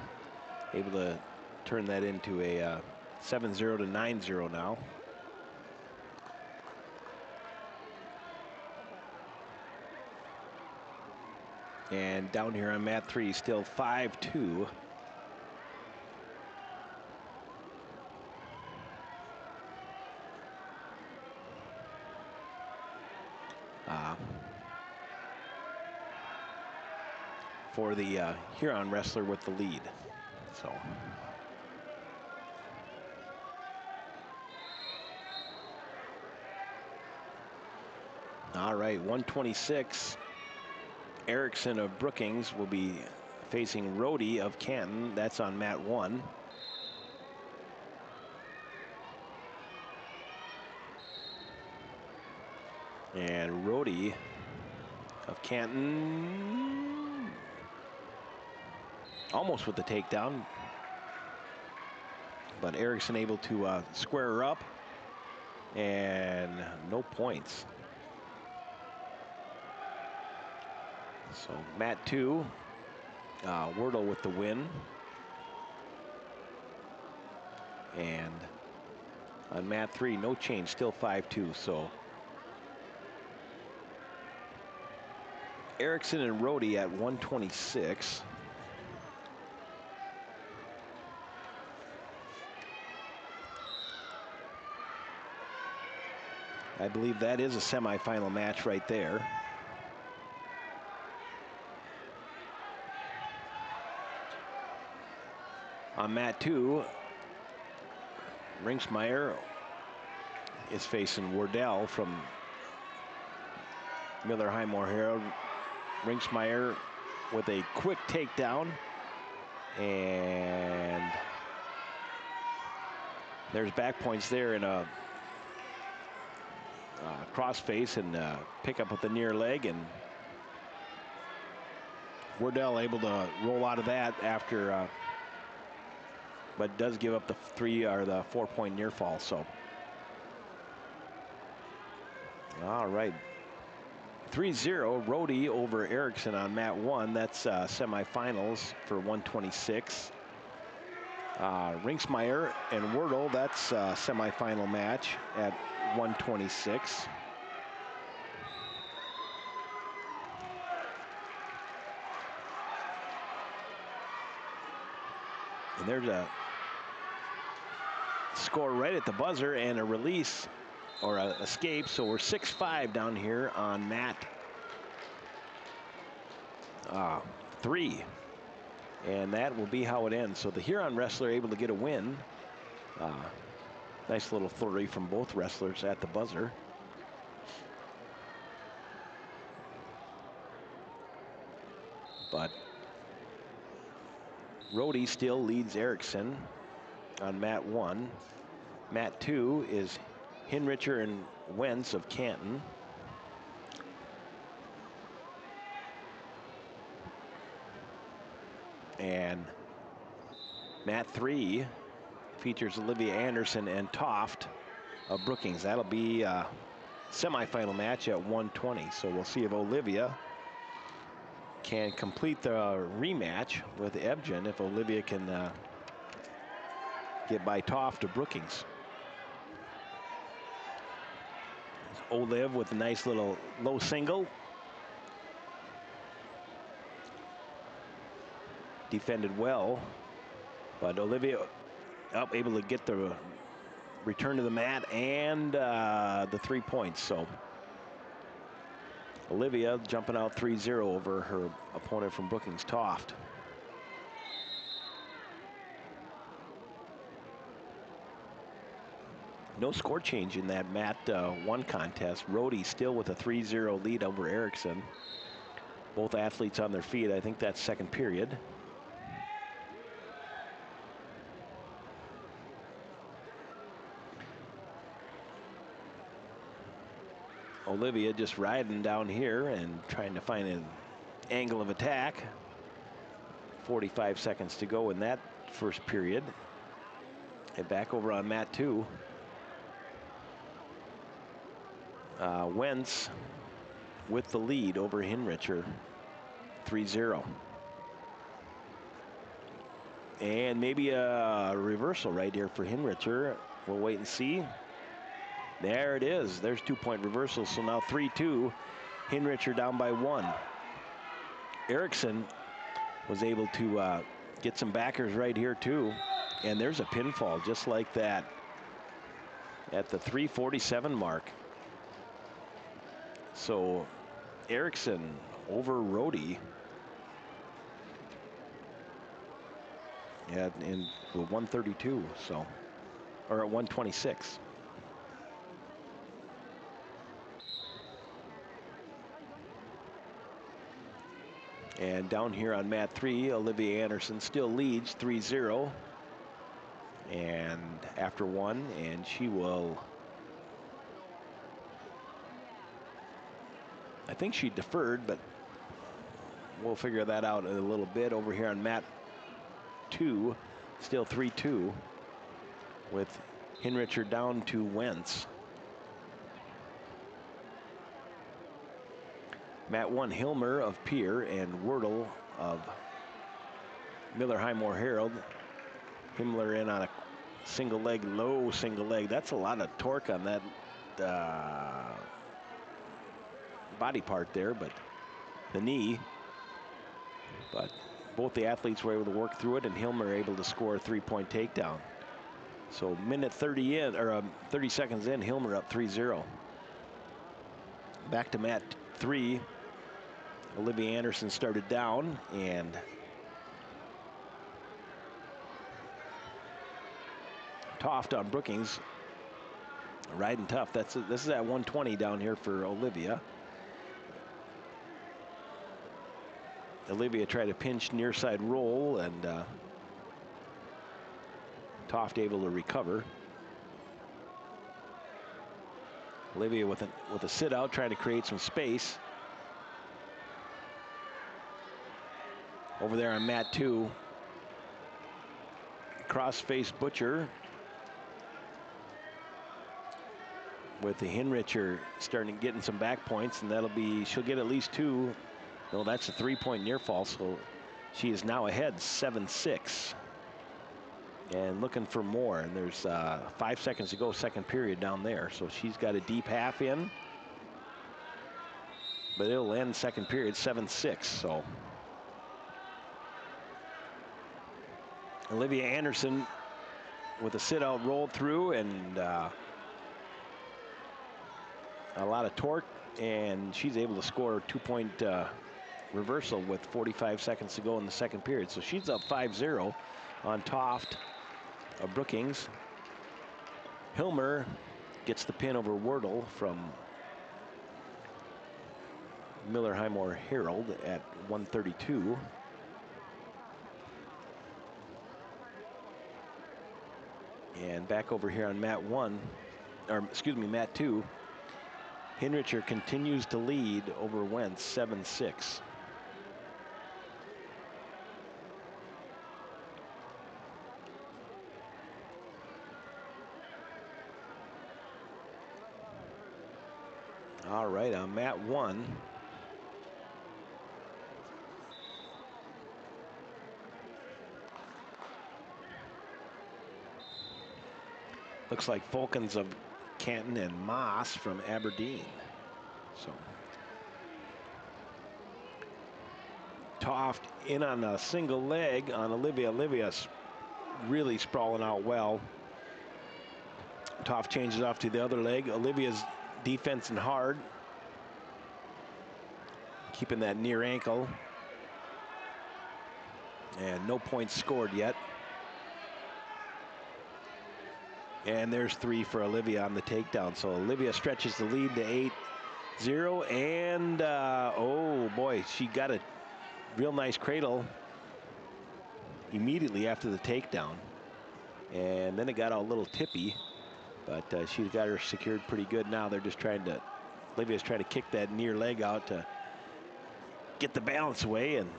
Able to turn that into a 7-0 to 9-0 now. And down here on mat 3, still 5-2. for the Huron wrestler with the lead. So. All right, 126. Erickson of Brookings will be facing Rohde of Canton. That's on mat 1. And Rohde of Canton almost with the takedown, but Erickson able to square her up, and no points. So mat 2, Wordle with the win. And on mat 3, no change, still 5-2. So Erickson and Rohde at 126. I believe that is a semifinal match right there. On mat 2, Rinksmeyer is facing Wardell from Miller Highmore Herald. Rinksmeyer with a quick takedown, and there's back points there in a crossface and pick up with the near leg, and Wardell able to roll out of that after, but does give up the 4-point near fall. So, all right. 3-0, Rohde over Erickson on mat 1. That's semifinals for 126. Rinksmeyer and Wordle, that's a semifinal match at 126. And there's a score right at the buzzer and a release or a escape. So we're 6-5 down here on mat 3. And that will be how it ends. So the Huron wrestler able to get a win. Nice little flurry from both wrestlers at the buzzer. But Rohde still leads Erickson on mat 1. Mat 2 is Hinricher and Wentz of Canton. And mat 3 features Olivia Anderson and Toft of Brookings. That'll be a semifinal match at 120. So we'll see if Olivia can complete the rematch with Ebgen, if Olivia can get by Toft of Brookings. Olive with a nice little low single. Defended well, but Olivia able to get the return to the mat and the 3 points. So Olivia jumping out 3-0 over her opponent from Brookings, Toft. No score change in that mat 1 contest. Rohde still with a 3-0 lead over Erickson. Both athletes on their feet. I think that's second period. Olivia just riding down here and trying to find an angle of attack. 45 seconds to go in that first period. And back over on mat 2. Wentz with the lead over Hinricher, 3-0. And maybe a reversal right here for Hinricher. We'll wait and see. There it is. There's 2-point reversal. So now 3-2. Hinricher down by 1. Erickson was able to get some backers right here too. And there's a pinfall just like that at the 3:47 mark. So Erickson over Rohde. in 132, so, or at 126. And down here on mat 3, Olivia Anderson still leads 3-0. And after one, and she will, I think she deferred, but we'll figure that out in a little bit. Over here on mat 2, still 3-2 with Hinricher down to Wentz. Mat 1, Hilmer of Pier and Wordle of Miller Highmore Herald. Himmler in on a single leg, low single leg. That's a lot of torque on that body part there, but the knee. But both the athletes were able to work through it, and Hilmer able to score a 3-point takedown. So minute 30 in, or 30 seconds in, Hilmer up 3-0. Back to mat 3. Olivia Anderson started down, and Toft on Brookings, riding tough. This is at 120 down here for Olivia. Olivia tried to pinch near side roll, and Toft able to recover. Olivia with a sit out, trying to create some space. Over there on mat 2, cross-face Butcher with the Hinricher starting getting some back points, and she'll get at least 2. No, that's a 3-point near fall, so she is now ahead 7-6. And looking for more, and there's 5 seconds to go, second period down there. So she's got a deep half in, but it'll end second period 7-6. So Olivia Anderson with a sit-out roll through, and a lot of torque, and she's able to score a 2-point reversal with 45 seconds to go in the second period. So she's up 5-0 on Toft of Brookings. Hilmer gets the pin over Wordle from Miller Highmore Herald at 132. And back over here on mat 1, or excuse me, mat 2, Hinricher continues to lead over Wentz 7-6. All right, on mat 1, looks like Fulkins of Canton and Moss from Aberdeen. So Toft in on a single leg on Olivia. Olivia's really sprawling out well. Toft changes off to the other leg. Olivia's defense and hard, keeping that near ankle, and no points scored yet. And there's 3 for Olivia on the takedown. So Olivia stretches the lead to 8-0, and oh boy, she got a real nice cradle immediately after the takedown, and then it got a little tippy, but she's got her secured pretty good now. They're just Olivia's trying to kick that near leg out to get the balance away, and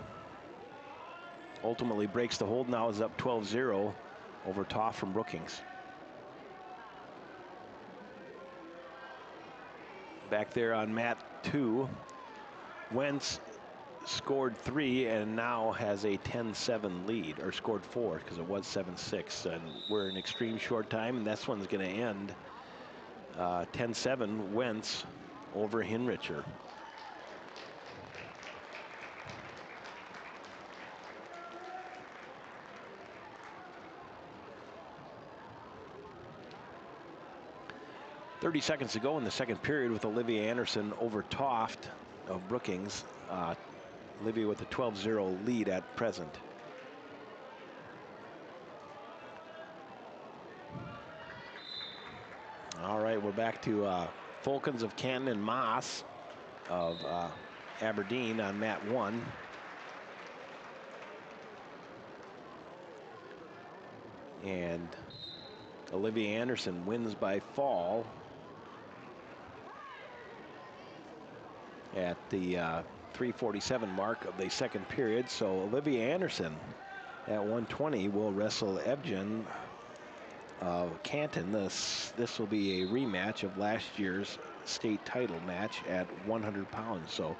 ultimately breaks the hold. Now is up 12-0 over Toft from Brookings. Back there on mat 2, Wentz scored 3 and now has a 10-7 lead, or scored 4 because it was 7-6, and we're in extreme short time, and this one's going to end 10-7 Wentz over Hinricher. .30 seconds to go in the second period with Olivia Anderson over Toft of Brookings. Olivia with a 12-0 lead at present. All right, we're back to Fulkins of Canton and Moss of Aberdeen on mat 1. And Olivia Anderson wins by fall at the 3:47 mark of the second period. So Olivia Anderson at 120 will wrestle Ebgen of Canton. This will be a rematch of last year's state title match at 100 pounds. So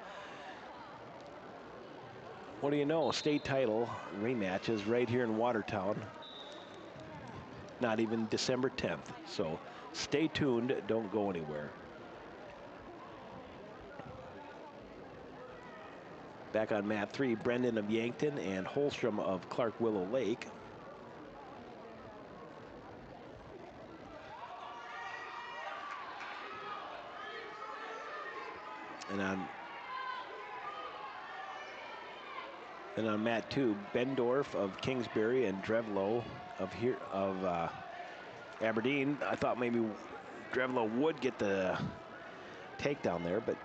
what do you know? State title rematches right here in Watertown. Not even December 10th. So stay tuned. Don't go anywhere. Back on mat 3, Brendan of Yankton and Holstrom of Clark Willow Lake. And on mat 2, Bendorf of Kingsbury and Drevlo of Aberdeen. I thought maybe Drevlo would get the takedown there, but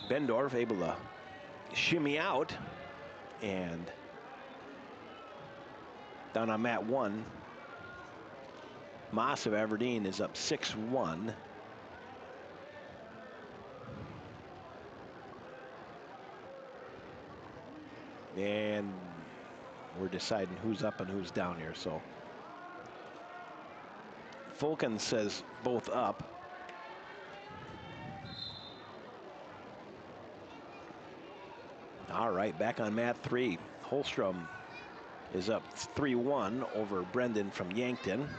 Bendorf able to shimmy out. And down on mat 1, Moss of Aberdeen is up 6-1. And we're deciding who's up and who's down here. So Fulkin says both up. All right, back on mat 3. Holstrom is up 3-1 over Brendan from Yankton.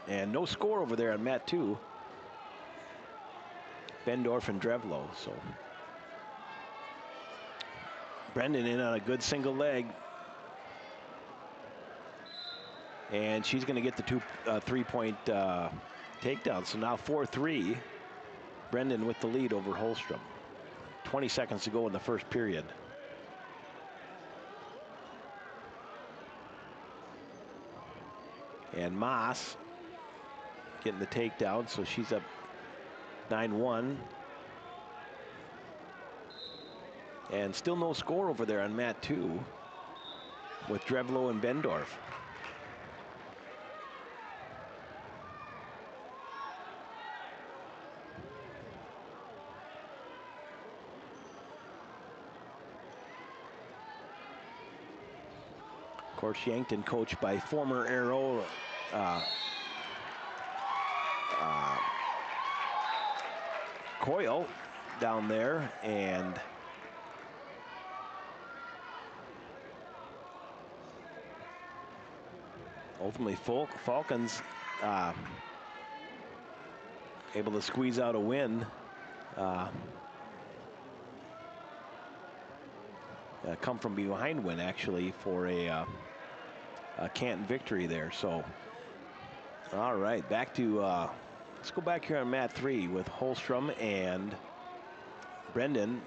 And no score over there on mat 2. Bendorf and Drevlo. So Brendan in on a good single leg. And she's going to get the 3-point takedown. So now 4-3. Brendan with the lead over Holstrom. 20 seconds to go in the first period. And Moss getting the takedown, so she's up 9-1. And still no score over there on mat 2 with Drevlo and Bendorf. Of course, Yankton coached by former Arrow Coyle down there, and ultimately Falcons able to squeeze out a win. Come from behind win actually for a Canton victory there. So all right, back to let's go back here on mat 3 with Holstrom and Brendan.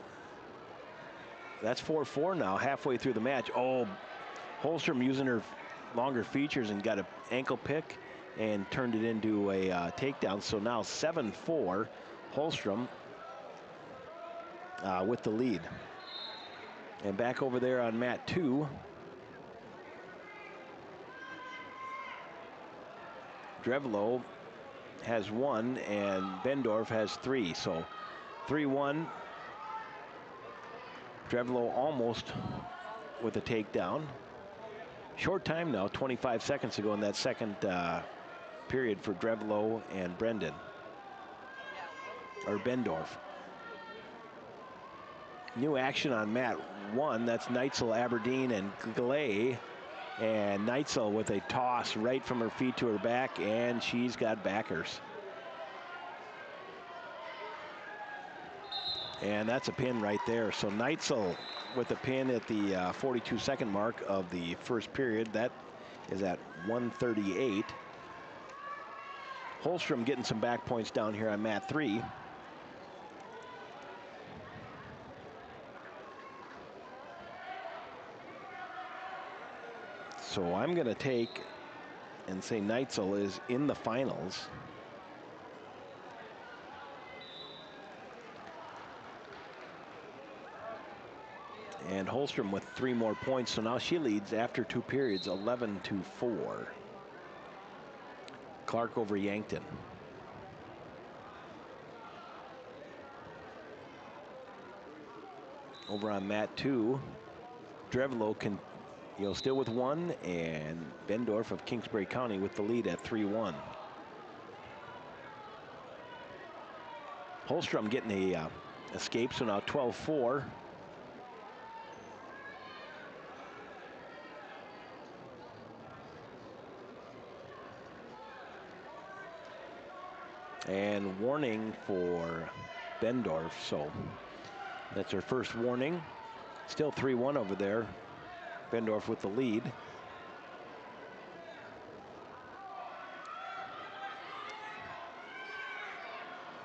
That's 4-4 now, halfway through the match. Oh, Holstrom using her longer features and got an ankle pick and turned it into a takedown. So now 7-4, Holstrom with the lead. And back over there on mat 2, Drevlo has 1 and Bendorf has 3. So 3-1. Drevlo almost with a takedown. Short time now, 25 seconds to go in that second period for Drevlo and Brendan. Or Bendorf. New action on mat 1. That's Neitzel, Aberdeen, and Glay. And Neitzel with a toss right from her feet to her back, and she's got backers. And that's a pin right there. So Neitzel with a pin at the 42-second mark of the first period. That is at 138. Holstrom getting some back points down here on mat 3. So I'm going to take and St. Neitzel is in the finals. And Holstrom with 3 more points, so now she leads after 2 periods, 11-4. Clark over Yankton. Over on mat 2, Drevlo still with 1, and Bendorf of Kingsbury County with the lead at 3-1. Holstrom getting a escape, so now 12-4. And warning for Bendorf, so that's her first warning. Still 3-1 over there. Bendorf with the lead.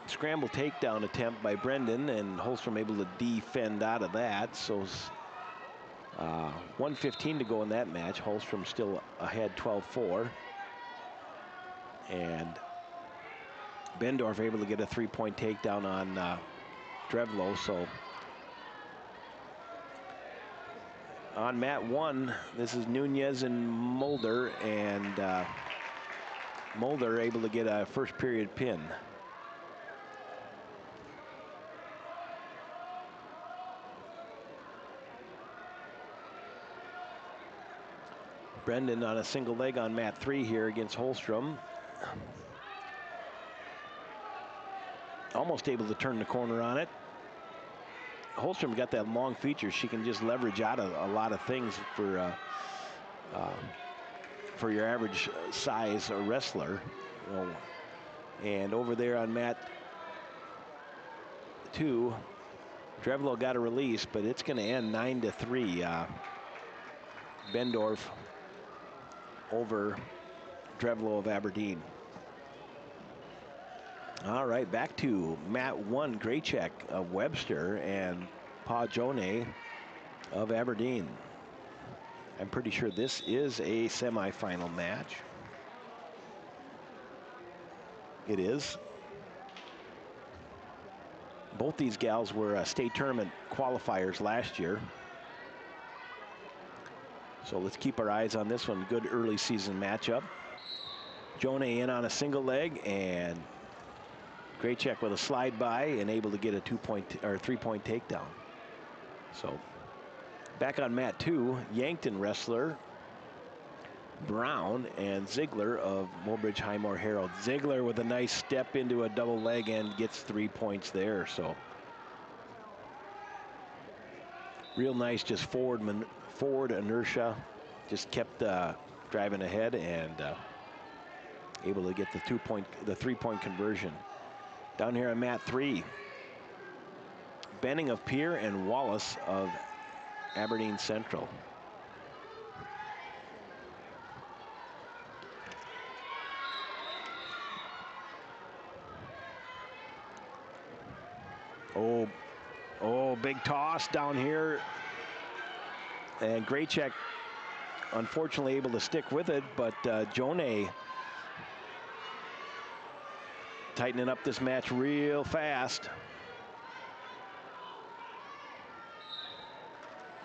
Scramble takedown attempt by Brendan, and Holstrom able to defend out of that. So 1:15 to go in that match. Holstrom still ahead 12-4. And Bendorf able to get a 3-point takedown on Drevlo. So on mat 1, this is Nunez and Mulder, and Mulder able to get a first period pin. Brendan on a single leg on mat 3 here against Holstrom. Almost able to turn the corner on it. Holstrom got that long feature. She can just leverage out of a lot of things for your average size wrestler. And over there on mat 2, Drevlo got a release, but it's going to end 9-3. Bendorf over Drevlo of Aberdeen. All right, back to mat 1, Graycheck of Webster and Pa Jone of Aberdeen. I'm pretty sure this is a semifinal match. It is. Both these gals were state tournament qualifiers last year. So let's keep our eyes on this one. Good early season matchup. Jone in on a single leg, and Graycheck with a slide by and able to get a 3-point takedown. So back on mat 2, Yankton wrestler Brown and Ziegler of Mobridge Highmore Herald. Ziegler with a nice step into a double leg and gets 3 points there. So real nice, just forward inertia, just kept driving ahead and able to get the 3-point conversion. Down here on mat 3, Benning of Pierre and Wallace of Aberdeen Central. Oh, big toss down here. And Graycheck unfortunately able to stick with it, but Jone tightening up this match real fast.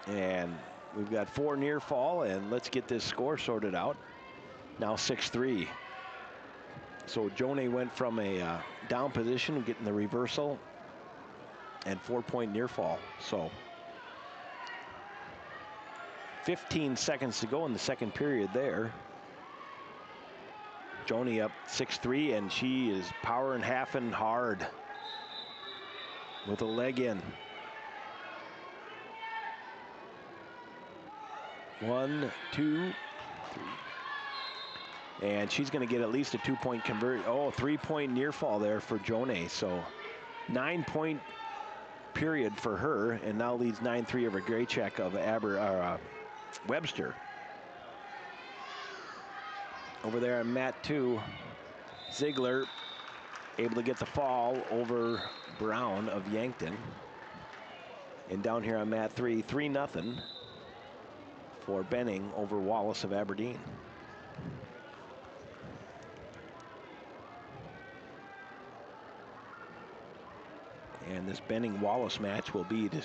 And we've got 4 near fall, and let's get this score sorted out. Now 6-3. So Jone went from a down position, getting the reversal, and 4-point near fall. So 15 seconds to go in the second period there. Jone up 6-3, and she is powering halfing hard with a leg in. 1, 2, 3. And she's going to get at least a 2-point convert. Oh, 3-point near fall there for Jone. So 9-point period for her, and now leads 9-3 over Graycheck of Webster. Over there on mat 2, Ziegler able to get the fall over Brown of Yankton. And down here on mat 3, 3-0 for Benning over Wallace of Aberdeen. And this Benning-Wallace match will be to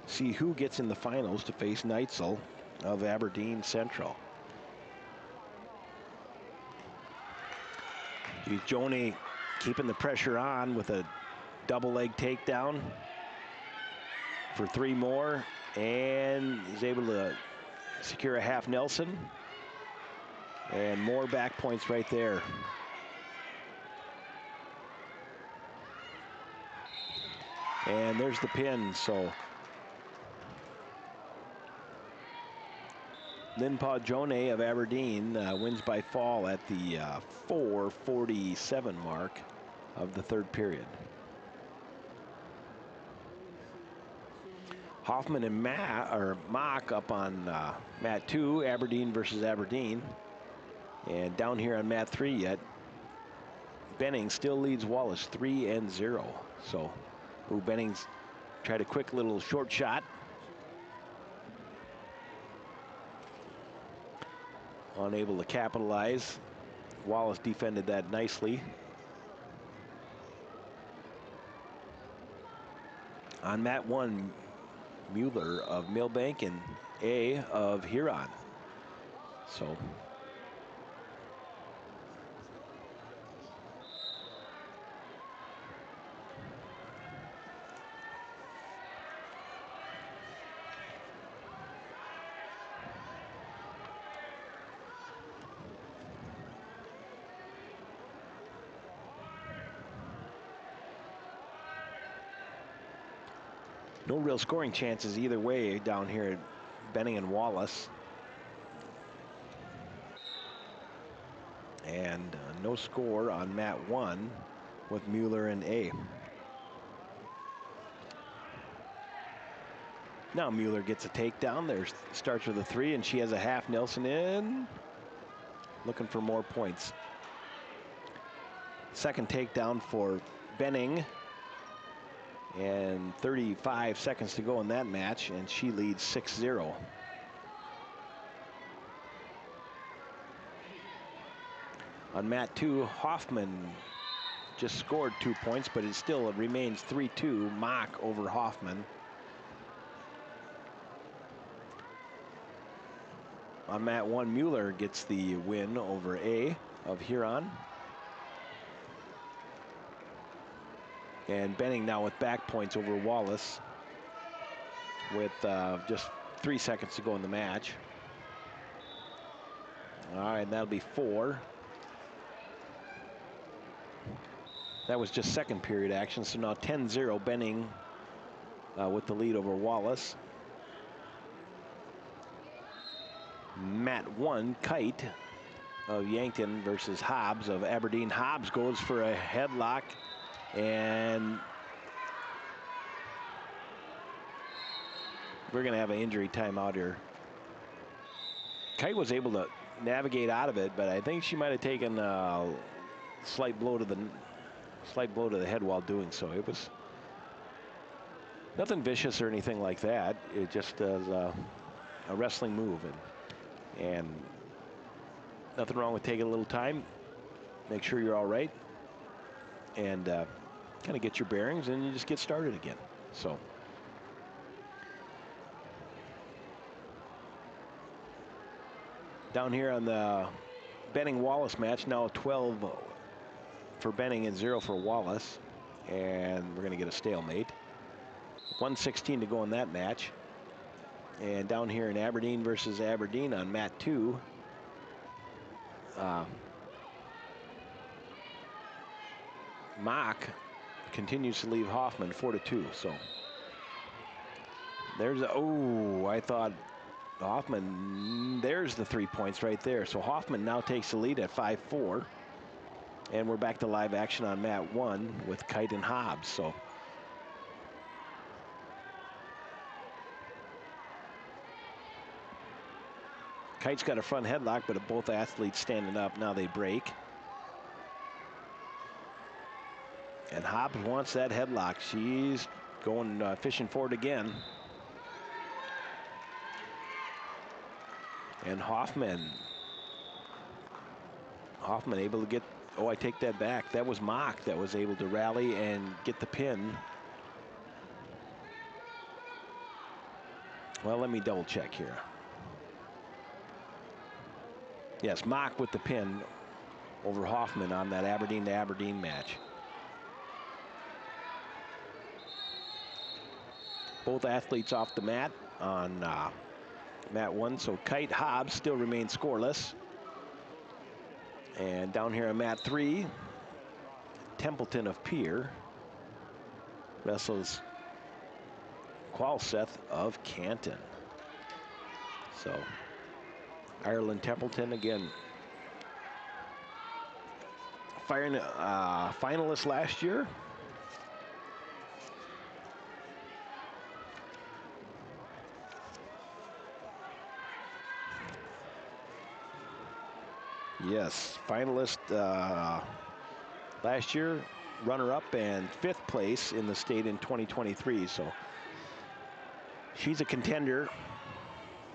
see who gets in the finals to face Neitzel of Aberdeen Central. Joney keeping the pressure on with a double leg takedown for 3 more, and is able to secure a half Nelson. And more back points right there. And there's the pin. So Linpaw Joney of Aberdeen wins by fall at the 4:47 mark of the 3rd period. Hoffman and Mock up on mat 2, Aberdeen versus Aberdeen. And down here on mat 3 yet, Benning still leads Wallace 3-0. So, Benning's tried a quick little short shot. Unable to capitalize. Wallace defended that nicely. On mat 1, Mueller of Millbank and A of Huron. So no real scoring chances either way down here at Benning and Wallace. And no score on mat 1 with Mueller and A. Now Mueller gets a takedown. There starts with a 3, and she has a half Nelson in. Looking for more points. Second takedown for Benning. And 35 seconds to go in that match, and she leads 6-0. On mat 2, Hoffman just scored 2 points, but it still remains 3-2, Mock over Hoffman. On mat 1, Mueller gets the win over A of Huron. And Benning now with back points over Wallace with just 3 seconds to go in the match. All right, that'll be 4. That was just second period action, so now 10-0 Benning with the lead over Wallace. Mat 1, Kite of Yankton versus Hobbs of Aberdeen. Hobbs goes for a headlock, and we're going to have an injury timeout here. Kite was able to navigate out of it, but I think she might have taken a slight blow to the head while doing so. It was nothing vicious or anything like that. It just is a wrestling move, and nothing wrong with taking a little time. Make sure you're all right, and kind of get your bearings, and you just get started again. So down here on the Benning-Wallace match, now 12 for Benning and 0 for Wallace, and we're going to get a stalemate. 1:16 to go in that match. And down here in Aberdeen versus Aberdeen on mat 2, Mock continues to leave Hoffman 4-2. So there's I thought Hoffman, there's the 3 points right there. So Hoffman now takes the lead at 5-4. And we're back to live action on mat 1 with Kite and Hobbs. So Kite's got a front headlock, but both athletes standing up. Now they break. And Hobbs wants that headlock. She's going fishing for it again. And Hoffman able to get, I take that back. That was Mock that was able to rally and get the pin Well, let me double check here. Yes, Mock with the pin over Hoffman on that Aberdeen to Aberdeen match. Both athletes off the mat on mat 1, so Kite Hobbs still remains scoreless. And down here on mat 3, Templeton of Pier wrestles Qualseth of Canton. So Ireland Templeton again, firing finalist last year. Yes, finalist last year, runner-up, and 5th place in the state in 2023. So she's a contender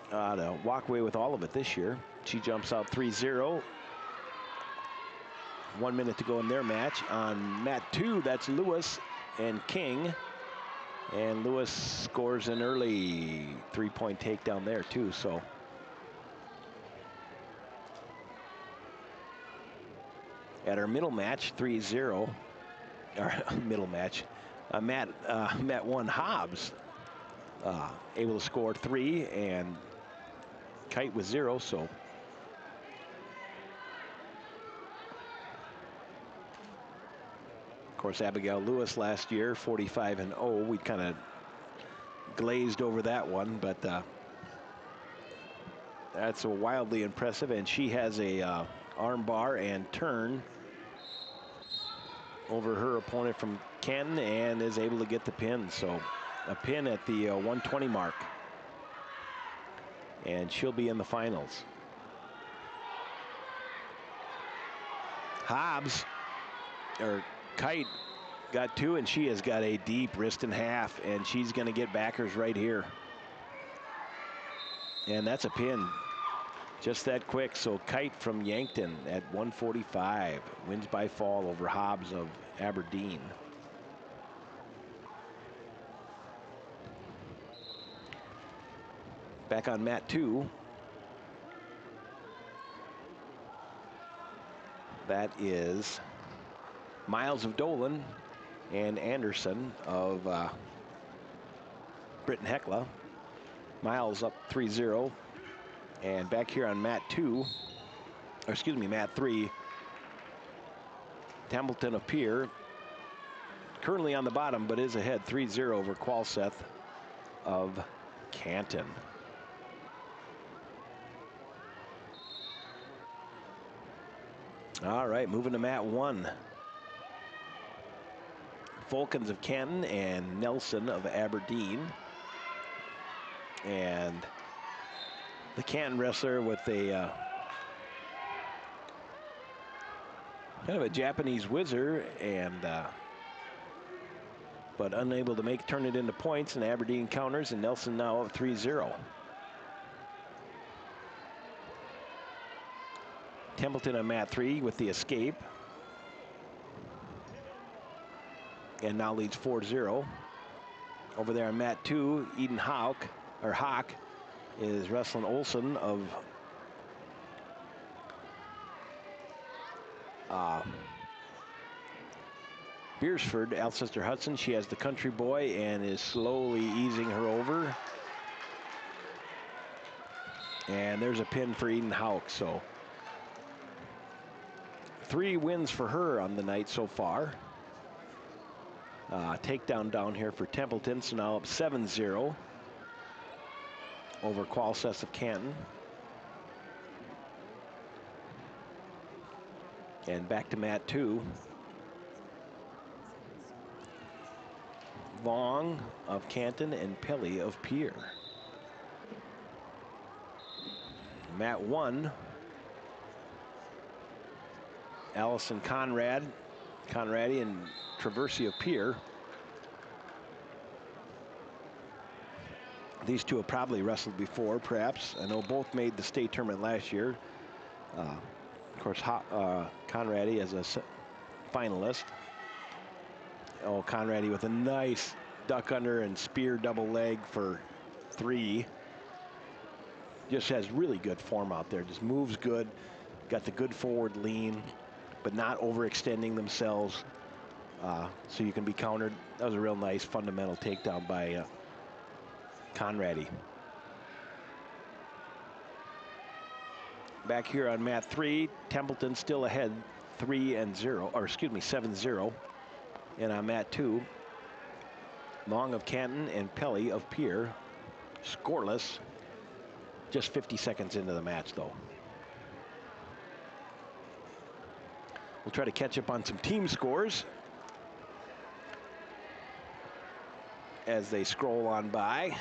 to walk away with all of it this year. She jumps out 3-0. 1 minute to go in their match. On mat 2, that's Lewis and King. And Lewis scores an early 3-point takedown there too. So at our middle match, 3-0, our middle match, mat 1, Hobbs able to score 3 and Kite with 0. So of course, Abigail Lewis last year, 45-0. We kind of glazed over that one, but that's a wildly impressive. And she has a arm bar and turn over her opponent from Canton and is able to get the pin. So a pin at the 120 mark. And she'll be in the finals. Hobbs, or Kite, got 2, and she has got a deep wrist and half, and she's going to get backers right here. And that's a pin. Just that quick. So Kite from Yankton at 145 wins by fall over Hobbs of Aberdeen. Back on mat 2. That is Miles of Dolan and Anderson of Britton Hecla. Miles up 3-0. And back here on mat 2, or excuse me, mat 3, Templeton of Pier, currently on the bottom, but is ahead 3-0 over Qualseth of Canton. All right, moving to mat 1. Fulkins of Canton and Nelson of Aberdeen. And the Canton wrestler with a kind of a Japanese whizzer, and but unable to turn it into points, and Aberdeen counters, and Nelson now up 3-0. Templeton on mat 3 with the escape, and now leads 4-0. Over there on mat 2, Eden Hawk is wrestling Olson of Beersford, Alcester Hudson. She has the country boy and is slowly easing her over. And there's a pin for Eden Hawk. So 3 wins for her on the night so far. Takedown down here for Templeton, so now up 7-0 over Qualseth of Canton. And back to mat 2. Vaughn of Canton and Pelly of Pier. Mat 1. Allison Conradi and Traversi of Pier. These two have probably wrestled before, perhaps. I know both made the state tournament last year. Of course, Conradi as a finalist. Oh, Conradi with a nice duck under and spear double leg for 3 just has really good form out there. Just moves good, got the good forward lean, but not overextending themselves, so you can be countered. That was a real nice fundamental takedown by Conradi. Back here on mat 3, Templeton still ahead 7-0. And on mat 2, Long of Canton and Pelly of Pierre scoreless. Just 50 seconds into the match, though. We'll try to catch up on some team scores as they scroll on by.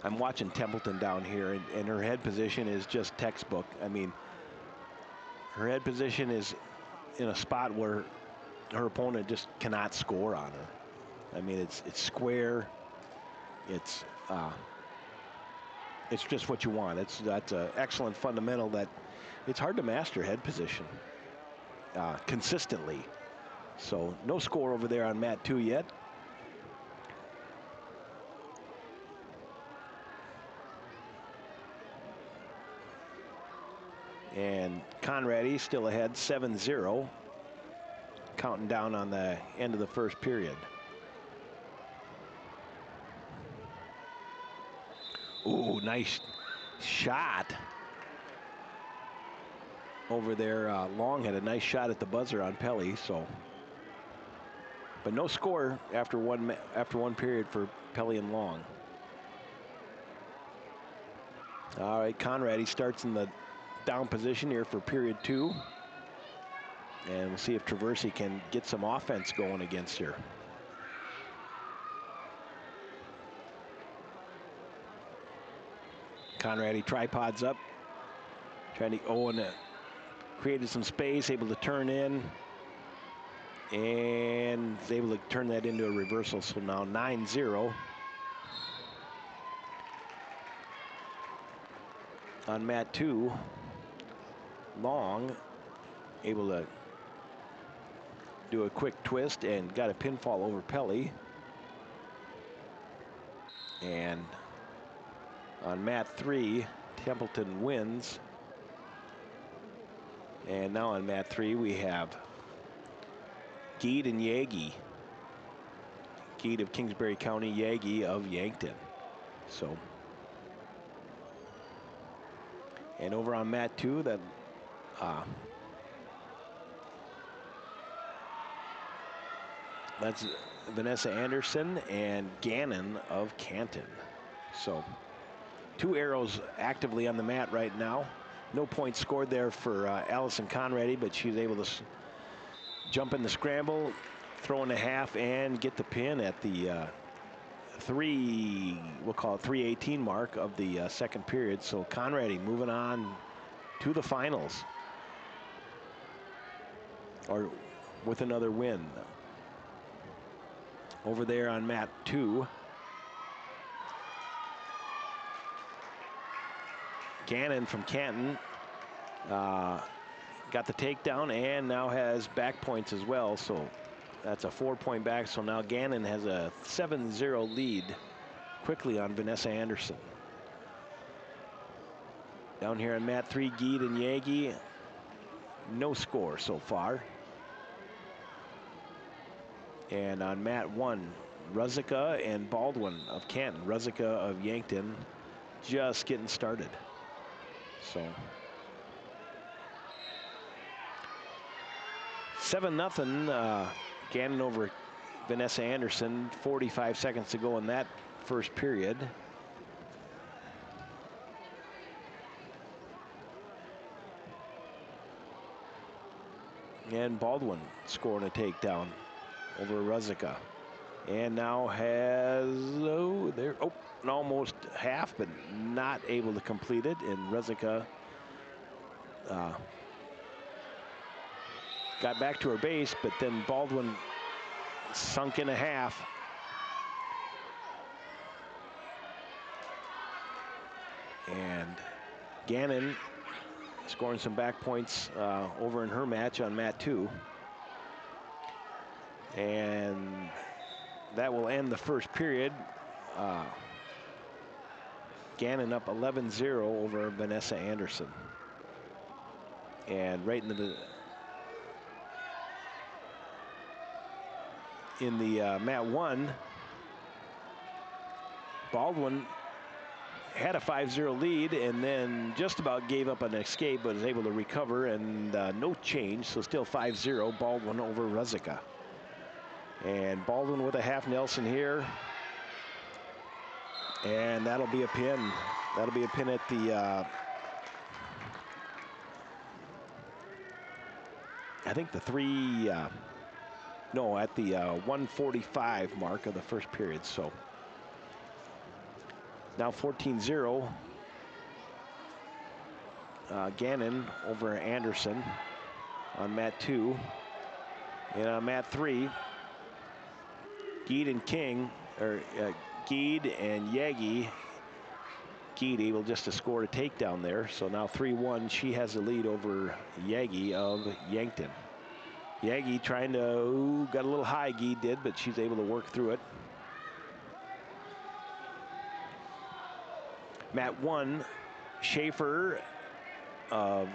I'm watching Templeton down here, and her head position is just textbook. I mean, her head position is in a spot where her opponent just cannot score on her. I mean, it's square. It's just what you want. That's an excellent fundamental that it's hard to master head position consistently. So no score over there on mat 2 yet. And Conradi still ahead 7-0, counting down on the end of the first period. Ooh, nice shot over there. Long had a nice shot at the buzzer on Pelly, so. But no score after one period for Pelly and Long. All right, Conradi starts in the down position here for period 2. And we'll see if Traversi can get some offense going against her. Conradi tripods up, trying to, created some space, able to turn in, and is able to turn that into a reversal. So now 9-0. On mat 2, Long able to do a quick twist and got a pinfall over Pelly. And on mat 3, Templeton wins. And now on mat 3, we have Geed and Yagi. Geed of Kingsbury County, Yagi of Yankton. So, and over on mat 2, that that's Vanessa Anderson and Gannon of Canton. So 2 arrows actively on the mat right now. No points scored there for Allison Conradi, but she's able to jump in the scramble, throw in a half, and get the pin at the we'll call it 3:18 mark of the second period. So Conradi moving on to the finals, or with another win. Over there on mat 2, Gannon from Canton got the takedown and now has back points as well. So that's a 4-point back. So now Gannon has a 7-0 lead quickly on Vanessa Anderson. Down here on mat 3, Geed and Yagi, no score so far. And on mat 1, Ruzicka and Baldwin of Canton. Ruzicka of Yankton just getting started. So 7-0, Gannon over Vanessa Anderson. 45 seconds to go in that first period. And Baldwin scoring a takedown over Ruzicka. And now has, almost half, but not able to complete it. And Ruzicka got back to her base, but then Baldwin sunk in a half. And Gannon scoring some back points over in her match on mat 2. And that will end the first period. Gannon up 11-0 over Vanessa Anderson. And right in the mat 1, Baldwin had a 5-0 lead and then just about gave up an escape, but was able to recover, and no change, so still 5-0, Baldwin over Ruzicka. And Baldwin with a half Nelson here. And that'll be a pin. That'll be a pin at the, I think the at the 1:45 mark of the first period. So now 14-0. Gannon over Anderson on mat 2. And on mat 3, Geed and King, or Geed and Yagi. Geed able just to score a takedown there. So now 3-1, she has the lead over Yagi of Yankton. Yagi trying to, got a little high, Geed did, but she's able to work through it. Mat 1, Schaefer of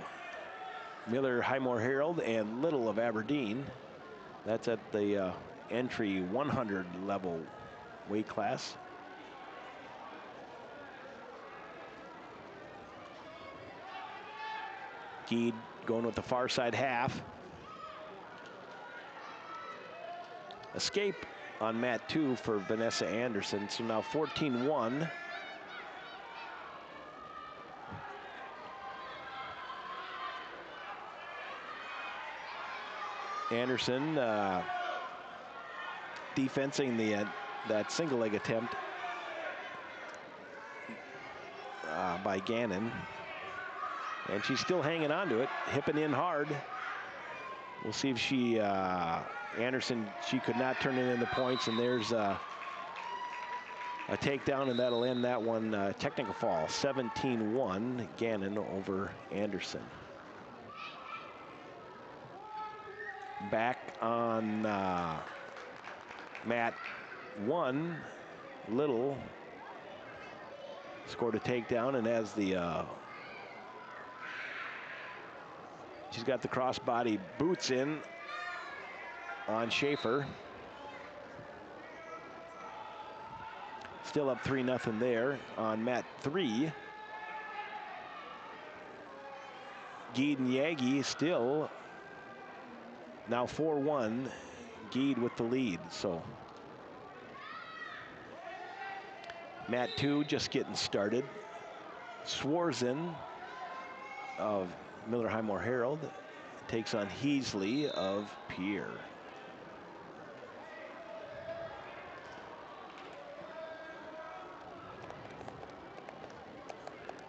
Miller Highmore Herald and Little of Aberdeen. That's at the entry 100 level weight class. Geed going with the far side half. Escape on mat 2 for Vanessa Anderson. So now 14-1. Anderson defensing that single leg attempt by Gannon. And she's still hanging on to it, hipping in hard. We'll see if she, Anderson, she could not turn it into points, and there's a takedown, and that'll end that one. Technical fall, 17-1, Gannon over Anderson. Back on mat 1, Little scored a takedown, and as the she's got the crossbody boots in on Schaefer. Still up 3-0 there on mat 3. Geed and Yagi still now 4-1. Geed with the lead. So mat 2 just getting started. Swarzin of Miller Highmore Herald takes on Heasley of Pierre.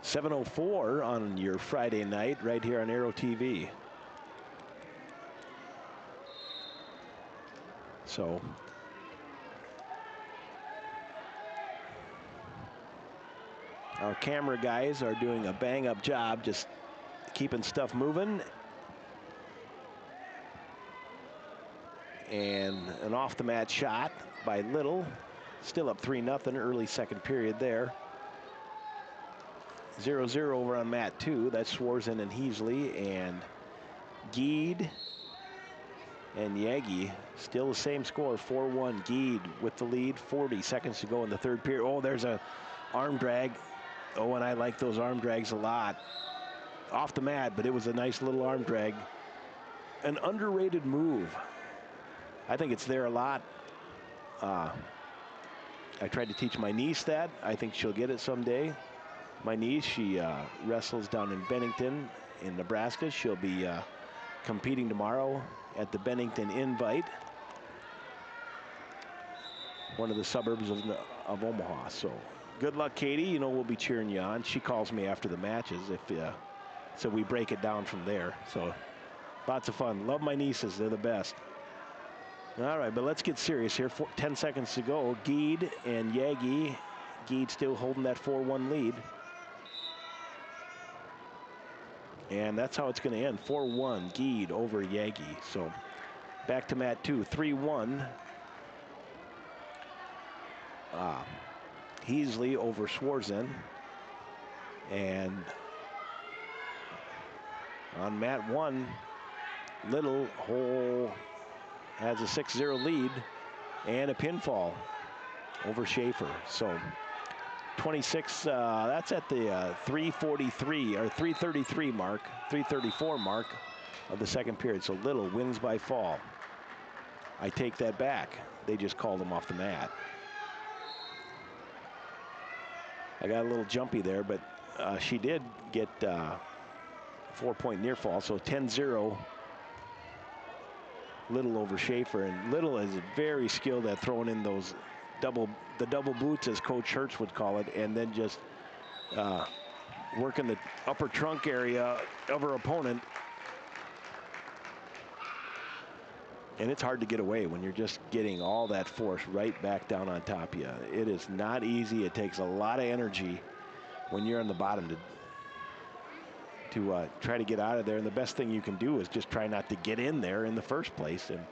$7:04 on your Friday night right here on Aero TV. So our camera guys are doing a bang-up job just keeping stuff moving. And an off-the-mat shot by Little. Still up 3-0, early second period there. 0-0 over on mat 2. That's Swarzin and Heasley, and Geed and Yagi. Still the same score, 4-1. Geed with the lead, 40 seconds to go in the third period. Oh, there's a arm drag. Oh, and I like those arm drags a lot. Off the mat, but it was a nice little arm drag. An underrated move. I think it's there a lot. I tried to teach my niece that. I think she'll get it someday. My niece, she wrestles down in Bennington in Nebraska. She'll be competing tomorrow at the Bennington Invite, one of the suburbs of Omaha. So good luck, Katie. You know we'll be cheering you on. She calls me after the matches so we break it down from there. So lots of fun. Love my nieces. They're the best. All right, but let's get serious here. 10 seconds to go. Geed and Yagi. Geed still holding that 4-1 lead. And that's how it's going to end. 4-1, Geed over Yagi. So back to mat 2, 3-1. Heasley over Swarzen. And on mat 1, Little Hole has a 6-0 lead and a pinfall over Schaefer. So 26, that's at the 3:43 or 3:33 mark, 3:34 mark of the second period. So Little wins by fall. I take that back. They just called him off the mat. I got a little jumpy there, but she did get 4-point near fall. So 10-0 Little over Schaefer. And Little is very skilled at throwing in those double boots, as Coach Hertz would call it, and then just working the upper trunk area of her opponent. And it's hard to get away when you're just getting all that force right back down on top of you. It is not easy. It takes a lot of energy when you're on the bottom to try to get out of there. And the best thing you can do is just try not to get in there in the first place. And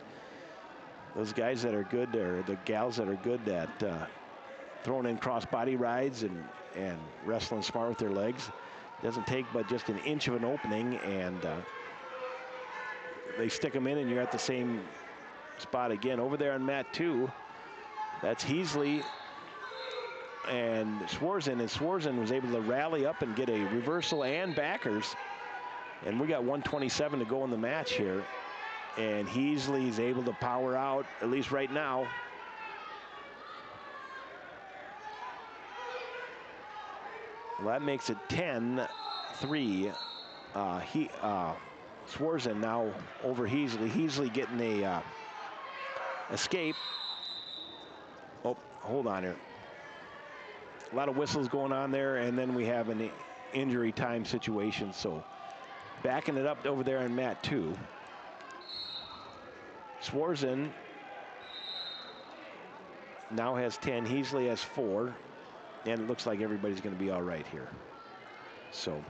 those guys that are good, or the gals that are good at throwing in cross-body rides and wrestling smart with their legs, doesn't take but just an inch of an opening, and they stick them in, and you're at the same spot again. Over there on mat 2, that's Heasley and Swarzen, and Swarzen was able to rally up and get a reversal and backers. And we got 1:27 to go in the match here. And Heasley's able to power out, at least right now. Well, that makes it 10-3. Swarzen now over Heasley. Heasley getting a escape. Oh, hold on here. A lot of whistles going on there, and then we have an injury time situation. So backing it up over there on mat 2. Swarzen now has 10. Heasley has 4. And it looks like everybody's going to be all right here. So,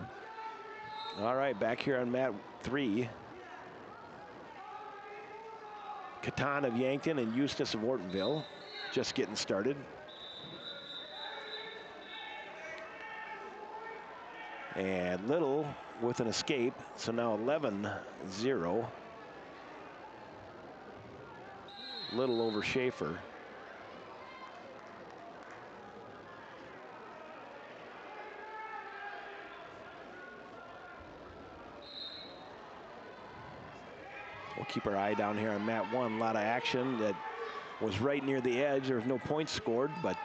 all right, back here on mat 3. Catan of Yankton and Eustis of Ortonville just getting started. And Little with an escape. So now 11-0. Little over Schaefer. We'll keep our eye down here on mat 1. A lot of action that was right near the edge. There was no points scored, but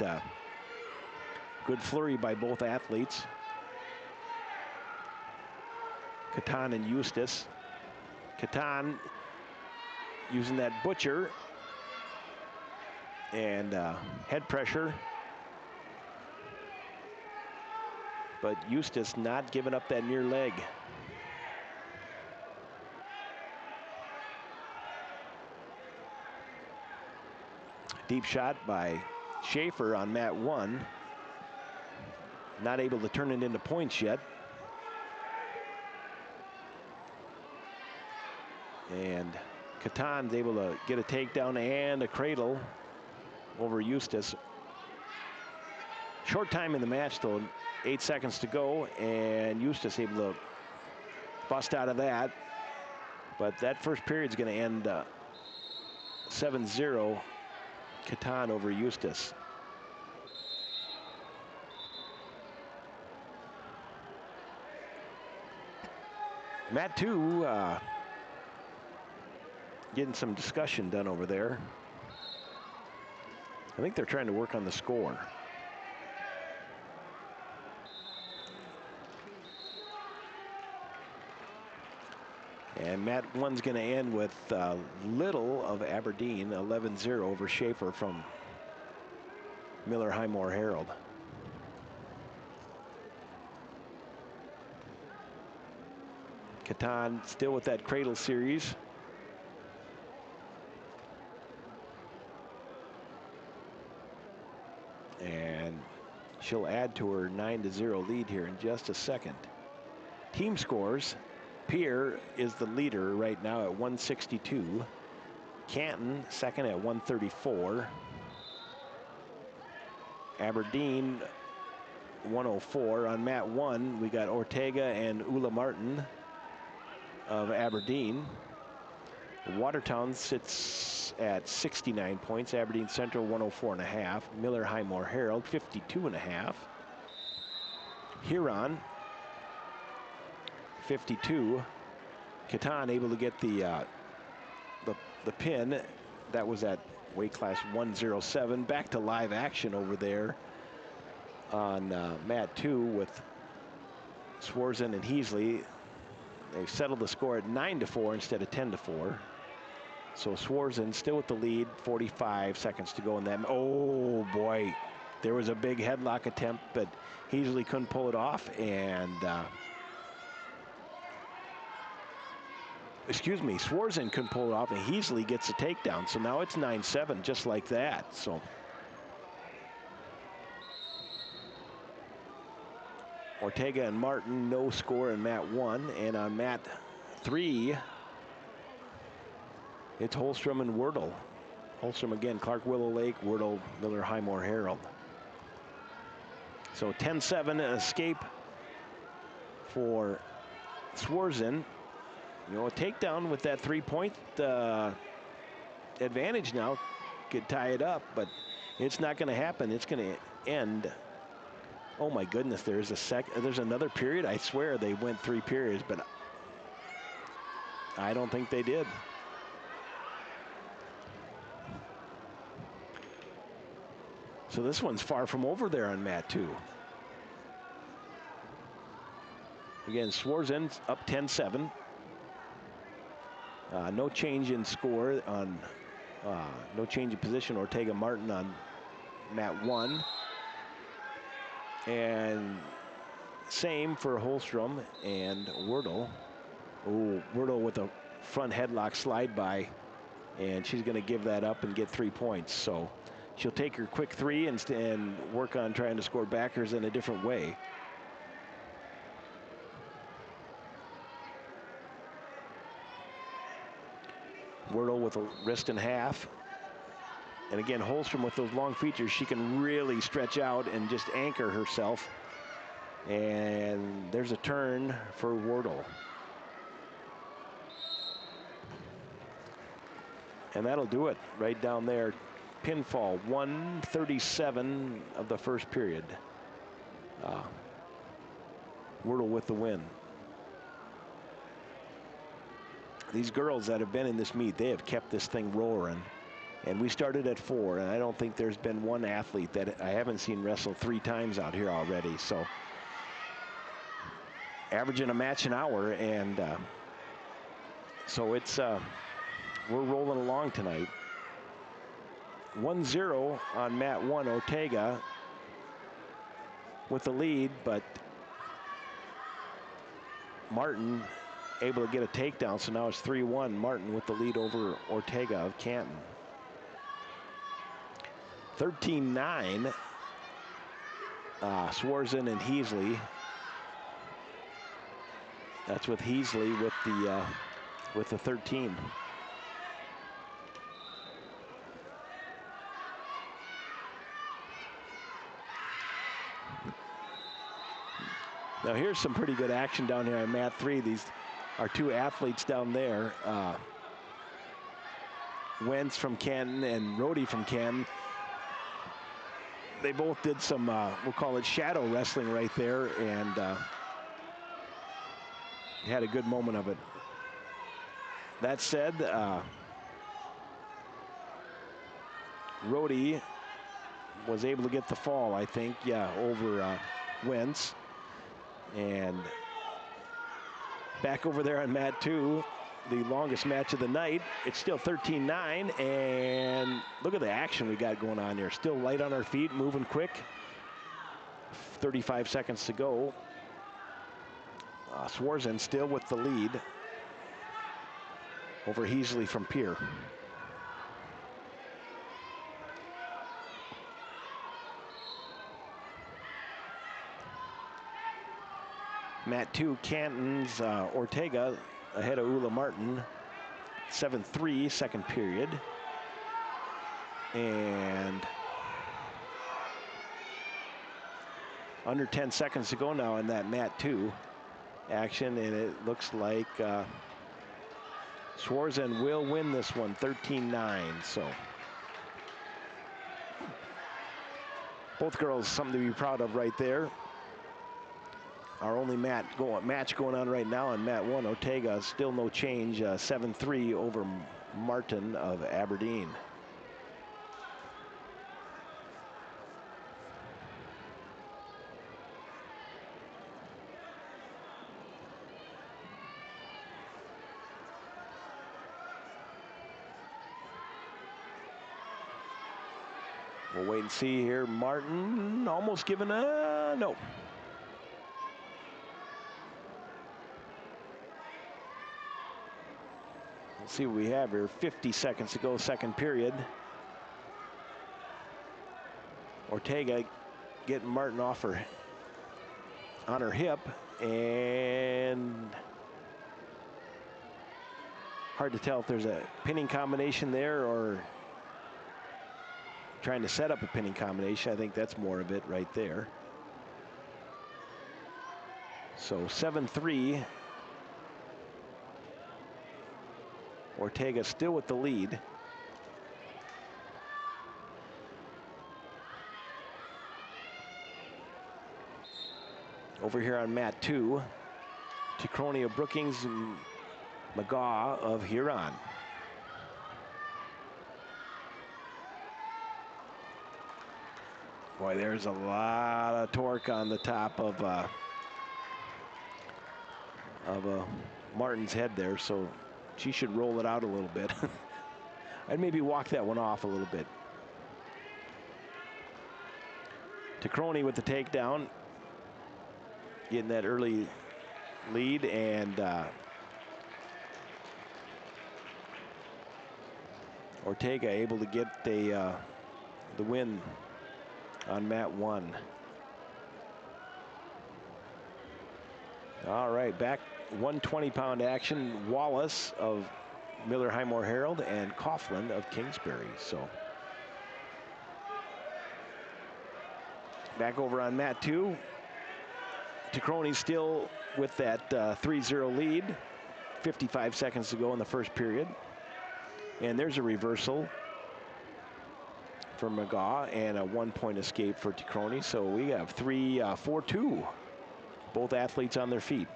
good flurry by both athletes. Catan and Eustis. Catan using that butcher and head pressure. But Eustis not giving up that near leg. Deep shot by Schaefer on mat 1. Not able to turn it into points yet. And Catan's able to get a takedown and a cradle over Eustis. Short time in the match, though. 8 seconds to go, and Eustis able to bust out of that. But that first period is going to end 7-0. Catan over Eustis. Mat 2 getting some discussion done over there. I think they're trying to work on the score. And mat 1's going to end with Little of Aberdeen, 11-0 over Schaefer from Miller Highmore Herald. Catan still with that cradle series. And she'll add to her 9-0 lead here in just a second. Team scores: Pierre is the leader right now at 162. Canton second at 134. Aberdeen 104. On mat 1, we got Ortega and Ula Martin of Aberdeen. Watertown sits at 69 points. Aberdeen Central 104.5. Miller Highmore Herald 52.5. Huron 52. Catan able to get the pin. That was at weight class 107. Back to live action over there on mat 2 with Swarzen and Heasley. They've settled the score at 9-4 instead of 10-4. So Swarzen still with the lead, 45 seconds to go in that. Oh boy, there was a big headlock attempt, but Heasley couldn't pull it off, and Swarzen couldn't pull it off, and Heasley gets a takedown. So now it's 9-7, just like that. So Ortega and Martin, no score in mat 1, and on mat 3, it's Holstrom and Wordle. Holstrom again, Clark Willow Lake, Wordle, Miller Highmore Herald. So 10-7, an escape for Swarzen. You know, a takedown with that 3-point advantage now could tie it up, but it's not going to happen. It's going to end. Oh my goodness, there's another period. I swear they went 3 periods, but I don't think they did. So this one's far from over there on mat 2. Again, Swarzen's up 10-7. No change in score on, no change in position. Ortega Martin on mat 1. And same for Holstrom and Wordle. Oh, Wordle with a front headlock slide by, and she's going to give that up and get 3 points. So she'll take her quick 3 and work on trying to score backers in a different way. Wordle with a wrist and half. And again, Holstrom with those long features, she can really stretch out and just anchor herself. And there's a turn for Wordle. And that'll do it right down there. Pinfall, 1:37 of the first period. Wordle with the win. These girls that have been in this meet, they have kept this thing roaring. And we started at 4, and I don't think there's been one athlete that I haven't seen wrestle 3 times out here already. So averaging a match an hour, and so it's we're rolling along tonight. 1-0 on mat 1, Ortega with the lead, but Martin able to get a takedown, so now it's 3-1. Martin with the lead over Ortega of Canton. 13-9, Swarzen and Heasley. That's with Heasley with the 13. Now here's some pretty good action down here on mat 3. These are 2 athletes down there. Wentz from Canton and Rhodey from Canton. They both did some, we'll call it shadow wrestling right there, and had a good moment of it. That said, Rhodey was able to get the fall, I think, over Wentz. And back over there on mat 2, the longest match of the night. It's still 13-9, and look at the action we got going on here. Still light on our feet, moving quick. 35 seconds to go. Swarzen still with the lead over Heasley from Pierre. Mat 2, Canton's Ortega ahead of Ula Martin. 7-3, second period. And under 10 seconds to go now in that Mat 2 action, and it looks like Schwarzen will win this one, 13-9. So both girls something to be proud of right there. Our only match going on right now in Mat 1, Ortega, still no change, 7-3 over Martin of Aberdeen. We'll wait and see here. Martin almost given a no. Let's see what we have here. 50 seconds to go, second period. Ortega getting Martin off her on her hip, and hard to tell if there's a pinning combination there or trying to set up a pinning combination. I think that's more of it right there. So 7-3. Ortega still with the lead. Over here on Mat 2, Ticroni of Brookings and McGaw of Huron. Boy, there's a lot of torque on the top of Martin's head there, so she should roll it out a little bit. I'd maybe walk that one off a little bit. Ticroni with the takedown, getting that early lead, and Ortega able to get the win on Mat 1. All right, back 120-pound action. Wallace of Miller Highmore Herald and Coughlin of Kingsbury. So back over on Mat 2. Ticroni still with that 3-0 lead. 55 seconds to go in the first period. And there's a reversal for McGaw and a 1-point escape for Ticroni. So we have 4-2. Both athletes on their feet.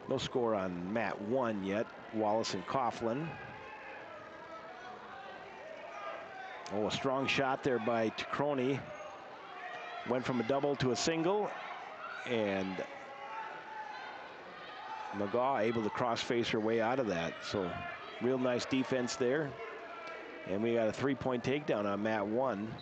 No score on Mat 1 yet. Wallace and Coughlin. Oh, a strong shot there by Ticroni. Went from a double to a single, and McGaw able to cross-face her way out of that. So real nice defense there. And we got a 3-point takedown on Mat 1.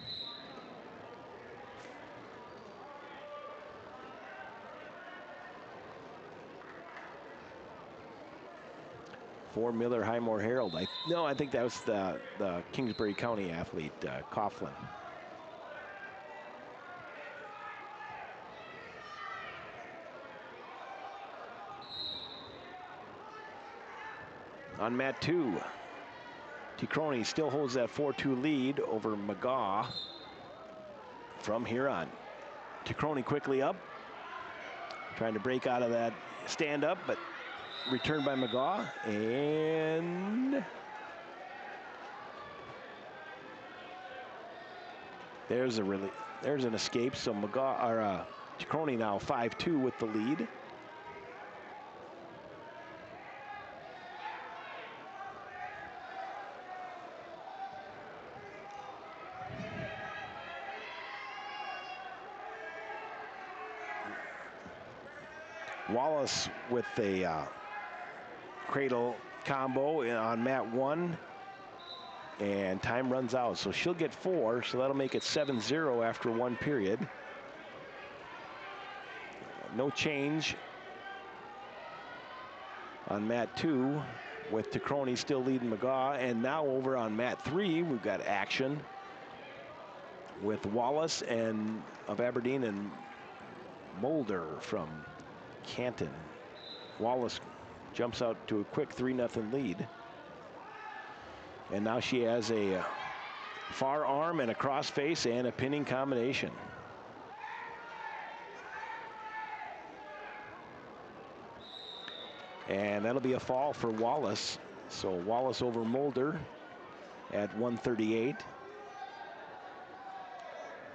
For Miller Highmore Herald. I think that was the Kingsbury County athlete, Coughlin. On Mat 2, Ticroni still holds that 4-2 lead over McGaw from Huron. Ticroni quickly up, trying to break out of that stand up, but returned by McGaw, and there's an escape. So Ticroni now 5-2 with the lead. Wallace with a cradle combo on Mat 1, and time runs out, so she'll get 4, so that'll make it 7-0 after one period. No change on Mat 2. with Tacroni still leading McGaw. And now over on mat 3, we've got action with Wallace and of Aberdeen and Mulder from Canton. Wallace jumps out to a quick 3-0 lead. And now she has a far arm and a crossface and a pinning combination. And that'll be a fall for Wallace. So Wallace over Mulder at 138.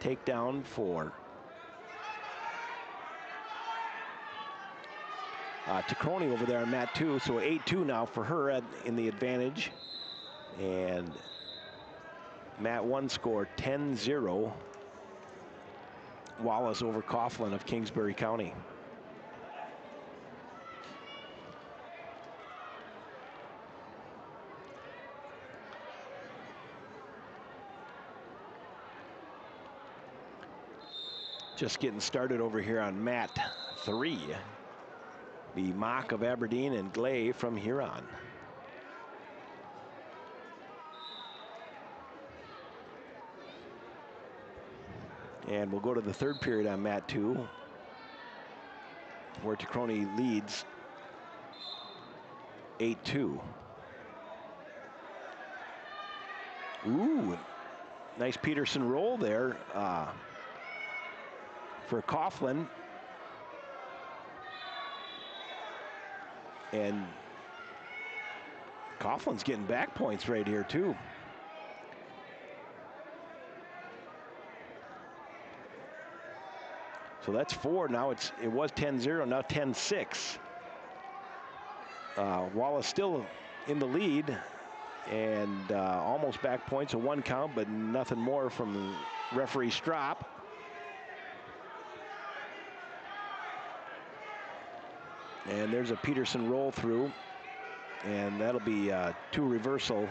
Takedown for Tacroni over there on mat 2. So 8-2 now for her in the advantage. And mat 1 score 10-0. Wallace over Coughlin of Kingsbury County. Just getting started over here on mat 3. The Mock of Aberdeen and Glay from Huron. And we'll go to the third period on mat 2, where Tacroni leads 8-2. Ooh, nice Peterson roll there for Coughlin. And Coughlin's getting back points right here too. So that's 4. Now it was 10-0, now 10-6. Wallace still in the lead and almost back points, a 1 count, but nothing more from referee Strop. And there's a Peterson roll through, and that'll be 2 reversal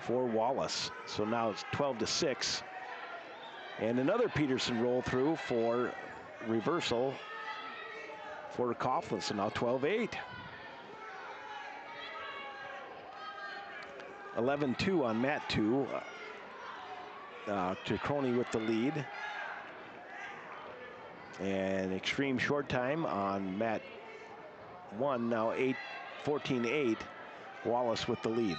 for Wallace. So now it's 12-6. And another Peterson roll through for reversal for Coughlin. So now 12-8. 11-2 on mat 2. Tacroni with the lead. And extreme short time on mat 1, now 14-8. Wallace with the lead.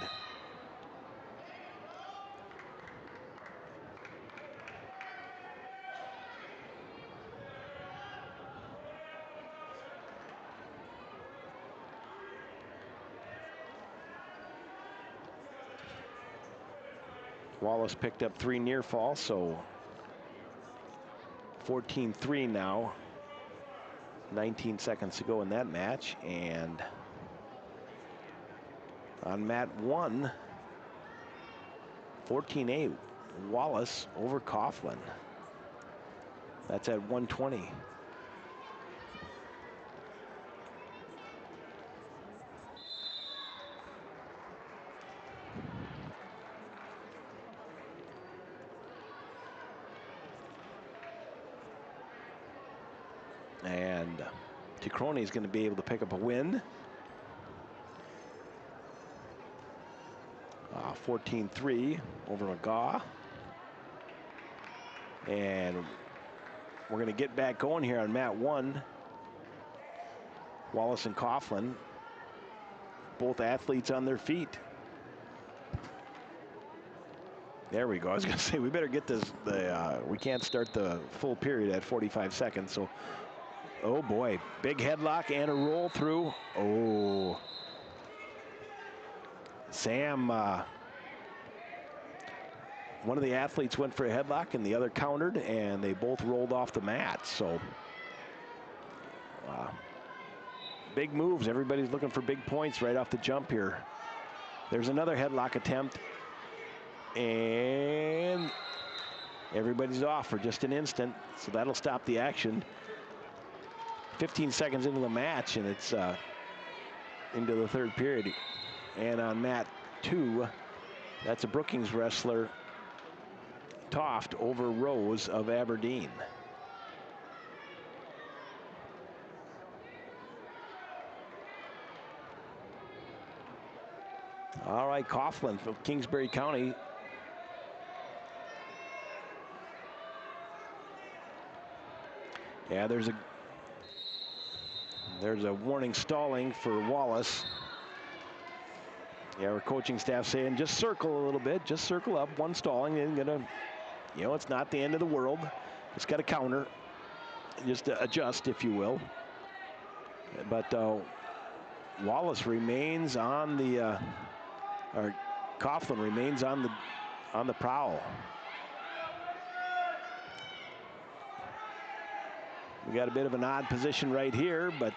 Wallace picked up 3 near falls, so 14-3 now. 19 seconds to go in that match. And on mat 1, 14-8, Wallace over Coughlin. That's at 120. And Tacroni is going to be able to pick up a win. 14-3 over McGaw. And we're going to get back going here on mat 1. Wallace and Coughlin, both athletes on their feet. There we go. I was going to say, we better get this. We can't start the full period at 45 seconds. So, oh boy, big headlock and a roll through. Oh, Sam, one of the athletes went for a headlock and the other countered, and they both rolled off the mat. So, big moves. Everybody's looking for big points right off the jump here. There's another headlock attempt, and everybody's off for just an instant. So that'll stop the action. 15 seconds into the match, and it's into the third period. And on mat 2, that's a Brookings wrestler, Toft over Rose of Aberdeen. All right, Coughlin from Kingsbury County. Yeah, there's a warning stalling for Wallace. Yeah, our coaching staff saying just circle a little bit, just circle up, one stalling, and gonna, it's not the end of the world. Just got to counter, just adjust, if you will. But Wallace remains on the, or Coughlin remains on the prowl. We got a bit of an odd position right here, but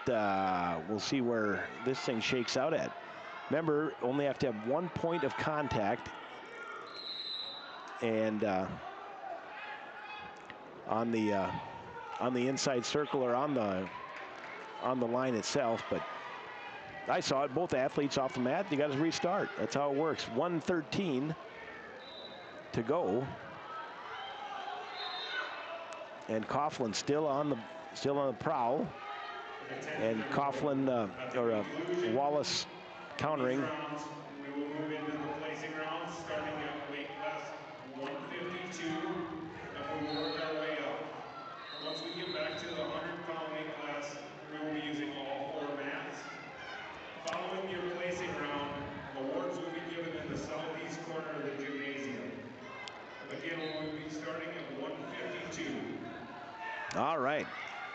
we'll see where this thing shakes out at. Remember, only have to have 1 point of contact, and on the inside circle or on the line itself. But I saw it, both athletes off the mat. You got to restart. That's how it works. 1:13 to go, and Coughlin still on the prowl, and Coughlin Wallace countering. We will move into the placing rounds, starting at weight class 152, and we will work our way up. Once we get back to the 100-pound weight class, we will be using all 4 mats. Following your placing round, awards will be given in the southeast corner of the gymnasium. Again, we will be starting at 152. All right.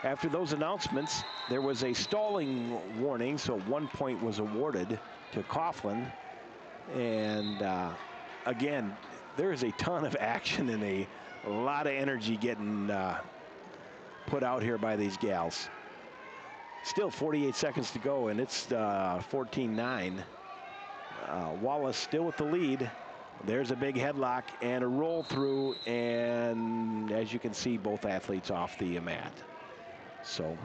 After those announcements, there was a stalling warning, so 1 point was awarded to Coughlin. And again, there is a ton of action and a lot of energy getting put out here by these gals. Still 48 seconds to go, and it's 14-9. Wallace still with the lead. There's a big headlock and a roll through, and as you can see, both athletes off the mat. So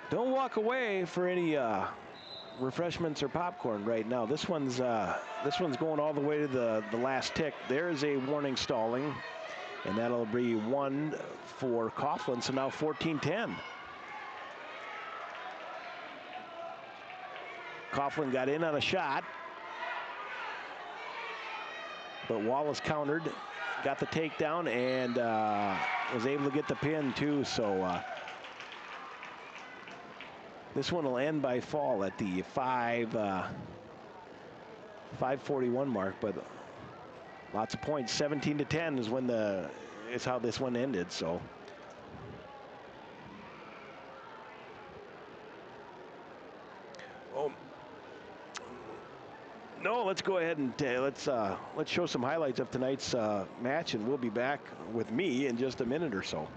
don't walk away for any refreshments or popcorn right now. This one's going all the way to the last tick. There is a warning stalling, and that'll be 1 for Coughlin. So now 14-10. Coughlin got in on a shot, but Wallace countered, got the takedown, and was able to get the pin too. So this one will end by fall at the 5:41 mark, but lots of points. 17-10 is how this one ended. So. Oh. No, let's go ahead and let's show some highlights of tonight's match, and we'll be back with me in just a minute or so.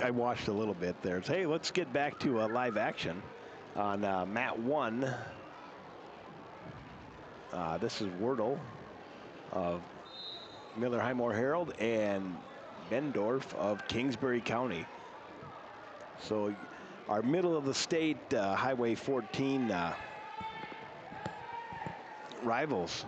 I watched a little bit there. So, hey, let's get back to live action on mat 1. This is Wordle of Miller Highmore Herald and Bendorf of Kingsbury County. So our middle of the state Highway 14 rivals.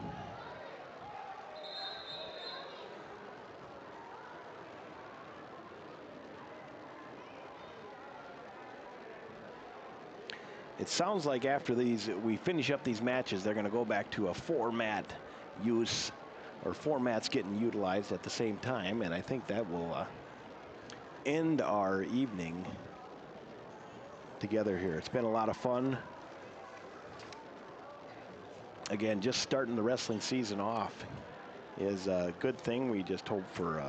It sounds like after we finish up these matches, they're going to go back to a 4-mat use, or 4 mats getting utilized at the same time, and I think that will end our evening together here. It's been a lot of fun. Again, just starting the wrestling season off is a good thing. We just hope for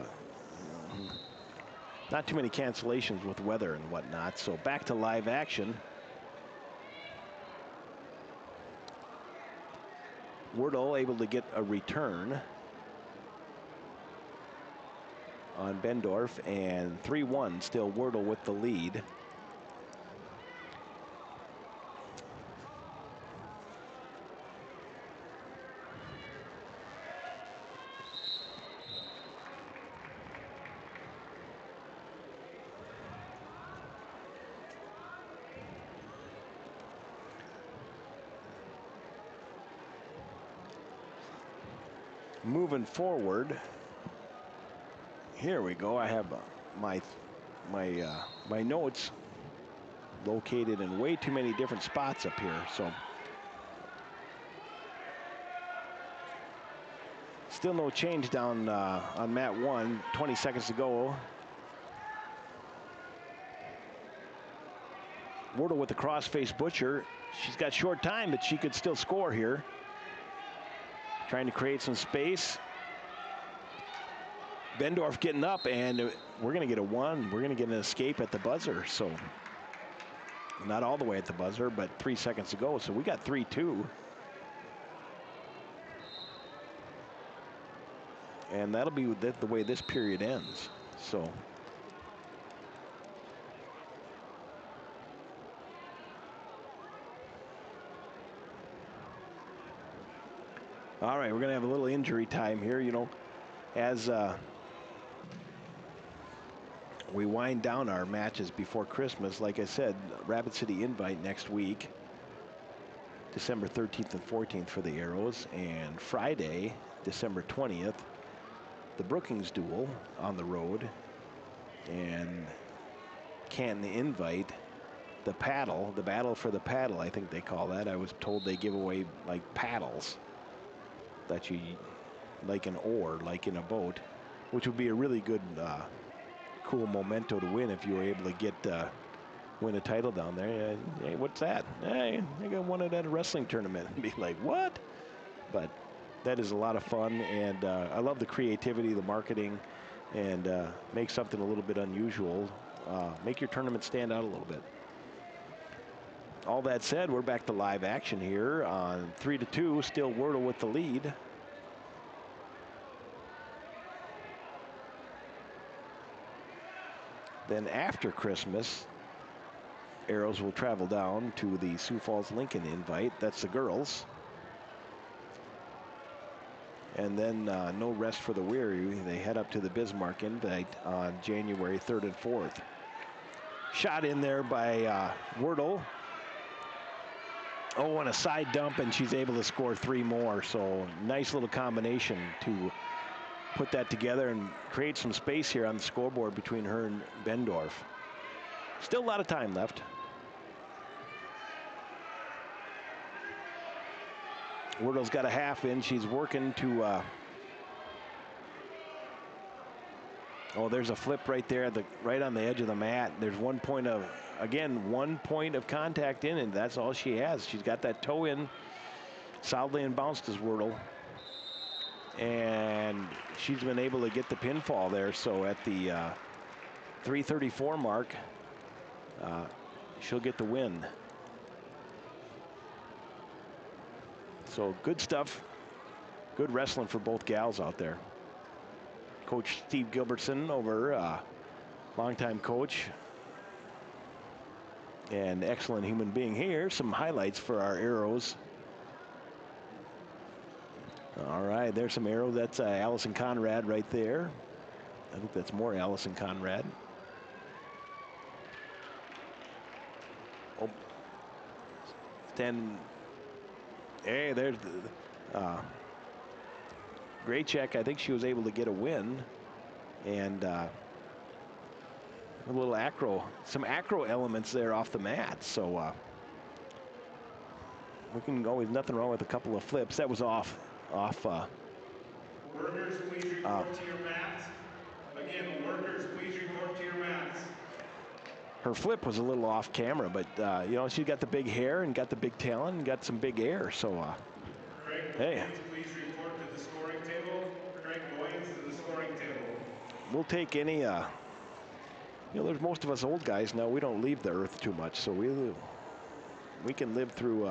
not too many cancellations with weather and whatnot. So back to live action. Wordle able to get a return on Bendorf, and 3-1 still Wordle with the lead. Moving forward, here we go. I have my notes located in way too many different spots up here. So still no change down on mat 1. 20 seconds to go. Wordle with the crossface Butcher. She's got short time, but she could still score here. Trying to create some space. Bendorf getting up, and we're going to get a 1. We're going to get an escape at the buzzer. So not all the way at the buzzer, but 3 seconds to go. So we got 3-2. And that'll be the way this period ends. So all right, we're going to have a little injury time here, you know, as we wind down our matches before Christmas. Like I said, Rapid City Invite next week, December 13th and 14th for the Arrows, and Friday, December 20th, the Brookings Duel on the road, and Canton Invite, the paddle, the battle for the paddle, I think they call that. I was told they give away like paddles that you, like an oar, like in a boat, which would be a really good, cool memento to win if you were able to get win a title down there. Hey, what's that? Hey, I got won it at a wrestling tournament. And be like, what? But that is a lot of fun, and I love the creativity, the marketing, and make something a little bit unusual. Make your tournament stand out a little bit. All that said, we're back to live action here on 3-2. Still Wordle with the lead. Then after Christmas, Arrows will travel down to the Sioux Falls Lincoln Invite. That's the girls. And then no rest for the weary. They head up to the Bismarck Invite on January 3rd and 4th. Shot in there by Wordle. Oh, and a side dump, and she's able to score 3 more. So nice little combination to put that together and create some space here on the scoreboard between her and Bendorf. Still a lot of time left. Wordle's got a half in. She's working to oh, there's a flip right there, right on the edge of the mat. There's 1 point of, again, 1 point of contact in, and that's all she has. She's got that toe in, solidly and bounced as Wordle. And she's been able to get the pinfall there. So at the 3:34 mark, she'll get the win. So good stuff. Good wrestling for both gals out there. Coach Steve Gilbertson over, longtime coach and excellent human being. Here, some highlights for our Arrows. All right, there's some arrows. That's Allison Conrad right there. I think that's more Allison Conrad. Oh, standing. Hey, there's great check. I think she was able to get a win, and a little some acro elements there off the mat. So we can go with nothing wrong with a couple of flips. That was off. Workers, please report to your mats. Again, workers, please report to your mats. Her flip was a little off camera, but you know, she got the big hair and got the big talent and got some big air. So Craig hey, Goins, please report to the scoring table. Craig Goins to the scoring table. We'll take any. You know, there's most of us old guys now. We don't leave the earth too much, so we can live through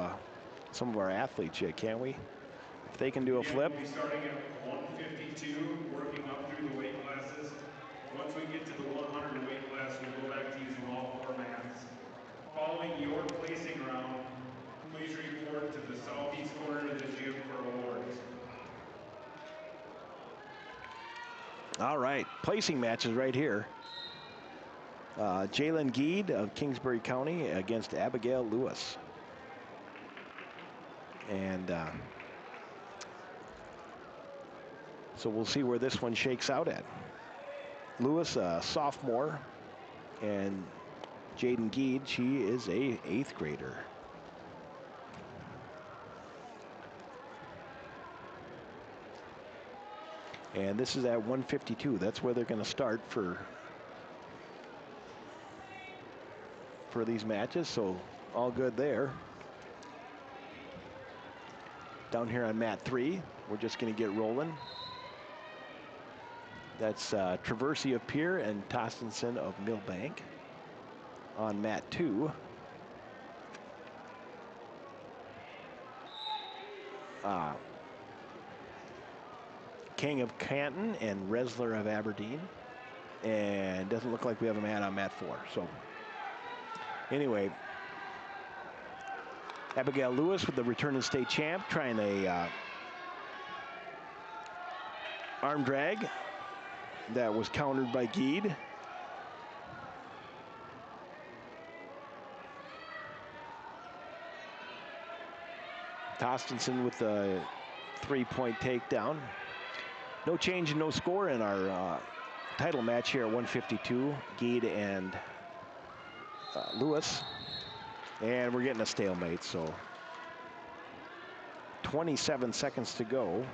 some of our athletes yet, can't we? If they can do a flip. We'll be starting at 152, working up through the weight classes. Once we get to the 100 weight class, we'll go back to using all 4 mats. Following your placing round, please report to the southeast corner of the gym for awards. All right, placing matches right here. Jalen Geed of Kingsbury County against Abigail Lewis. And so we'll see where this one shakes out at. Lewis, a sophomore, and Jaden Geed, she is a 8th grader. And this is at 152. That's where they're going to start for these matches, so all good there. Down here on mat 3, we're just going to get rolling. That's Traversy of Pier and Tostenson of Millbank. On mat 2, King of Canton and Resler of Aberdeen. And doesn't look like we have a mat on mat 4. So anyway, Abigail Lewis with the returning state champ trying a arm drag that was countered by Geed. Tostenson with the 3-point takedown. No change and no score in our title match here at 152, Geed and Lewis. And we're getting a stalemate, so 27 seconds to go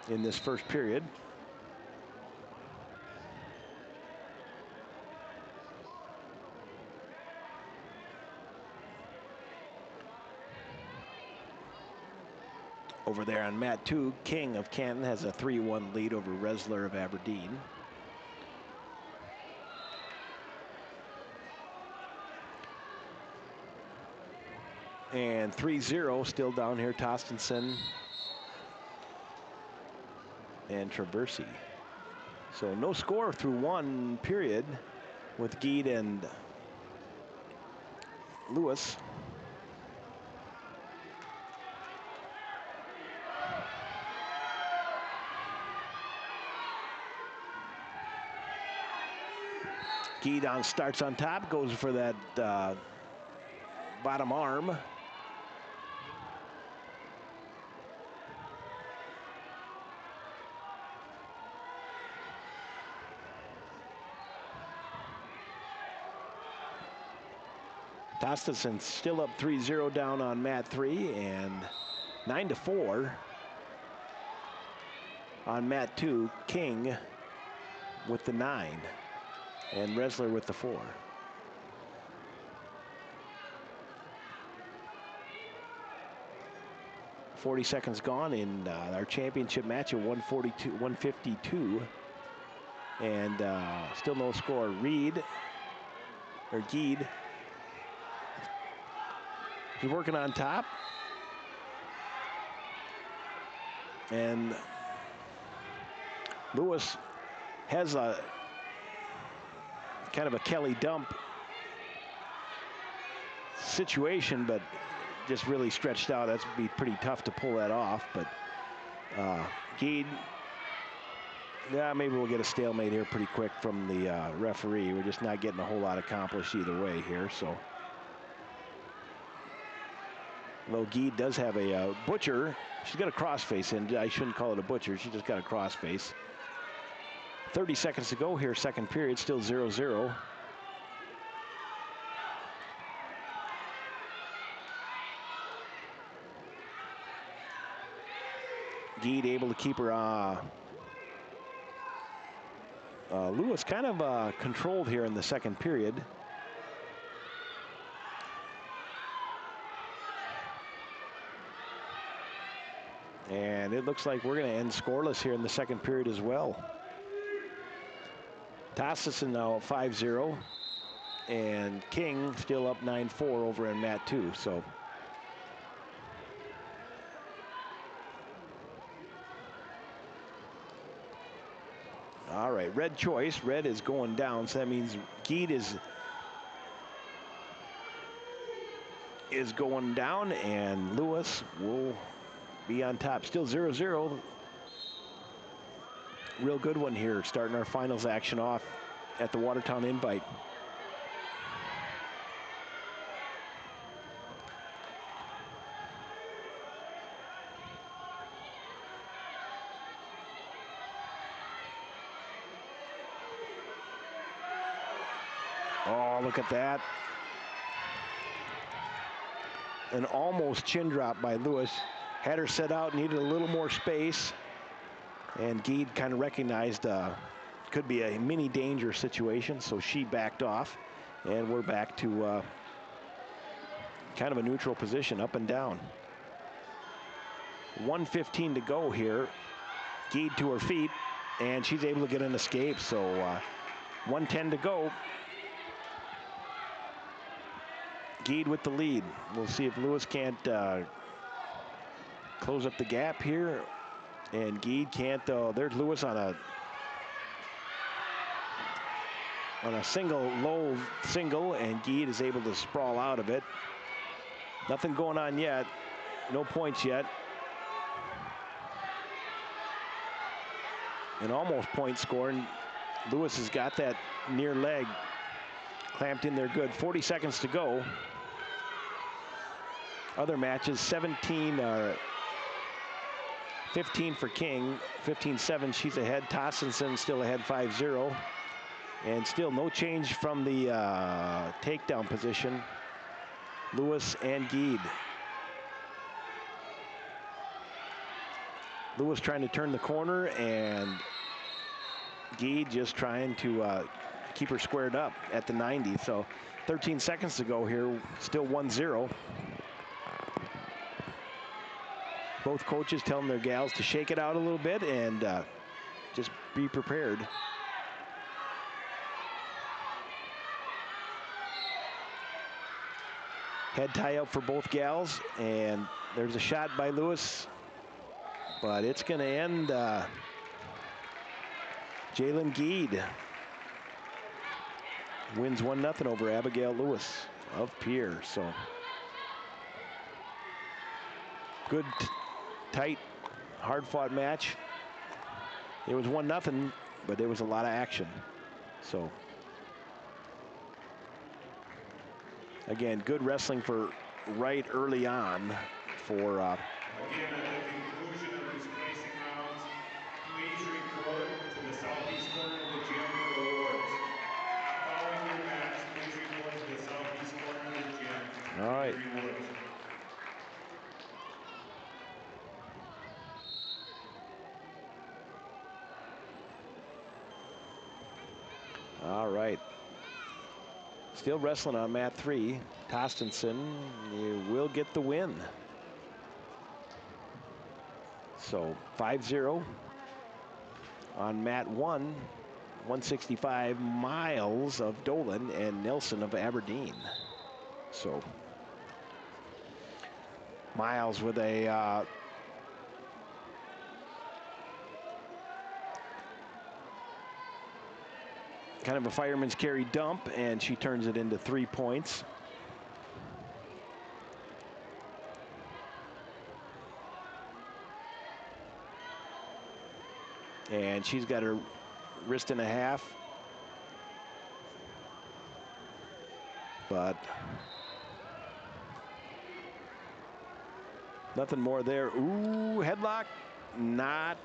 in this first period. Over there on mat 2, King of Canton has a 3-1 lead over Resler of Aberdeen. And 3-0 still down here, Tostenson and Traversy. So no score through one period with Geed and Lewis. Geed starts on top, goes for that bottom arm. Tostenson still up 3-0 down on mat 3 and 9-4 on mat 2. King with the 9 and Resler with the 4. .40 seconds gone in our championship match at 152, and still no score. Geed, he's working on top, and Lewis has a kind of a Kelly dump situation, but just really stretched out. That's be pretty tough to pull that off. But Geed, yeah, maybe we'll get a stalemate here pretty quick from the referee. We're just not getting a whole lot accomplished either way here. So, though Geed does have a butcher. She's got a crossface, and I shouldn't call it a butcher. She just got a crossface. 30 seconds to go here, second period, still 0-0. Geed able to keep her. Lewis kind of controlled here in the second period. And it looks like we're going to end scoreless here in the second period as well. Tossison now 5-0. And King still up 9-4 over in mat 2. So all right, red choice. Red is going down, so that means Geed is going down, and Lewis will be on top. Still 0-0. Real good one here, starting our finals action off at the Watertown Invite. Oh, look at that. An almost chin drop by Lewis. Had her set out, needed a little more space. And Geed kind of recognized could be a mini danger situation, so she backed off. And we're back to kind of a neutral position, up and down. 1:15 to go here. Geed to her feet, and she's able to get an escape. So 1:10 to go. Geed with the lead. We'll see if Lewis can't close up the gap here. And Geed can't, though. There's Lewis on a single, low single, and Geed is able to sprawl out of it. Nothing going on yet. No points yet. An almost point scoring. Lewis has got that near leg clamped in there good. 40 seconds to go. Other matches, 15 for King, 15-7, she's ahead. Tossinson still ahead 5-0. And still no change from the takedown position. Lewis and Geed. Lewis trying to turn the corner, and Geed just trying to keep her squared up at the 90. So 13 seconds to go here, still 1-0. Both coaches telling their gals to shake it out a little bit and just be prepared. Head tie up for both gals, and there's a shot by Lewis, but it's going to end Jalen Geed wins 1-0 over Abigail Lewis of Pierre. So good, tight, hard-fought match. It was 1-0, but there was a lot of action. So again, good wrestling for right early on for Again, at the conclusion of these placing rounds, please report to the southeast corner of the gym for awards. Following your match, please report to the southeast corner of the gym for all right. your rewards. All right. Still wrestling on mat 3. Tostinson, you will get the win. So 5-0 on mat 1. 165, Miles of Dolan and Nelson of Aberdeen. So Miles with a kind of a fireman's carry dump, and she turns it into 3 points. And she's got her wrist and a half. But nothing more there. Ooh, headlock. Not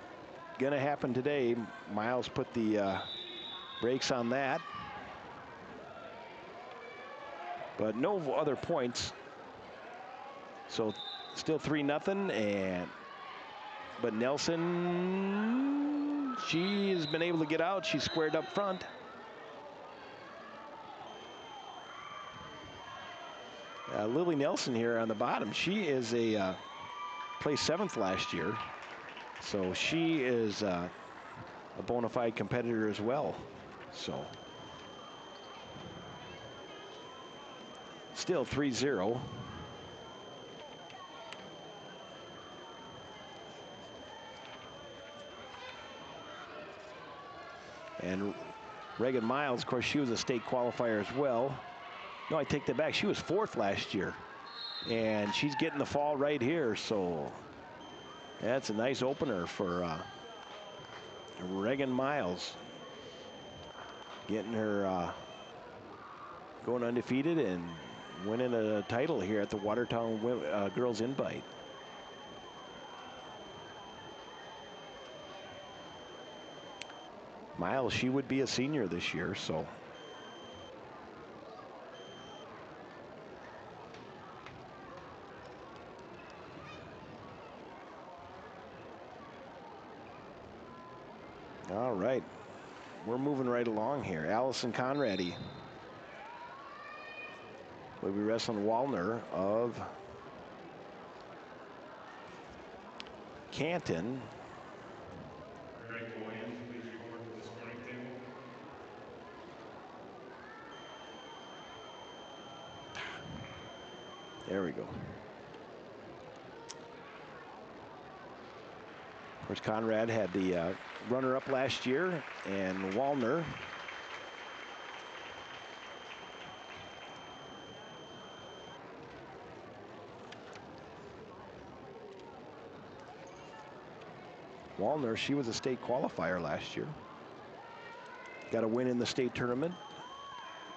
going to happen today. Miles put the brakes on that. But no other points. So still 3-0. But Nelson, she has been able to get out. She's squared up front. Lily Nelson here on the bottom. She is placed 7th last year. So she is a bona fide competitor as well. So still 3-0. And Reagan Miles, of course, she was a state qualifier as well. No, I take that back. She was 4th last year. And she's getting the fall right here. So that's a nice opener for Reagan Miles. Getting her going undefeated and winning a title here at the Watertown Girls Invite. Miles, she would be a senior this year, so. All right, we're moving right along here. Allison Conrady will be wrestling Wallner of Canton. Greg Williams, please report to the scoring table. There we go. Of course, Conrad had the runner-up last year, and Wallner she was a state qualifier last year. Got a win in the state tournament.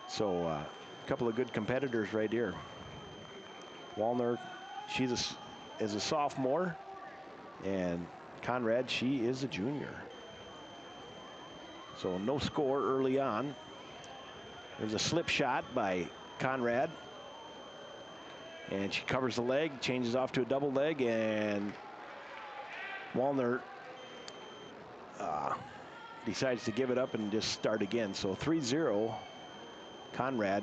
So a couple of good competitors right here. Wallner, she's is a sophomore, and Conrad, she is a junior. So no score early on. There's a slip shot by Conrad. And she covers the leg, changes off to a double leg, and Wallner decides to give it up and just start again. So 3-0, Conrad,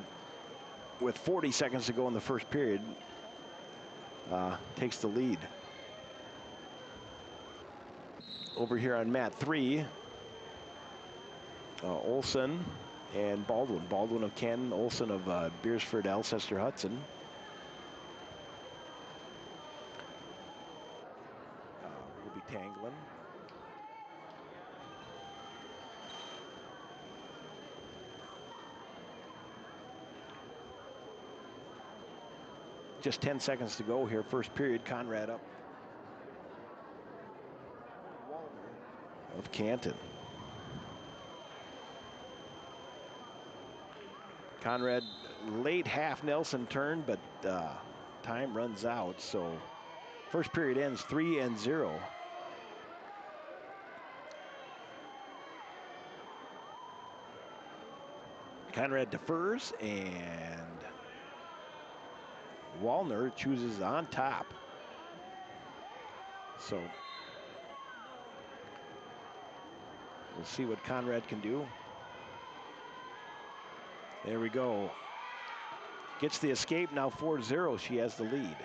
with 40 seconds to go in the first period, takes the lead. Over here on mat 3, Olson and Baldwin. Baldwin of Canton, Olson of Beersford, Alcester, Hudson. Will be tangling. Just 10 seconds to go here, first period. Conrad up. Of Canton. Conrad late half Nelson turn, but time runs out. So first period ends 3-0. Conrad defers, and Wallner chooses on top. So we'll see what Conrad can do. There we go. Gets the escape, now 4-0. She has the lead.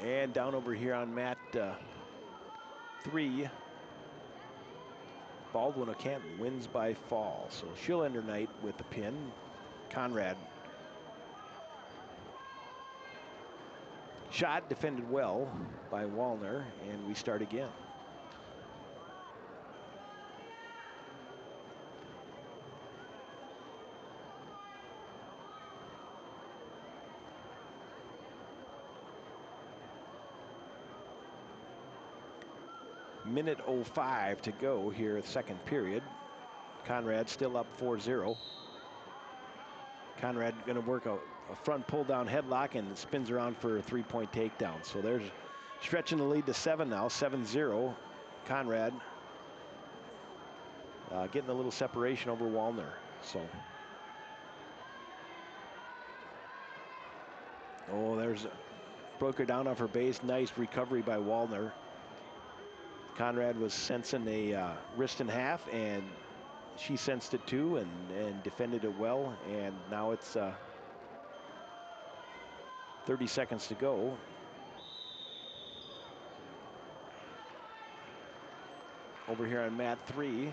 And down over here on mat 3, Baldwin of Canton wins by fall. So she'll end her night with the pin. Conrad. Shot defended well by Wallner, and we start again. minute 05 to go here, second period. Conrad still up 4-0. Conrad going to work a front pull down headlock and spins around for a 3-point takedown. So there's stretching the lead to 7 now, 7-0. Conrad getting a little separation over Wallner. So, oh, there's broke her down off her base. Nice recovery by Wallner. Conrad was sensing a wrist and half, and she sensed it too, and defended it well. And now it's 30 seconds to go. Over here on mat 3,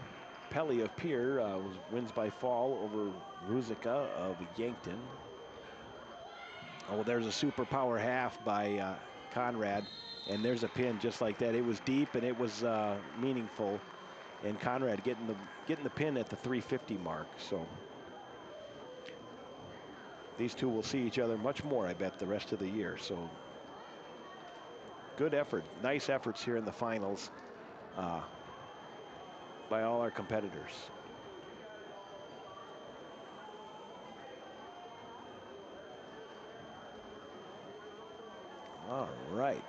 Pelly of Pier wins by fall over Ruzicka of Yankton. Oh, there's a super power half by Conrad, and there's a pin just like that. It was deep and it was meaningful, and Conrad getting the pin at the 350 mark. So these two will see each other much more, I bet, the rest of the year. So good effort, nice efforts here in the finals by all our competitors. All right.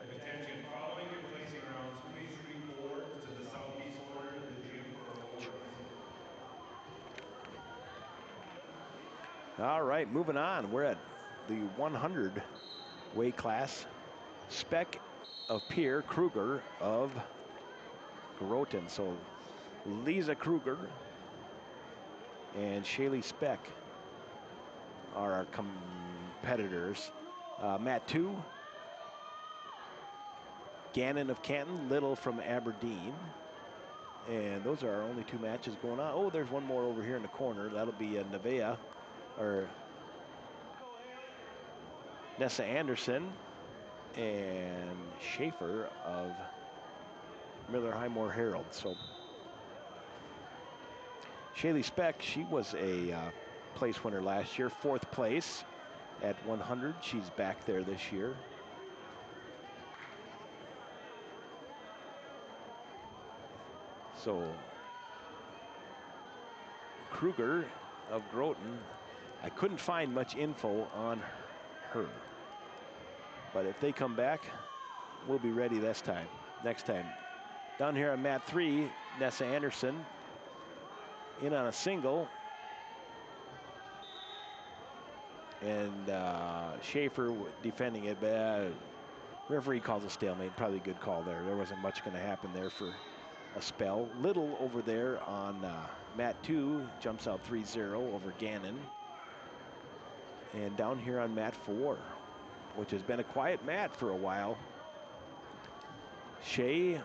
Attention, following and placing rounds, please report to the southeast corner of the gym for awards. All right, moving on. We're at the 100 weight class. Speck of Pier, Kruger of Groton. So Lisa Kruger and Shaylee Speck are our competitors. Mat 2, Gannon of Canton, Little from Aberdeen. And those are our only two matches going on. Oh, there's one more over here in the corner. That'll be Nevea, or Nessa Anderson and Schaefer of Miller Highmore Herald. So Shaylee Speck, she was a place winner last year, 4th place at 100. She's back there this year. So Kruger of Groton, I couldn't find much info on her, but if they come back, we'll be ready next time. Down here on mat 3, Nessa Anderson in on a single, and Schaefer defending it, but referee calls a stalemate. Probably a good call there. There wasn't much going to happen there for a spell. Little over there on mat 2 jumps out 3-0 over Gannon. And down here on mat 4, which has been a quiet mat for a while, Shea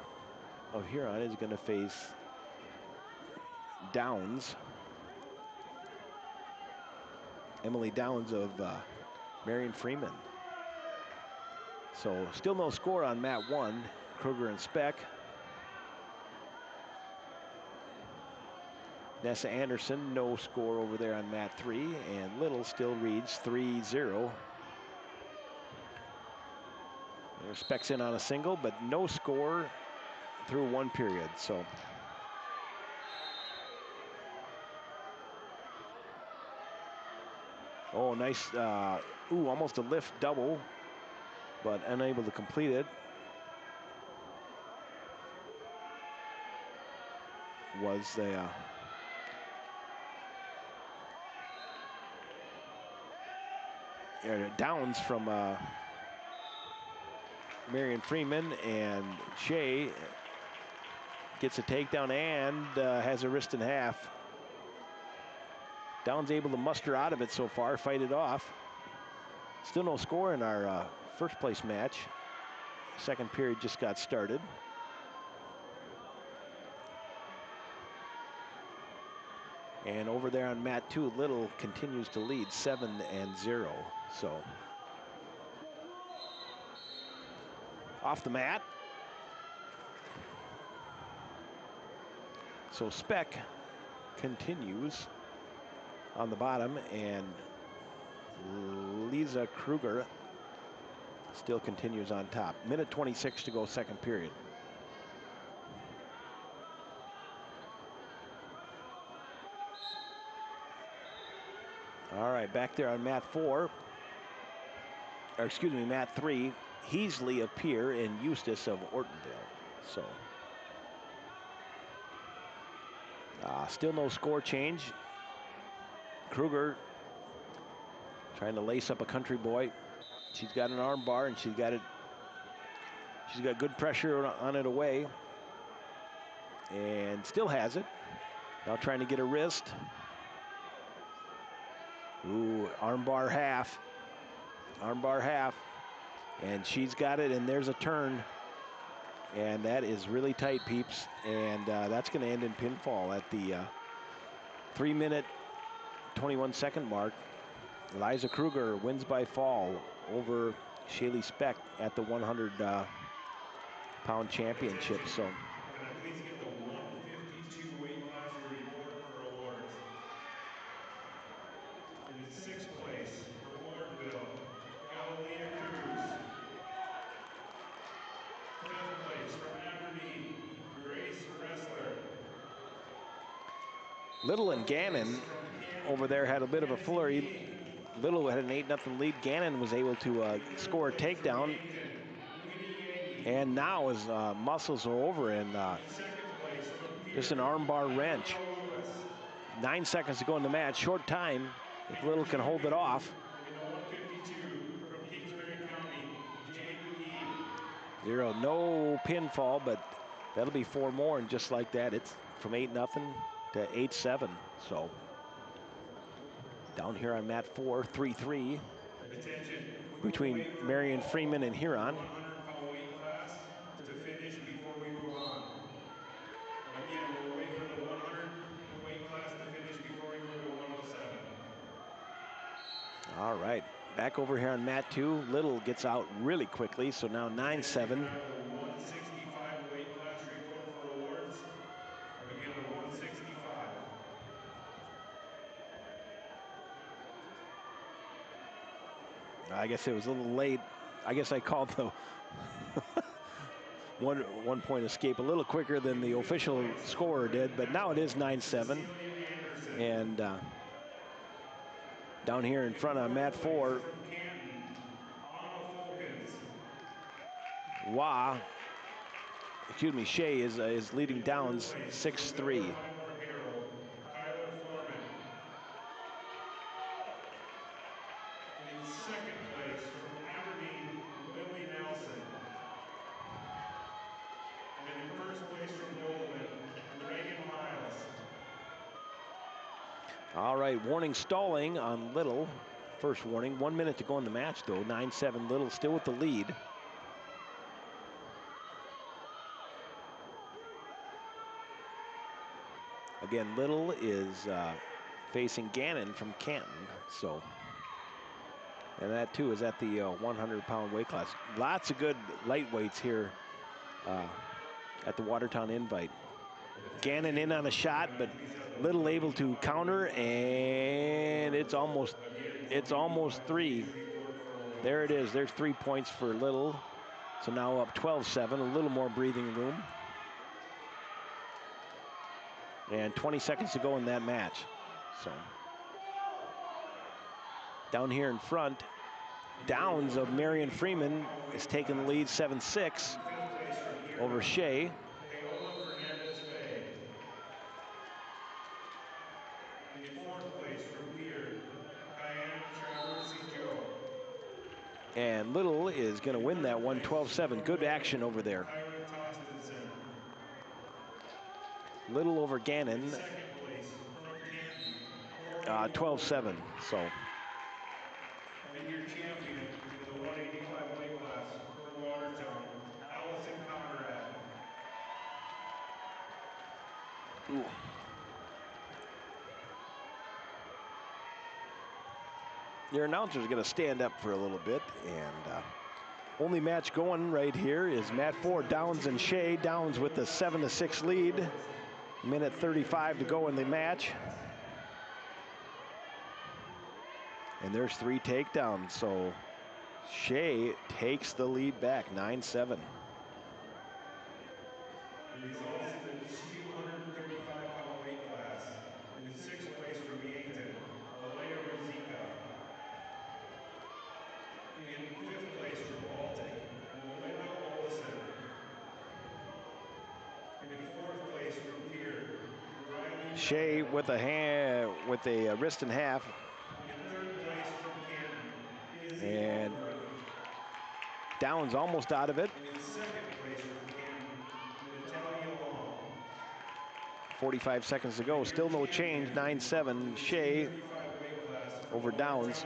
of Huron is going to face Downs. Emily Downs of Marion Freeman. So still no score on mat 1, Kruger and Speck. Nessa Anderson, no score over there on mat 3, and Little still reads 3-0. Speck's in on a single, but no score through 1 period. So oh, nice, almost a lift double, but unable to complete it. Was the Downs from Marion Freeman, and Shea gets a takedown and has a wrist and half. Downs able to muster out of it so far, fight it off. Still no score in our first place match. Second period just got started. And over there on mat 2, Little continues to lead 7-0. So off the mat. So Speck continues on the bottom, and Lisa Kruger still continues on top. Minute 26 to go, second period. All right, back there on mat 4, or excuse me, mat 3, Heasley of Pierre and Eustace of Ortonville. So still no score change. Kruger trying to lace up a country boy. She's got an arm bar, and she's got good pressure on it away, and still has it. Now trying to get a wrist. Ooh, arm bar half, and she's got it, and there's a turn, and that is really tight, peeps, and that's going to end in pinfall at the 3-minute 21-second mark. Liza Kruger wins by fall over Shaylee Speck at the 100-pound championship. So, can I please get the 152 weight class report for awards? In 6th place from Ortonville, Galilea Cruz. 5th place from Aberdeen, Grace Wrestler. Little and Gannon over there had a bit of a flurry. Little had an 8-0 lead. Gannon was able to score a takedown. And now his muscles are over, and just an armbar wrench. 9 seconds to go in the match. Short time if Little can hold it off. In the 152 from Kingsbury County, Jade McGee. 0, no pinfall, but that'll be 4 more, and just like that, it's from 8-0 to 8-7. So down here on mat 4, 3-3 between Marion Freeman and Huron. 100-pound weight class to finish before we move on. Again, we'll wait for the 100 weight class to finish before we move to 107. All right, back over here on mat 2. Little gets out really quickly, so now 9-7. The 165 weight class report for awards. Again, the 165. I guess it was a little late. I guess I called the one point escape a little quicker than the official scorer did, but now it is 9-7. And down here in front on mat 4, From Canton, Anna Folkens. Shea is leading Downs 6-3. Kyler Foreman. In 2nd place from Aberdeen, Lily Nelson. And in 1st place from Golden, Reagan Miles. All right, warning stalling on Little. First warning, 1 minute to go in the match though. 9-7, Little still with the lead. Again, Little is facing Gannon from Canton, so. And that too is at the 100-pound weight class. Lots of good lightweights here at the Watertown Invite. Gannon in on a shot, but Little able to counter, and it's almost 3. There it is. There's 3 points for Little. So now up 12-7, a little more breathing room. And 20 seconds to go in that match. So down here in front, Downs of Marion Freeman is taking the lead 7-6 over Shea. In 4th place from Pierre, Cayenne Traversy Joe. And Little is going to win that one, 12-7. Good action over there. Kyron Tostenson. Little over Gannon. In 2nd place from Canton, 12-7. So. And your champion in the 185 weight class for Watertown, Allison Conrad. Ooh. Your announcer's going to stand up for a little bit, and only match going right here is mat 4, Downs and Shea. Downs with the 7-6 lead. Minute 35 to go in the match. And there's 3 takedowns, so Shea takes the lead back, 9-7. The results in the 235-pound weight class. In 6th place from Yankton, Alea Rizika. In 5th place from Baltic, Melinda Olson. In 4th place from Pier, Riley Shea with a wrist and half. In 3rd place from Canton, Izzy And Longwood. Downs almost out of it. And in 2nd place from Canton, Natalia Long. 45 seconds to go. Still no change. 9-7. Shea over Downs.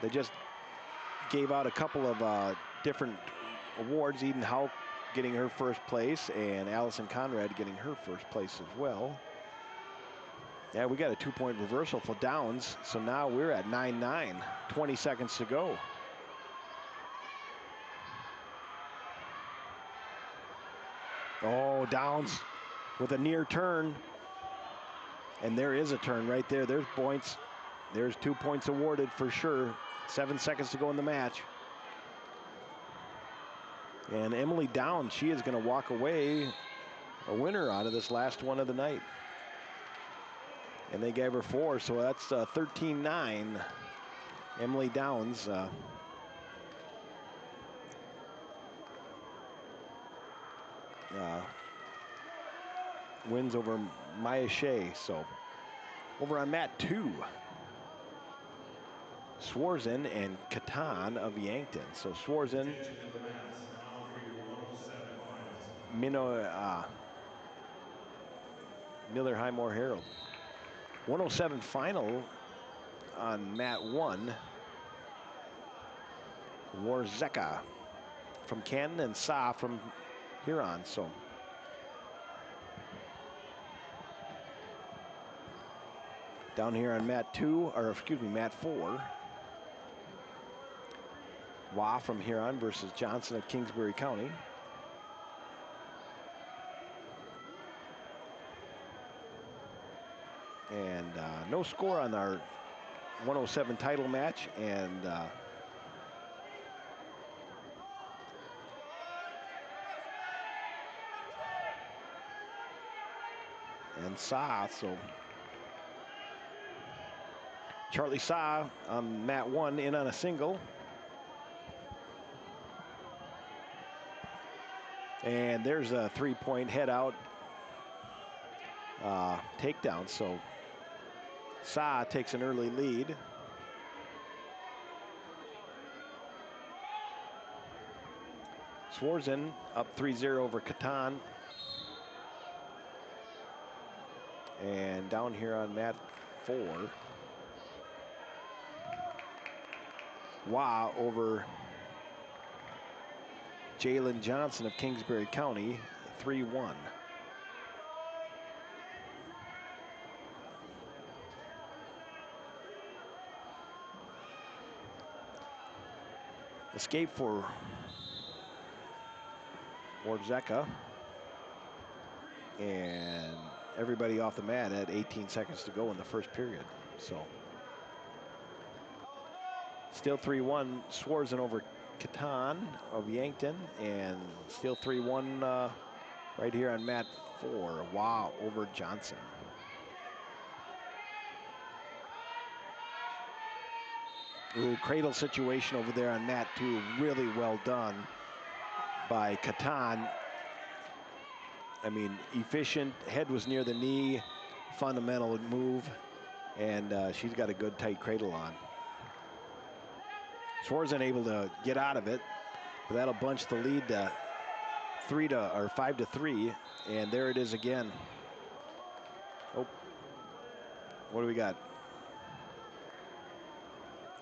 They just gave out a couple of different awards. Eden Hauk getting her first place, and Allison Conrad getting her first place as well. Yeah, we got a 2-point reversal for Downs. So now we're at 9-9. 20 seconds to go. Oh, Downs with a near turn. And there is a turn right there. There's points. There's 2 points awarded for sure. 7 seconds to go in the match. And Emily Downs, she is going to walk away a winner out of this last one of the night. And they gave her 4, so that's 13-9. Emily Downs wins over Maya Shea. So over on mat 2, Swarzen and Catan of Yankton. So Swarzen, Miller Highmore Herald. 107 final on mat 1. Warzeka from Canton and Sa from Huron. So down here on mat 2, or excuse me, mat 4. Wah from Huron versus Johnson of Kingsbury County. And no score on our 107 title match. And Sa, so Charlie Sa on mat 1 in on a single. And there's a 3-point head out takedown. So Sa takes an early lead. Swarzen up 3-0 over Catan. And down here on mat 4, Wah over Jalen Johnson of Kingsbury County, 3-1. Escape for Warzeka. And everybody off the mat at 18 seconds to go in the first period. So still 3-1, Swarzen over Catan of Yankton, and still 3-1 right here on mat 4. Wow, over Johnson. Ooh, cradle situation over there on mat 2. Really well done by Catan. I mean, efficient, head was near the knee, fundamental move, and she's got a good tight cradle on. Swarzen able to get out of it, but that'll bunch the lead to 5-3, and there it is again. Oh, what do we got?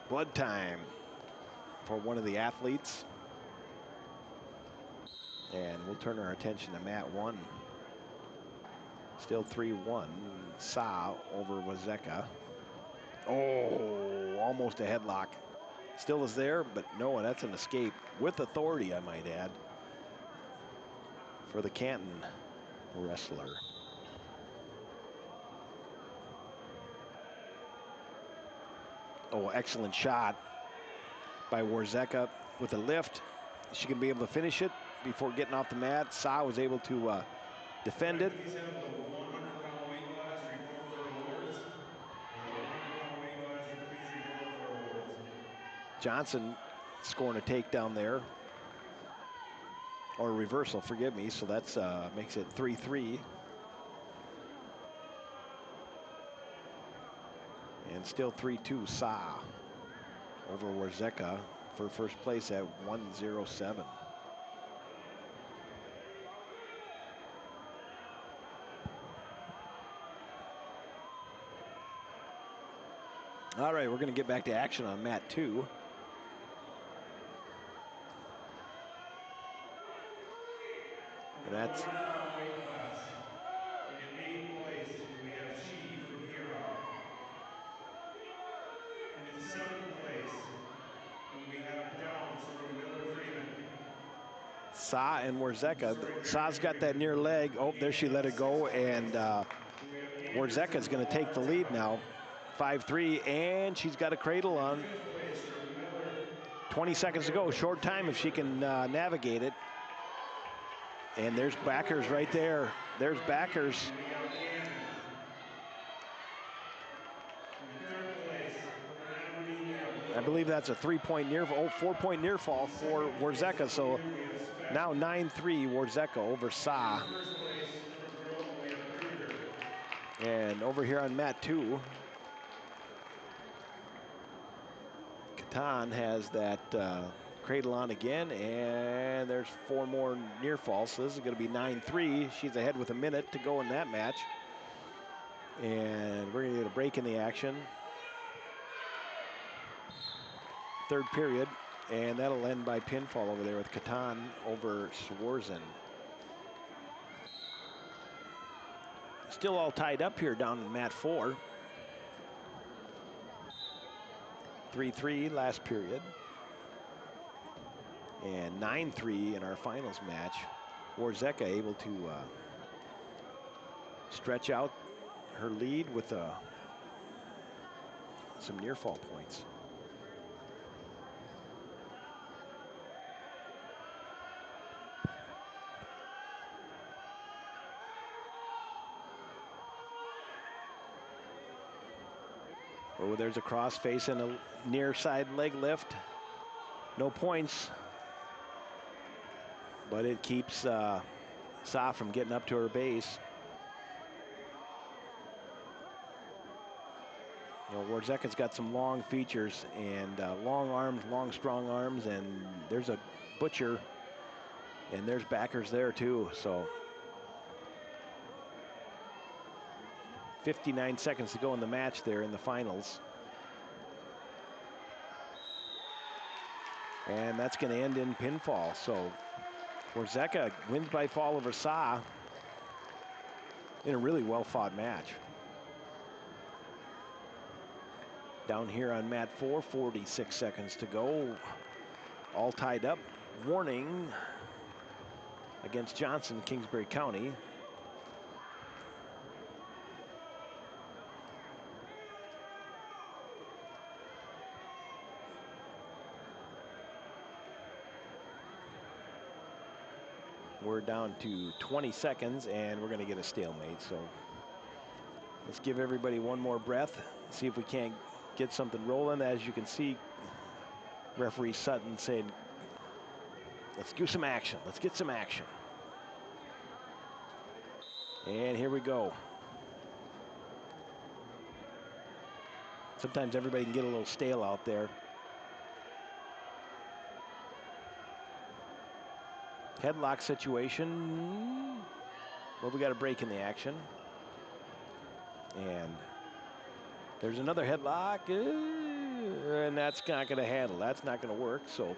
Blood time for one of the athletes. And we'll turn our attention to mat 1. Still 3-1, Sa over Warzeka. Oh, almost a headlock. Still is there, but no, that's an escape with authority, I might add, for the Canton wrestler. Oh, excellent shot by Warzeka with a lift. Is she going to be able to finish it before getting off the mat? Sa was able to defend it. Please have the 100-pound weight class report for awards. And the 100-pound weight class, please report for awards. Johnson scoring a takedown there. Or a reversal, forgive me. So that's makes it 3-3. And still 3-2, Sa over Warzeka for first place at 107. All right, we're going to get back to action on mat 2. And that's 100-pound weight class. In 8th place, we have Chi from Huron. And in 7th place, we have Downs from Miller Freeman. Sa and Warzeka. Sa's got that near leg. Oh, there she let it go. And Warzeka is going to take the lead now. 5-3, and she's got a cradle on. 5th place from Miller. 20 seconds to go. Short time if she can navigate it. And there's backers right there. There's backers. We have Gannon. In 3rd place, Aberdeen Young. I believe that's a 3-point near, 4-point near fall for Warzeka. So now 9-3 Warzeka over Sa. In 1st place for Grove, we have Kruger. And over here on mat 2, Catan has that cradle on again, and there's 4 more near falls. So this is going to be 9-3. She's ahead with a minute to go in that match. And we're going to get a break in the action. 3rd period, and that'll end by pinfall over there with Catan over Swarzen. Still all tied up here down in mat 4. 3-3 last period. And 9-3 in our finals match. Warzeka able to stretch out her lead with some near fall points. Oh, there's a cross face and a near side leg lift. No points, but it keeps Sa from getting up to her base. You know, Warzeka's got some long features and long arms, long, strong arms, and there's a butcher, and there's backers there too. So 59 seconds to go in the match there in the finals. And that's going to end in pinfall. So Warzeka wins by fall over Sa in a really well-fought match. Down here on mat 4, 46 seconds to go. All tied up. Warning against Johnson, Kingsbury County. We're down to 20 seconds, and we're going to get a stalemate. So let's give everybody one more breath, see if we can't get something rolling. As you can see, referee Sutton said, let's do some action. Let's get some action. And here we go. Sometimes everybody can get a little stale out there. Headlock situation. Well, we got a break in the action. And there's another headlock. And that's not going to handle. That's not going to work. So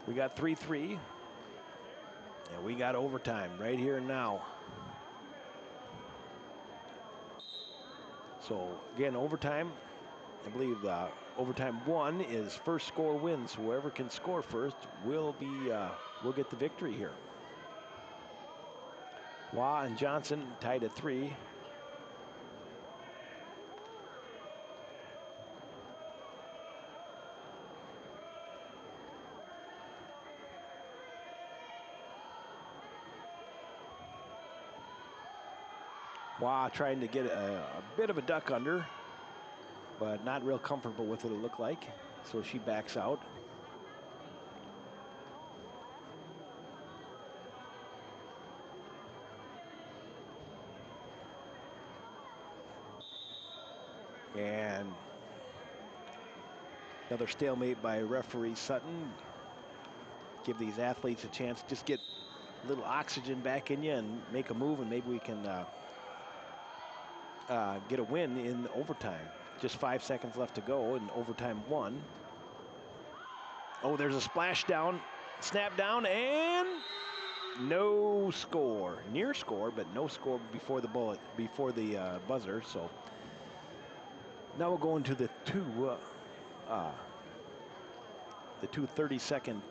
we got 3-3. And we got overtime right here and now. So again, overtime. I believe overtime 1 is first score wins. Whoever can score first will get the victory here. Waugh and Johnson tied at 3. Waugh trying to get a bit of a duck under, but not real comfortable with it looked like. So she backs out. And another stalemate by referee Sutton. Give these athletes a chance, just get a little oxygen back in you and make a move, and maybe we can get a win in overtime. Just 5 seconds left to go in overtime 1. Oh, there's a splash down, snap down, and no score. Near score, but no score before the buzzer. So now we'll go into the two 30-second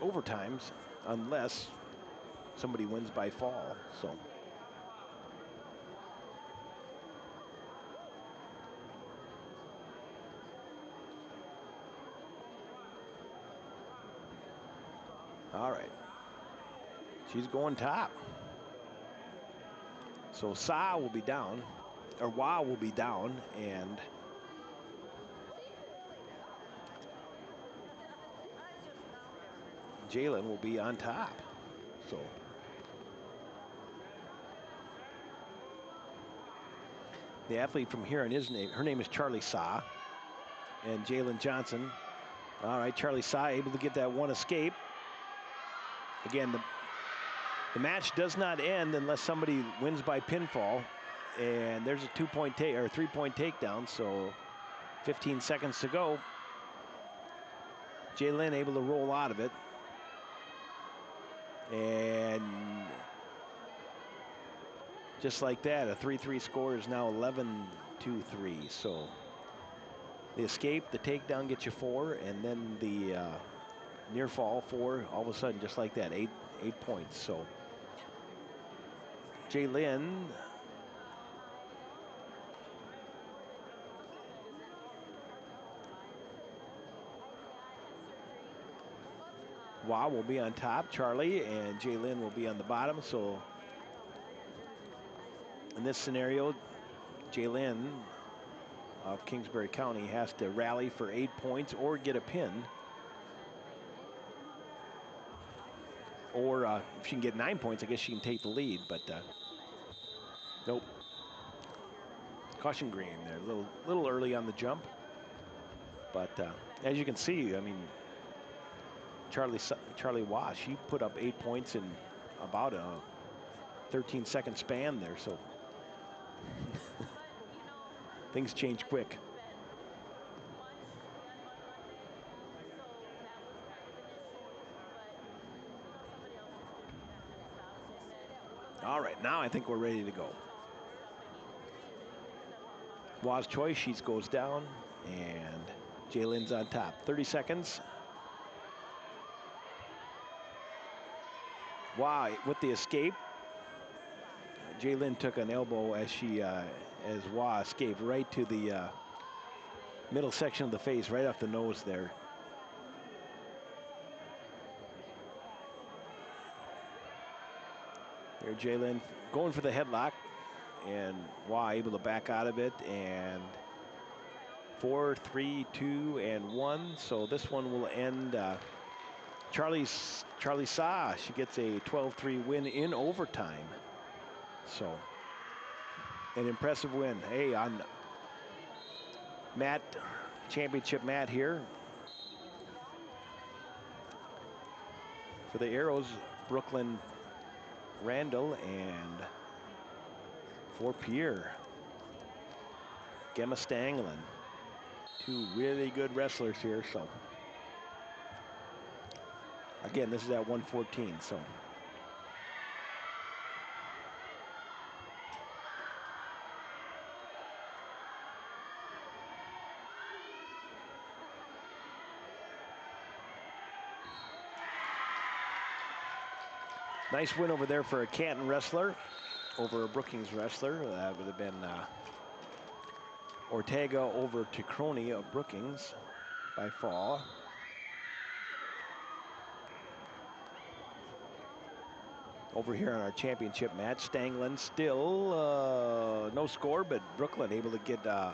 overtimes, unless somebody wins by fall. So. All right. She's going top. So Waugh will be down, and Jalen will be on top. So the athlete from here, her name is Charlie Waugh, and Jalen Johnson. All right, Charlie Waugh able to get that one escape. Again, the match does not end unless somebody wins by pinfall, and there's a 3-point takedown. So 15 seconds to go. Jalen able to roll out of it. And just like that, a 3-3 score is now 11-3. So the escape, the takedown gets you 4, and then the near fall 4, all of a sudden, just like that, 8 points. So Jalen Waugh will be on top, Charlie, and Jalen will be on the bottom. So in this scenario, Jalen of Kingsbury County has to rally for 8 points or get a pin. Or if she can get 9 points, I guess she can take the lead, but nope. Caution green there, a little early on the jump. But as you can see, I mean, Charlie Waugh, she put up 8 points in about a 13-second span there, so things change quick. All right, now I think we're ready to go. Waugh's choice, she goes down, and Jalen's on top. 30 seconds. Waugh with the escape. Jalen took an elbow as Waugh escaped right to the middle section of the face, right off the nose there. Here Jalen going for the headlock, and Waugh able to back out of it, and 4, 3, 2, and 1. So this one will end. Charlie Waugh, she gets a 12-3 win in overtime. So an impressive win. Hey, on championship mat here. For the Arrows, Brooklyn Randall, and for Pierre, Gemma Stanglin. 2 really good wrestlers here. So again, this is at 114. So Nice win over there for a Canton wrestler over a Brookings wrestler. That would have been Ortega over Ticroni of Brookings by fall. Over here on our championship match, Stanglin still no score, but Brooklyn able to get a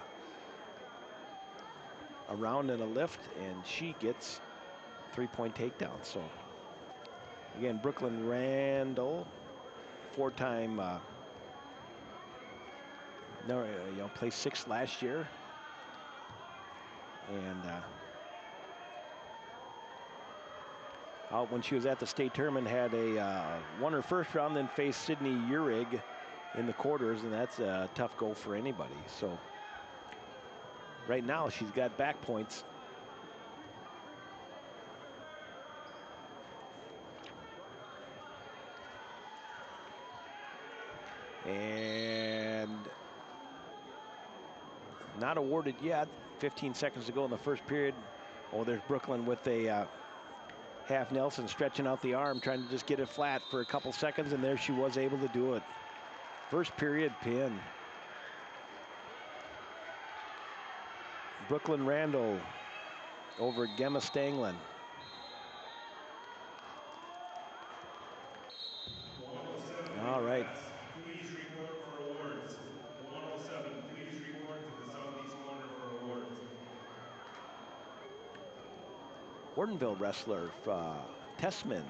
round and a lift, and she gets 3-point takedown. So again, Brooklyn Randall, four-time, placed 6th last year, and out when she was at the state tournament, had won her first round, then faced Sydney Urig in the quarters, and that's a tough go for anybody. So right now she's got back points. And not awarded yet. 15 seconds to go in the first period. Oh, there's Brooklyn with a half Nelson, stretching out the arm, trying to just get it flat for a couple seconds, and there she was able to do it. First period pin. Brooklyn Randall over Gemma Stanglin. All right. Please report for awards. 107, please report to the southeast corner for awards. Ortonville wrestler Tessman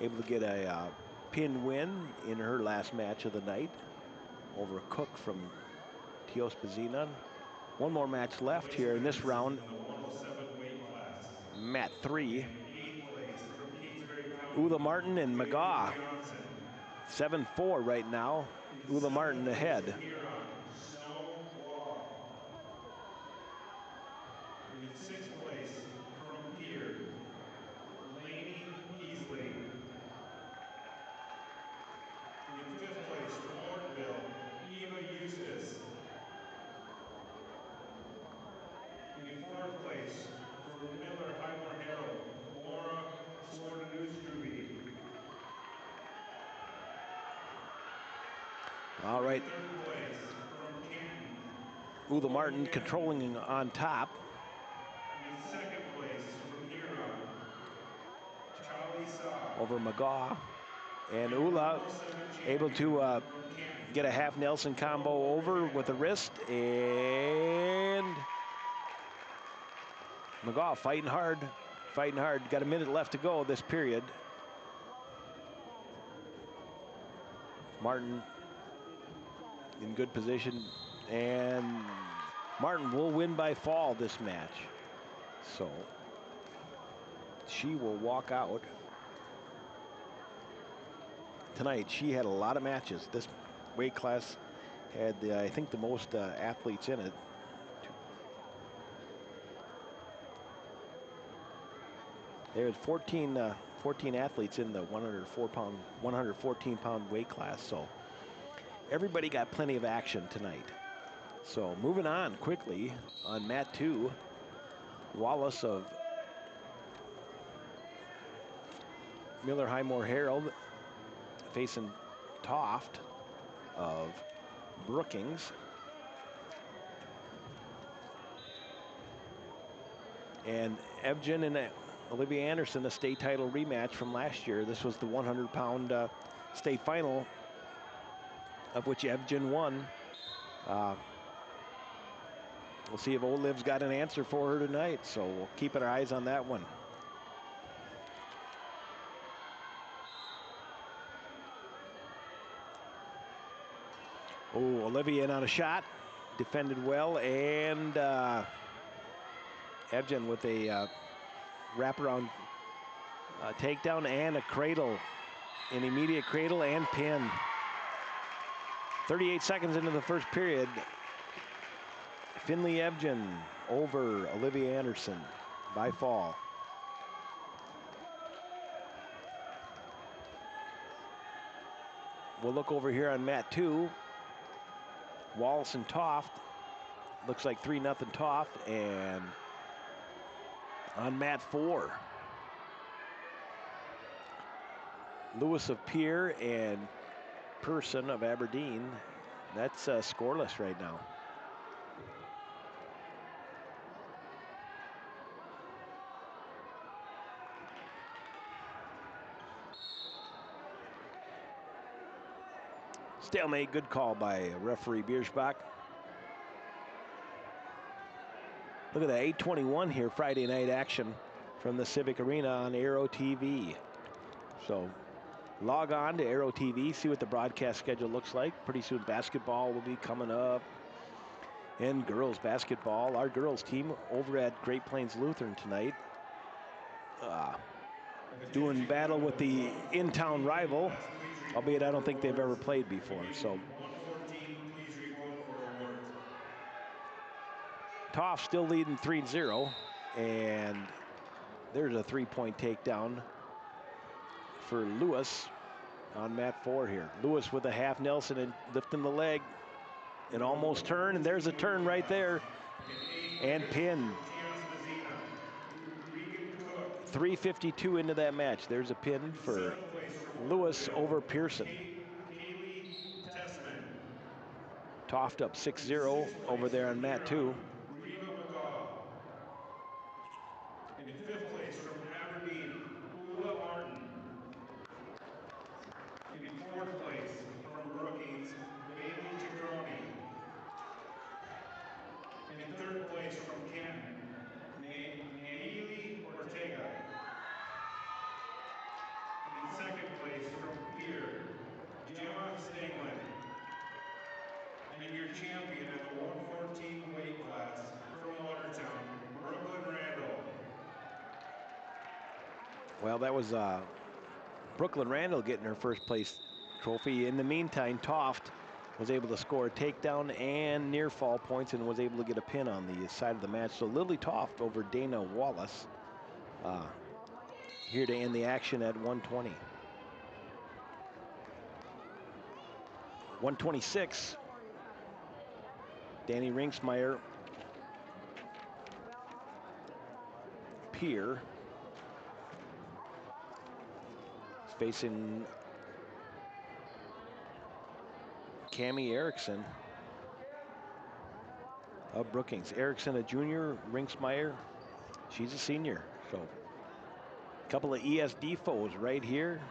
able to get a pin win in her last match of the night over Cook from Teospazinan. One more match left here in this round. In the 107 weight class. Mat 3. In 8th place from Kingsbury County. Ula Martin and Whitney McGaw. Johnson. 7-4 right now. In Ula 7th Martin place ahead. from Huron, Snow Law. In 6th place from Pier, Lainey Heasley. In 5th place from Ortonville, Eva Eustace. In 4th place for Miller Highmore Herald, Laura Swartanustruby. All right. In 3rd place from Canton, Ula Martin controlling on top. in 2nd place from Huron, Charlie Saw. Over McGaw. And Your Ula 107 able to champion from Canton. get a half Nelson combo over with a wrist, and McGaw fighting hard. Got a minute left to go this period. Martin in good position, and Martin will win by fall this match. So she will walk out. Tonight, she had a lot of matches. This weight class had, I think, the most athletes in it. There's 14 athletes in the 114-pound weight class. So everybody got plenty of action tonight. So moving on quickly on mat 2, Wallace of Miller Highmore Herald facing Toft of Brookings. And Evgen and Olivia Anderson, a state title rematch from last year. This was the 100-pound state final, of which Evgen won. We'll see if Oliv's got an answer for her tonight, so we'll keep our eyes on that one. Oh, Olivia in on a shot, defended well, and Evgen with a wraparound takedown and a cradle, an immediate cradle and pin. 38 seconds into the first period, Finley Evgen over Olivia Anderson by fall. We'll look over here on mat 2. Wallace and Toft. Looks like 3-0 Toft. And on mat 4, Lewis of Pierre and Person of Aberdeen. That's scoreless right now. Stalemate, good call by referee Biersbach. Look at that, 8:21 here, Friday night action from the Civic Arena on Aero TV. So log on to Aero TV, see what the broadcast schedule looks like. Pretty soon basketball will be coming up. And girls basketball, our girls team over at Great Plains Lutheran tonight. Doing battle with the in-town rival, albeit I don't think they've ever played before. So 114, please report for awards. Toff still leading 3-0, and there's a three-point takedown for Lewis on mat 4 here. Lewis with a half Nelson and lifting the leg, and almost turn, and there's a turn right there, and pin. 3:52 into that match. There's a pin for Lewis over Pearson. Toft up 6-0 over there on mat 2. In 5th place from Aberdeen, Ula Martin. In 4th place from Brookings, Bailey Jagroni. In 3rd place from Canton, Naili Ortega. In 2nd place from Pierre, Gemma Stanglin. And your champion in the 114 weight class from Watertown, Brooklyn Randall. Well, that was Brooklyn Randall getting her first place trophy. In the meantime, Toft was able to score a takedown and near fall points and was able to get a pin on the side of the match. So Lily Toft over Dana Wallace here to end the action at 120. 126. Danny Rinksmeyer, Pierre, facing Cammie Erickson of Brookings. Erickson a junior, Rinksmeyer, she's a senior. So a couple of ESD foes right here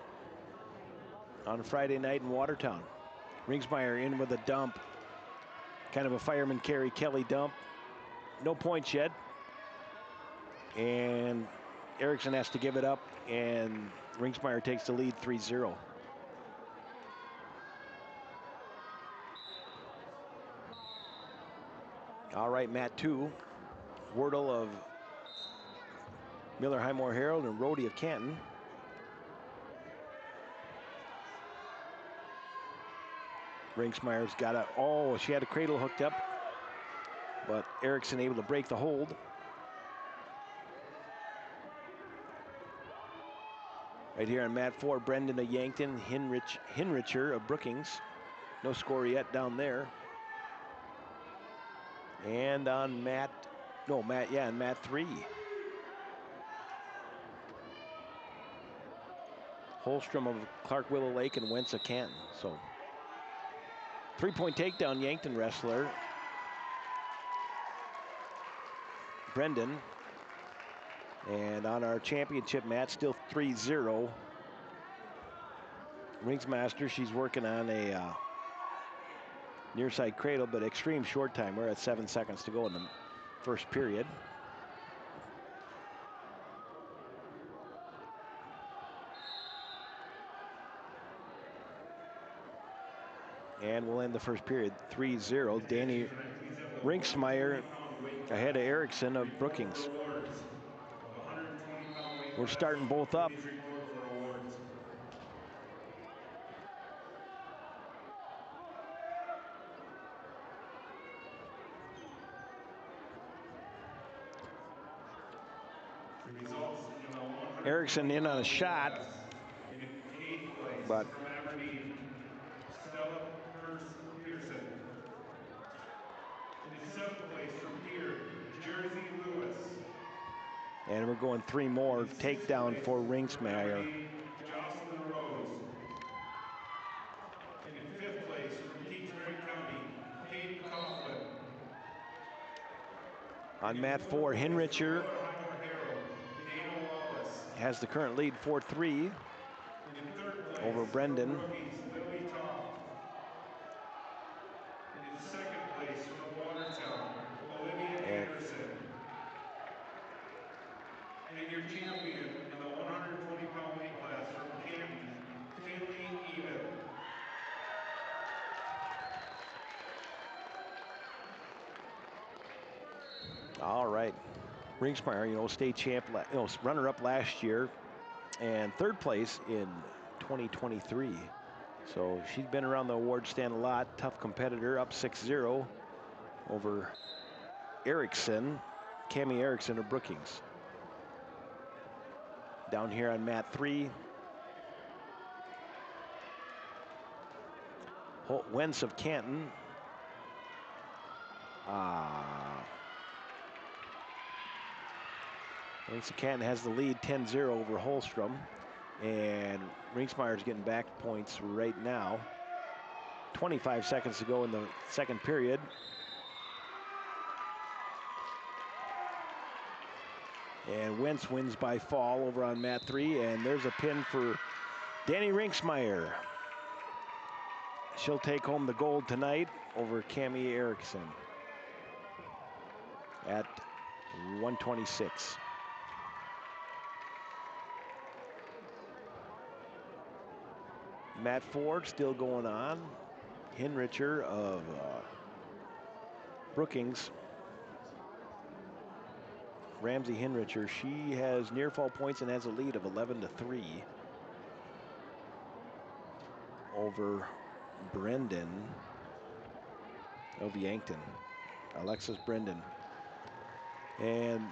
on Friday night in Watertown. Rinksmeyer in with a dump, kind of a fireman carry Kelly dump. No points yet. And Erickson has to give it up, and Rinksmeyer takes the lead 3-0. All right, mat 2. Wordle of Miller Highmore Herald and Rhodey of Canton. Rinksmeyer's got a, oh, she had a cradle hooked up, but Erickson able to break the hold. Right here on mat 4, Brendan of Yankton, Hinricher of Brookings. No score yet down there. And on mat 3. Holstrom of Clark Willow Lake and Wentz of Canton. So 3-point takedown, Yankton wrestler Brendan. And on our championship match, still 3-0. Ringsmaster, she's working on a near side cradle, but extreme short time. We're at 7 seconds to go in the first period. And we'll end the first period 3-0. Danny Rinksmeyer ahead of Erickson of Brookings. We're starting both up. Erickson in on a shot, but Stella Pearson. In 7th place from Pierre, Jersey Lewis. And we're going 3 more takedown for Rinksmeyer. Jocelyn Rose. On mat 4, Hinricher has the current lead 4-3 In third place, over Brendan. rookies, Lily Toff. In second place from Watertown, Olivia Anderson. And your champion in the 120-pound weight class from Canton, Finley Even. All right. Ringsmeyer, state champ, runner-up last year, and third place in 2023. So she's been around the award stand a lot. Tough competitor, up 6-0 over Erickson, Cami Erickson of Brookings. Down here on mat 3, Wentz of Canton. Wentz of Canton has the lead 10-0 over Holstrom. And Ringsmeyer's getting back points right now. 25 seconds to go in the second period. And Wentz wins by fall over on mat 3. And there's a pin for Danny Ringsmeyer. She'll take home the gold tonight over Cami Erickson at 126. Mat 4 still going on. Hinricher of Brookings. Ramsey Hinricher, she has near fall points and has a lead of 11-3 over Brendan of Yankton, Alexis Brendan. And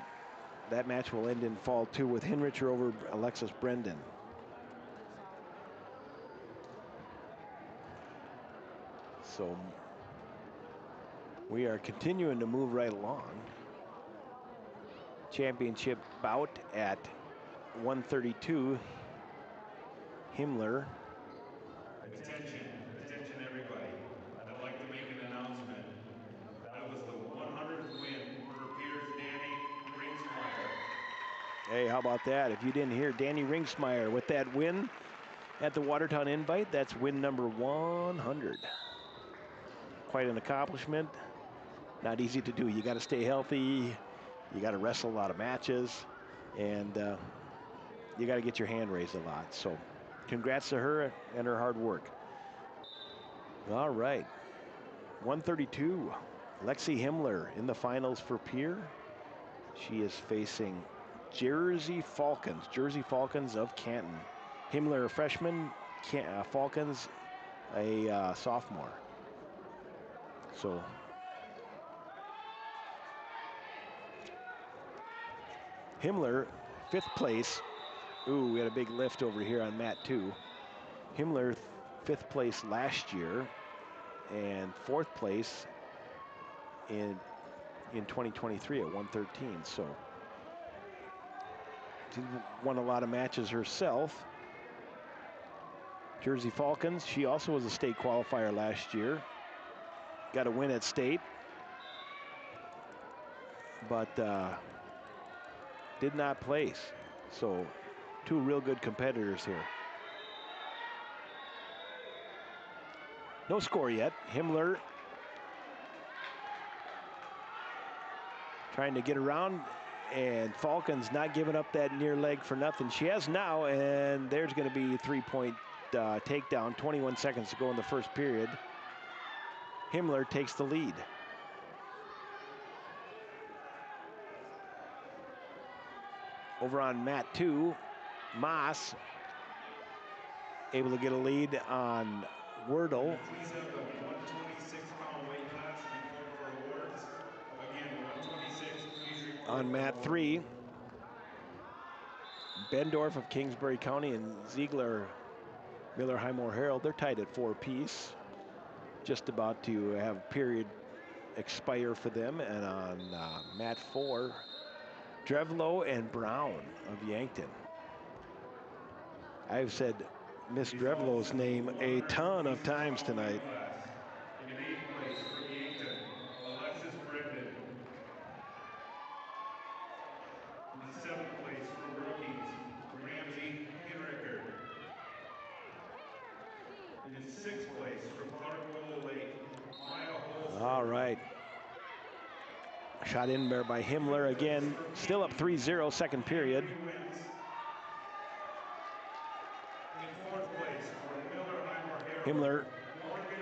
that match will end in fall 2 with Hinricher over Alexis Brendan. So we are continuing to move right along. Championship bout at 132. Himmler. Attention everybody. I'd like to make an announcement. That was the 100th win for Pierce Danny Ringsmeyer. Hey, how about that? If you didn't hear, Danny Ringsmeyer with that win at the Watertown Invite, that's win number 100. Quite an accomplishment. Not easy to do. You got to stay healthy. You got to wrestle a lot of matches, and you got to get your hand raised a lot. So congrats to her and her hard work. All right, 132, Lexi Himmler in the finals for Pierre. She is facing Jersey Falcons of Canton. Himmler, a freshman, Falcons, a sophomore. So Himmler, 5th place. Ooh, we had a big lift over here on mat 2. Himmler, 5th place last year, and 4th place in 2023 at 113. So she won a lot of matches herself. Jersey Falcons, she also was a state qualifier last year. Got a win at state, but did not place. So 2 real good competitors here. No score yet. Himmler trying to get around, and Falcons not giving up that near leg for nothing. She has now, and there's going to be 3-point takedown. 21 seconds to go in the first period. Himmler takes the lead. Over on mat 2, Moss able to get a lead on Wordle. Please have the 126-pound weight class report for awards. Again, 126, please report. On mat 3, Bendorf of Kingsbury County and Ziegler Miller Highmore Herald, they're tied at 4 apiece. Just about to have period expire for them. And on mat 4, Drevlo and Brown of Yankton. I've said Miss Drevlo's name a ton of times tonight. In 8th place from Yankton, Alexis Brendan. In 6th place from Clark Willow Lake, Maya Holstrom. All right. Shot in there by Himmler again. Still up 3-0, second period. In 4th place for Miller-Highmore Herald, Himmler, Morgan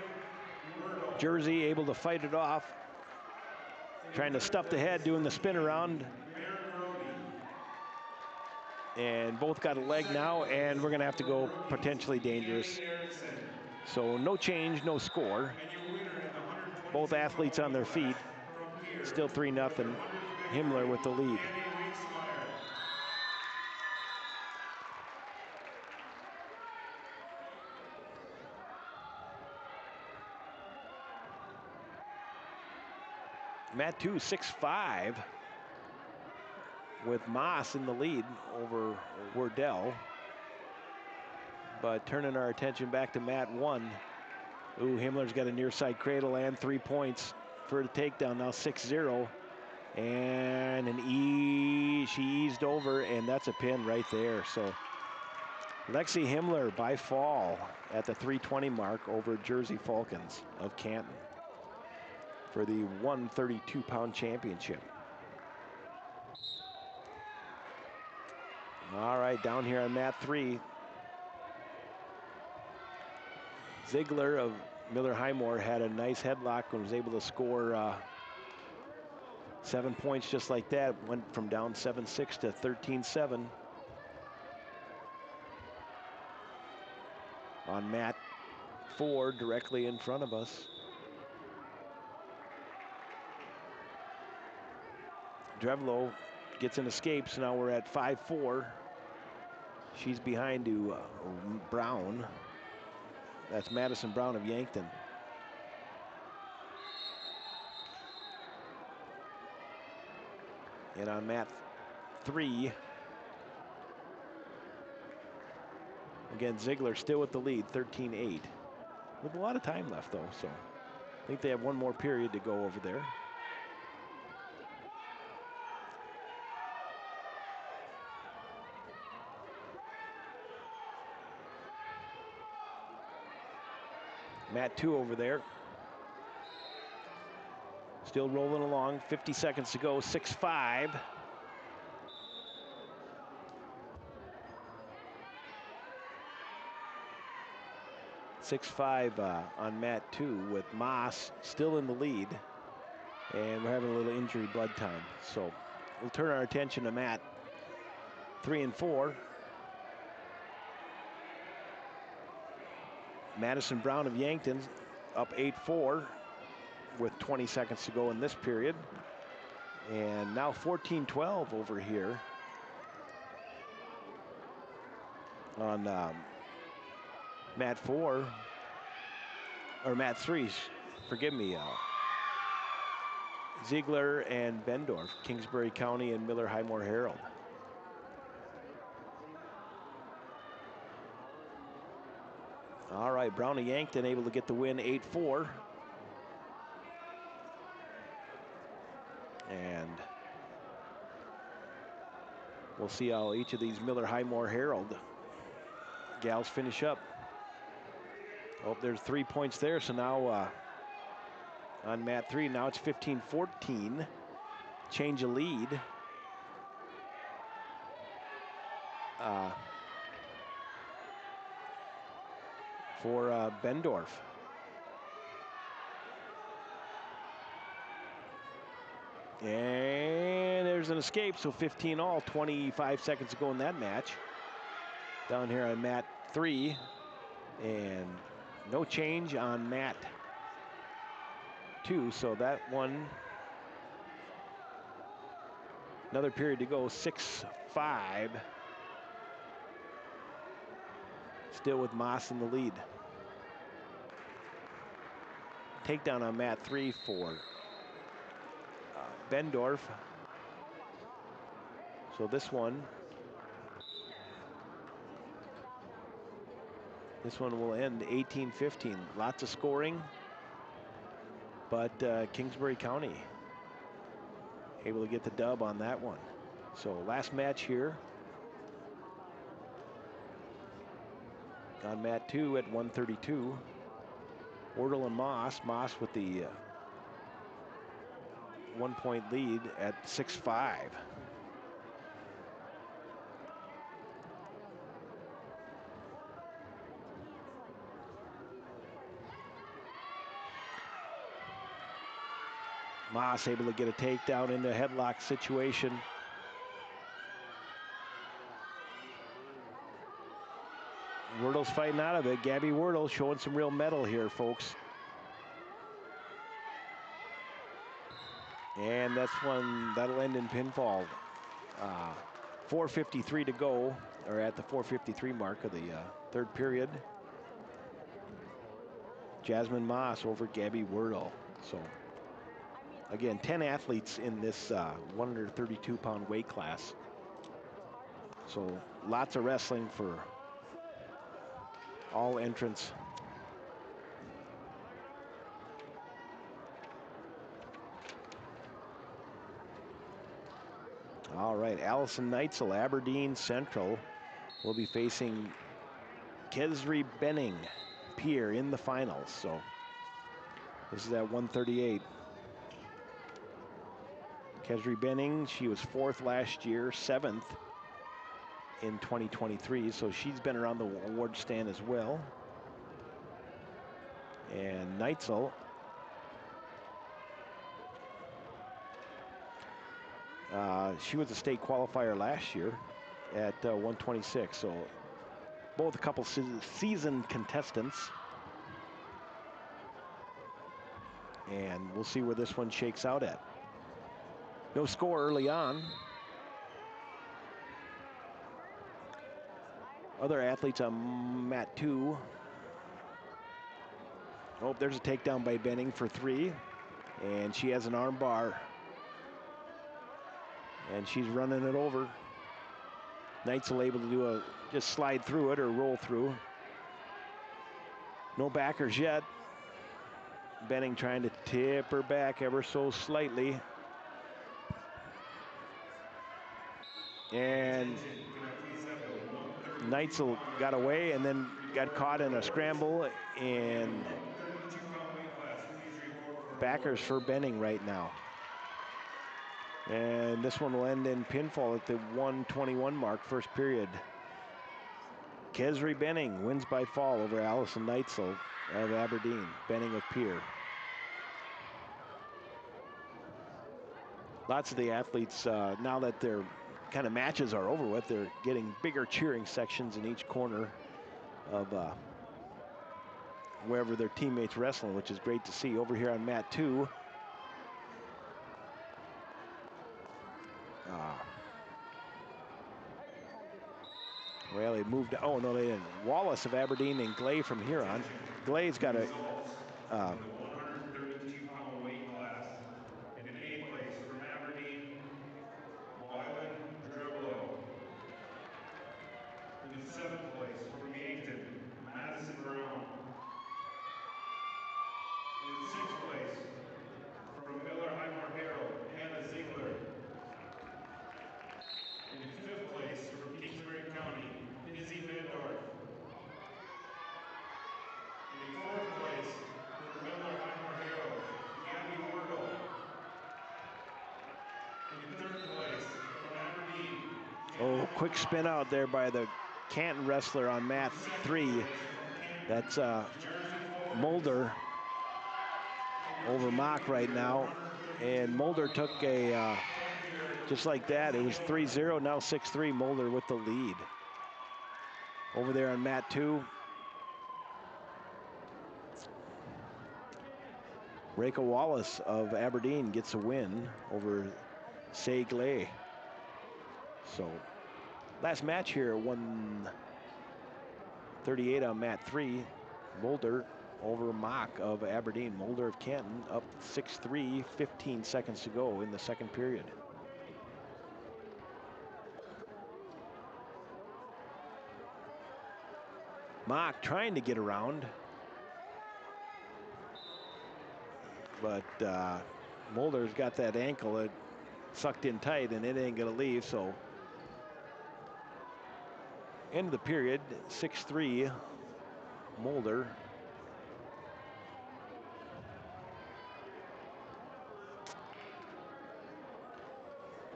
Murdo. Jersey, able to fight it off. Trying to stuff the head, doing the spin around. Maren Brody. And both got a leg now, and we're going to have to go potentially dangerous. So no change, no score. Both athletes on their feet. Still 3-0. Himmler with the lead. Mat 2, 6'5", with Moss in the lead over Wardell. But turning our attention back to Mat 1. Ooh, Himmler's got a near side cradle and 3 points for the takedown, now 6-0. And she eased over, and that's a pin right there. So Lexi Himmler by fall at the 320 mark over Jersey Falcons of Canton for the 132-pound championship. All right, down here on mat 3. Ziegler of Miller-Highmore had a nice headlock and was able to score 7 points just like that. Went from down 7-6 to 13-7. On mat 4, directly in front of us. Drevlo gets an escape, so now we're at 5-4. She's behind to Brown. That's Madison Brown of Yankton. And on mat 3, again, Ziegler still with the lead, 13-8. With a lot of time left, though, so I think they have one more period to go over there. Mat 2 over there. Still rolling along, 50 seconds to go, 6-5. On mat 2 with Moss still in the lead. And we're having a little injury blood time. So we'll turn our attention to mat 3 and 4. Madison Brown of Yankton up 8-4 with 20 seconds to go in this period. And now 14-12 over here on mat 4, or mat 3, forgive me. Ziegler and Bendorf, Kingsbury County and Miller-Highmore Herald. All right, Brown of Yankton able to get the win, 8-4. And we'll see how each of these Miller-Highmore Herald gals finish up. Oh, there's 3 points there, so now on mat 3, now it's 15-14. Change of lead. For Bendorf. And there's an escape, so 15 all, 25 seconds to go in that match. Down here on mat 3, and no change on mat 2, so that one, another period to go, 6-5. Still with Moss in the lead. Takedown on mat 3 for Bendorf. So this one will end 18-15. Lots of scoring, but Kingsbury County able to get the dub on that one. So last match here. on mat 2 at 132. Wardle and Moss. Moss with the 1-point lead at 6-5. Moss able to get a takedown into a headlock situation. Wardle's fighting out of it. Gabby Wardle showing some real mettle here, folks. And that's one that'll end in pinfall. 4:53 to go, or at the 4:53 mark of the third period. Jasmine Moss over Gabby Wardle. So, again, 10 athletes in this 132-pound weight class. So, lots of wrestling for all entrants. All right, Allison Neitzel, Aberdeen Central, will be facing Kesri Benning, Pier, in the finals. So this is at 138. Kesri Benning, she was 4th last year, 7th in 2023. So she's been around the award stand as well. And Neitzel, she was a state qualifier last year at 126. So both a couple seasoned contestants. And we'll see where this one shakes out at. No score early on. Other athletes on mat 2. Oh, there's a takedown by Benning for 3. And she has an arm bar. And she's running it over. Neitzel able to just slide through it or roll through. No backers yet. Benning trying to tip her back ever so slightly. And Neitzel got away and then got caught in a scramble, and backers for Benning right now. And this one will end in pinfall at the 121 mark, first period. Kesri Benning wins by fall over Allison Neitzel of Aberdeen. Benning of Pier. Lots of the athletes, now that their kind of matches are over with, they're getting bigger cheering sections in each corner of wherever their teammates wrestling, which is great to see. Over here on mat 2, well, they moved. Oh no, they didn't. Wallace of Aberdeen and Glay from here on. Glay's got a. In the 132-pound weight class, in 8th place from Aberdeen, Wyland Dreblow. In 7th place from Yankton, Madison Brown. In 6th place from Miller Highmore Harold, Hannah Ziegler. In 5th place from Kingsbury County, Izzy Bendorf. In 4th place from Miller Highmore Harold, Gabby Wardle. In 3rd place from Aberdeen. Oh, quick spin out there by the Canton wrestler on mat 3. That's Mulder over Mock right now. And Mulder took a, just like that, it was 3-0, now 6-3, Mulder with the lead. Over there on mat 2. Reka Wallace of Aberdeen gets a win over Say Glay. So, last match here, 138 on mat 3. Mulder over Mock of Aberdeen. Mulder of Canton up 6-3, 15 seconds to go in the second period. Mock trying to get around, but Mulder's got that ankle sucked in tight and it ain't gonna leave, so end of the period, 6-3 Mulder.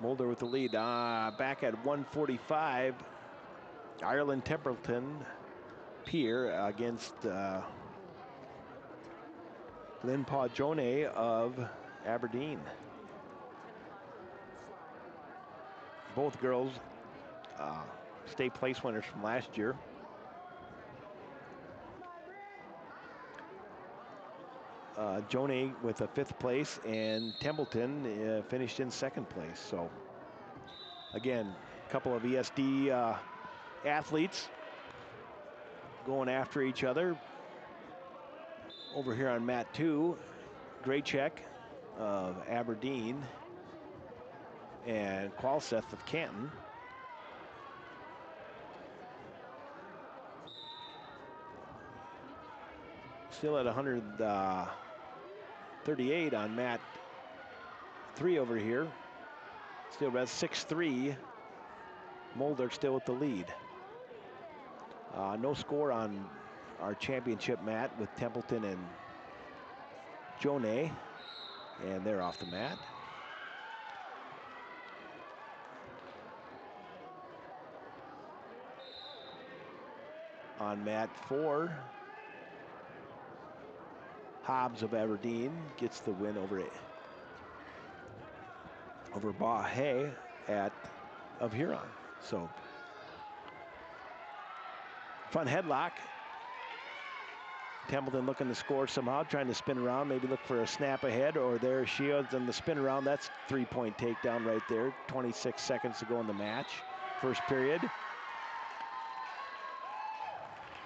Mulder with the lead. Back at 1:45. Ireland Templeton Pier against Lynn Paujone of Aberdeen. Both girls state place winners from last year. Jone with a 5th place, and Templeton finished in 2nd place. So again, a couple of ESD athletes going after each other. Over here on mat 2, Graycheck of Aberdeen and Qualseth of Canton. Still at 138 on mat 3 over here. Still at 6-3. Mulder still with the lead. No score on our championship mat with Templeton and Jone, and they're off the mat. On mat 4, Hobbs of Aberdeen gets the win over Bahe of Huron. So front headlock. Templeton looking to score somehow, trying to spin around, maybe look for a snap ahead, or there she is on the spin around. That's 3-point takedown right there. 26 seconds to go in the match, first period.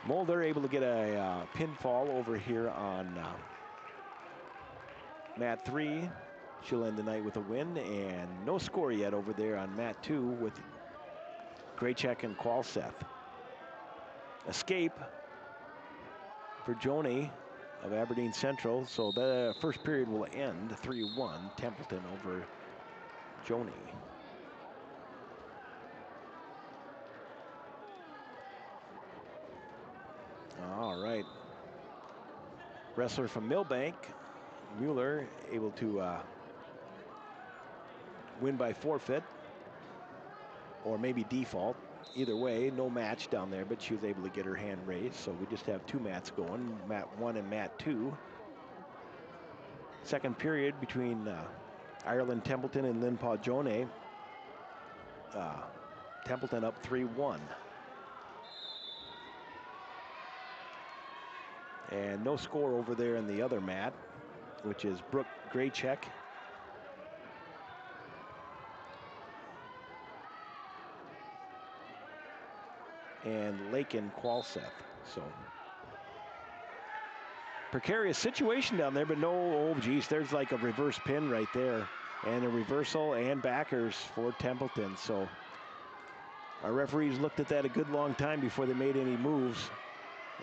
Mulder able to get a pinfall over here on mat 3. She'll end the night with a win, and no score yet over there on mat 2 with Graycheck and Qualseth. Escape for Jone of Aberdeen Central, so the first period will end 3-1 Templeton over Jone. All right. Wrestler from Millbank, Mueller, able to win by forfeit or maybe default. Either way, no match down there, but she was able to get her hand raised. So we just have 2 mats going, mat 1 and mat 2. Second period between Ireland Templeton and Lynn Paujone. Templeton up 3-1. And no score over there in the other mat, which is Brooke Graycheck and Lakin Qualseth. So precarious situation down there, but no, oh geez, there's like a reverse pin right there, and a reversal and backers for Templeton. So our referees looked at that a good long time before they made any moves.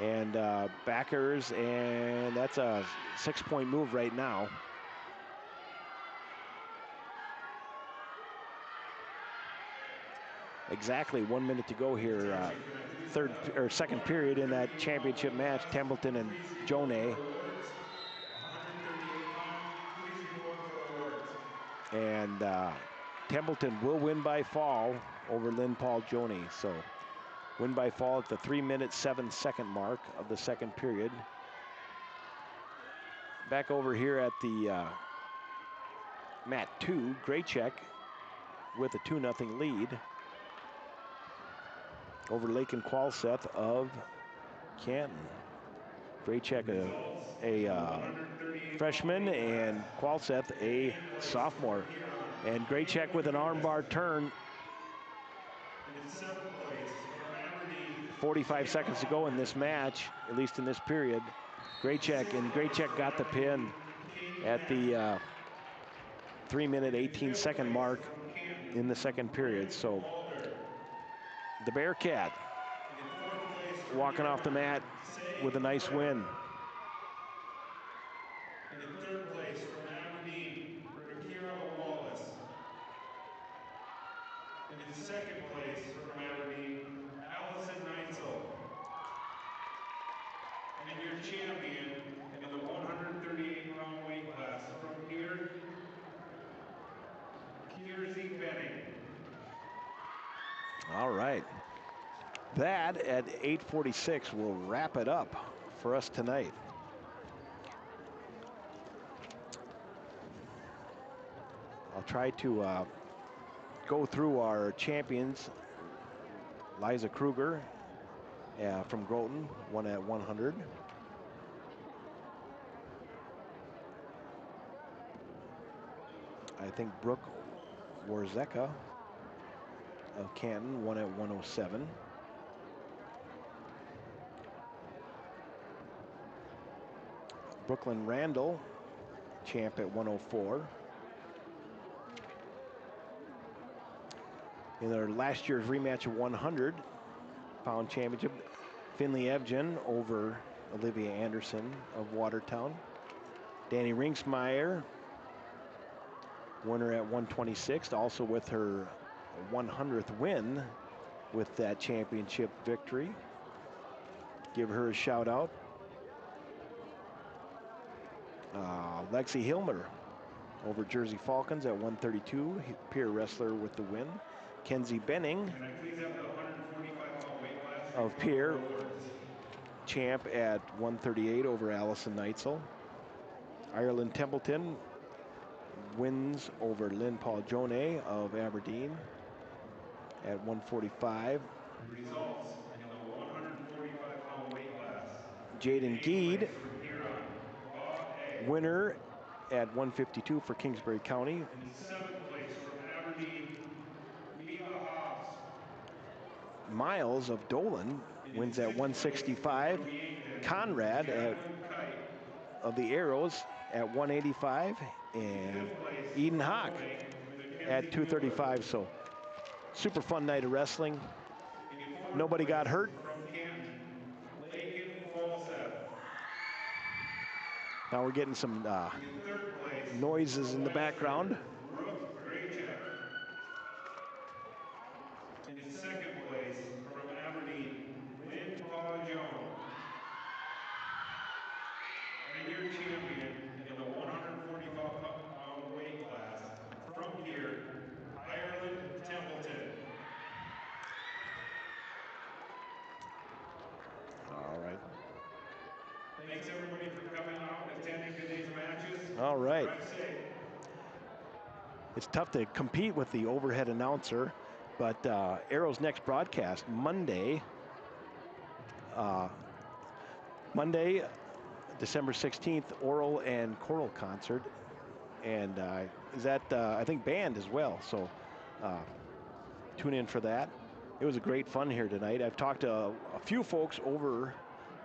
And backers, and that's a 6-point move right now. Exactly 1 minute to go here, second period in that championship match, Templeton and Jone. 138 time. Please report for awards. And Templeton will win by fall over Lynn Paujone. So win by fall at the 3-minute 7-second mark of the second period. Back over here at the mat 2, Graycheck with a 2-0 lead over Lakin Qualseth of Canton. Graycheck a freshman and Qualseth a sophomore. And Graycheck with an armbar turn. In 7th place from Aberdeen. 45 seconds to go in this match, at least in this period. Graycheck got the pin at the 3-minute 18-second mark in the second period. So the Bearcat walking off the mat with a nice win. And in 3rd place from Aberdeen, Rakira Wallace. And in 2nd place from Aberdeen, Allison Neitzel. And your champion in the 138-pound weight class from here, Kiersey Benning. All right. That at 8:46 will wrap it up for us tonight. I'll try to go through our champions. Liza Kruger from Groton won at 100. I think Brooke Warzeka of Canton won at 107. Brooklyn Randall, champ at 104. In their last year's rematch of 100-pound championship, Finley Evgen over Olivia Anderson of Watertown. Danny Rinksmeyer, winner at 126, also with her 100th win with that championship victory. Give her a shout out. Lexi Hilmer over Jersey Falcons at 132, peer wrestler with the win. Kenzie Benning of peer, champ at 138 over Allison Neitzel. Ireland Templeton wins over Lynn Paul Jone of Aberdeen at 145. Results in the 145-pound weight class. Jaden Geed, Bob A. winner at 152 for Kingsbury County. In 7th place from Aberdeen, Mila Hobbs. Miles of Dolan wins at 165. Conrad of the Arrows at 185. And Eden Hawk at 235. So super fun night of wrestling. Nobody got hurt. Now we're getting some noises in the background. In 2nd place from Aberdeen, Lynn Paul Jones. And your champion in the 145-pound weight class from here, Ireland Templeton. All right. Thanks everybody for coming out and attending today's matches. All right. Drive safe. It's tough to compete with the overhead announcer, but Arrow's next broadcast Monday, December 16th, oral and choral concert, and is that I think band as well. So tune in for that. It was a great fun here tonight. I've talked to a few folks over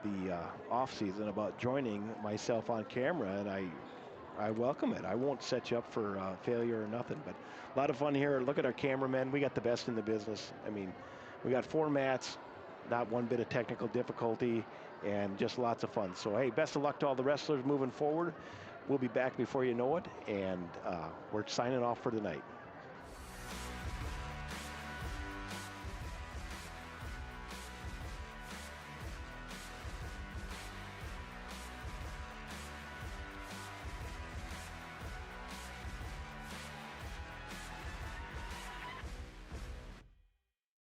the off season about joining myself on camera, and I welcome it. I won't set you up for failure or nothing, but a lot of fun here. Look at our cameramen. We got the best in the business. I mean, we got 4 mats, not one bit of technical difficulty, and just lots of fun. So, hey, best of luck to all the wrestlers moving forward. We'll be back before you know it, and we're signing off for tonight.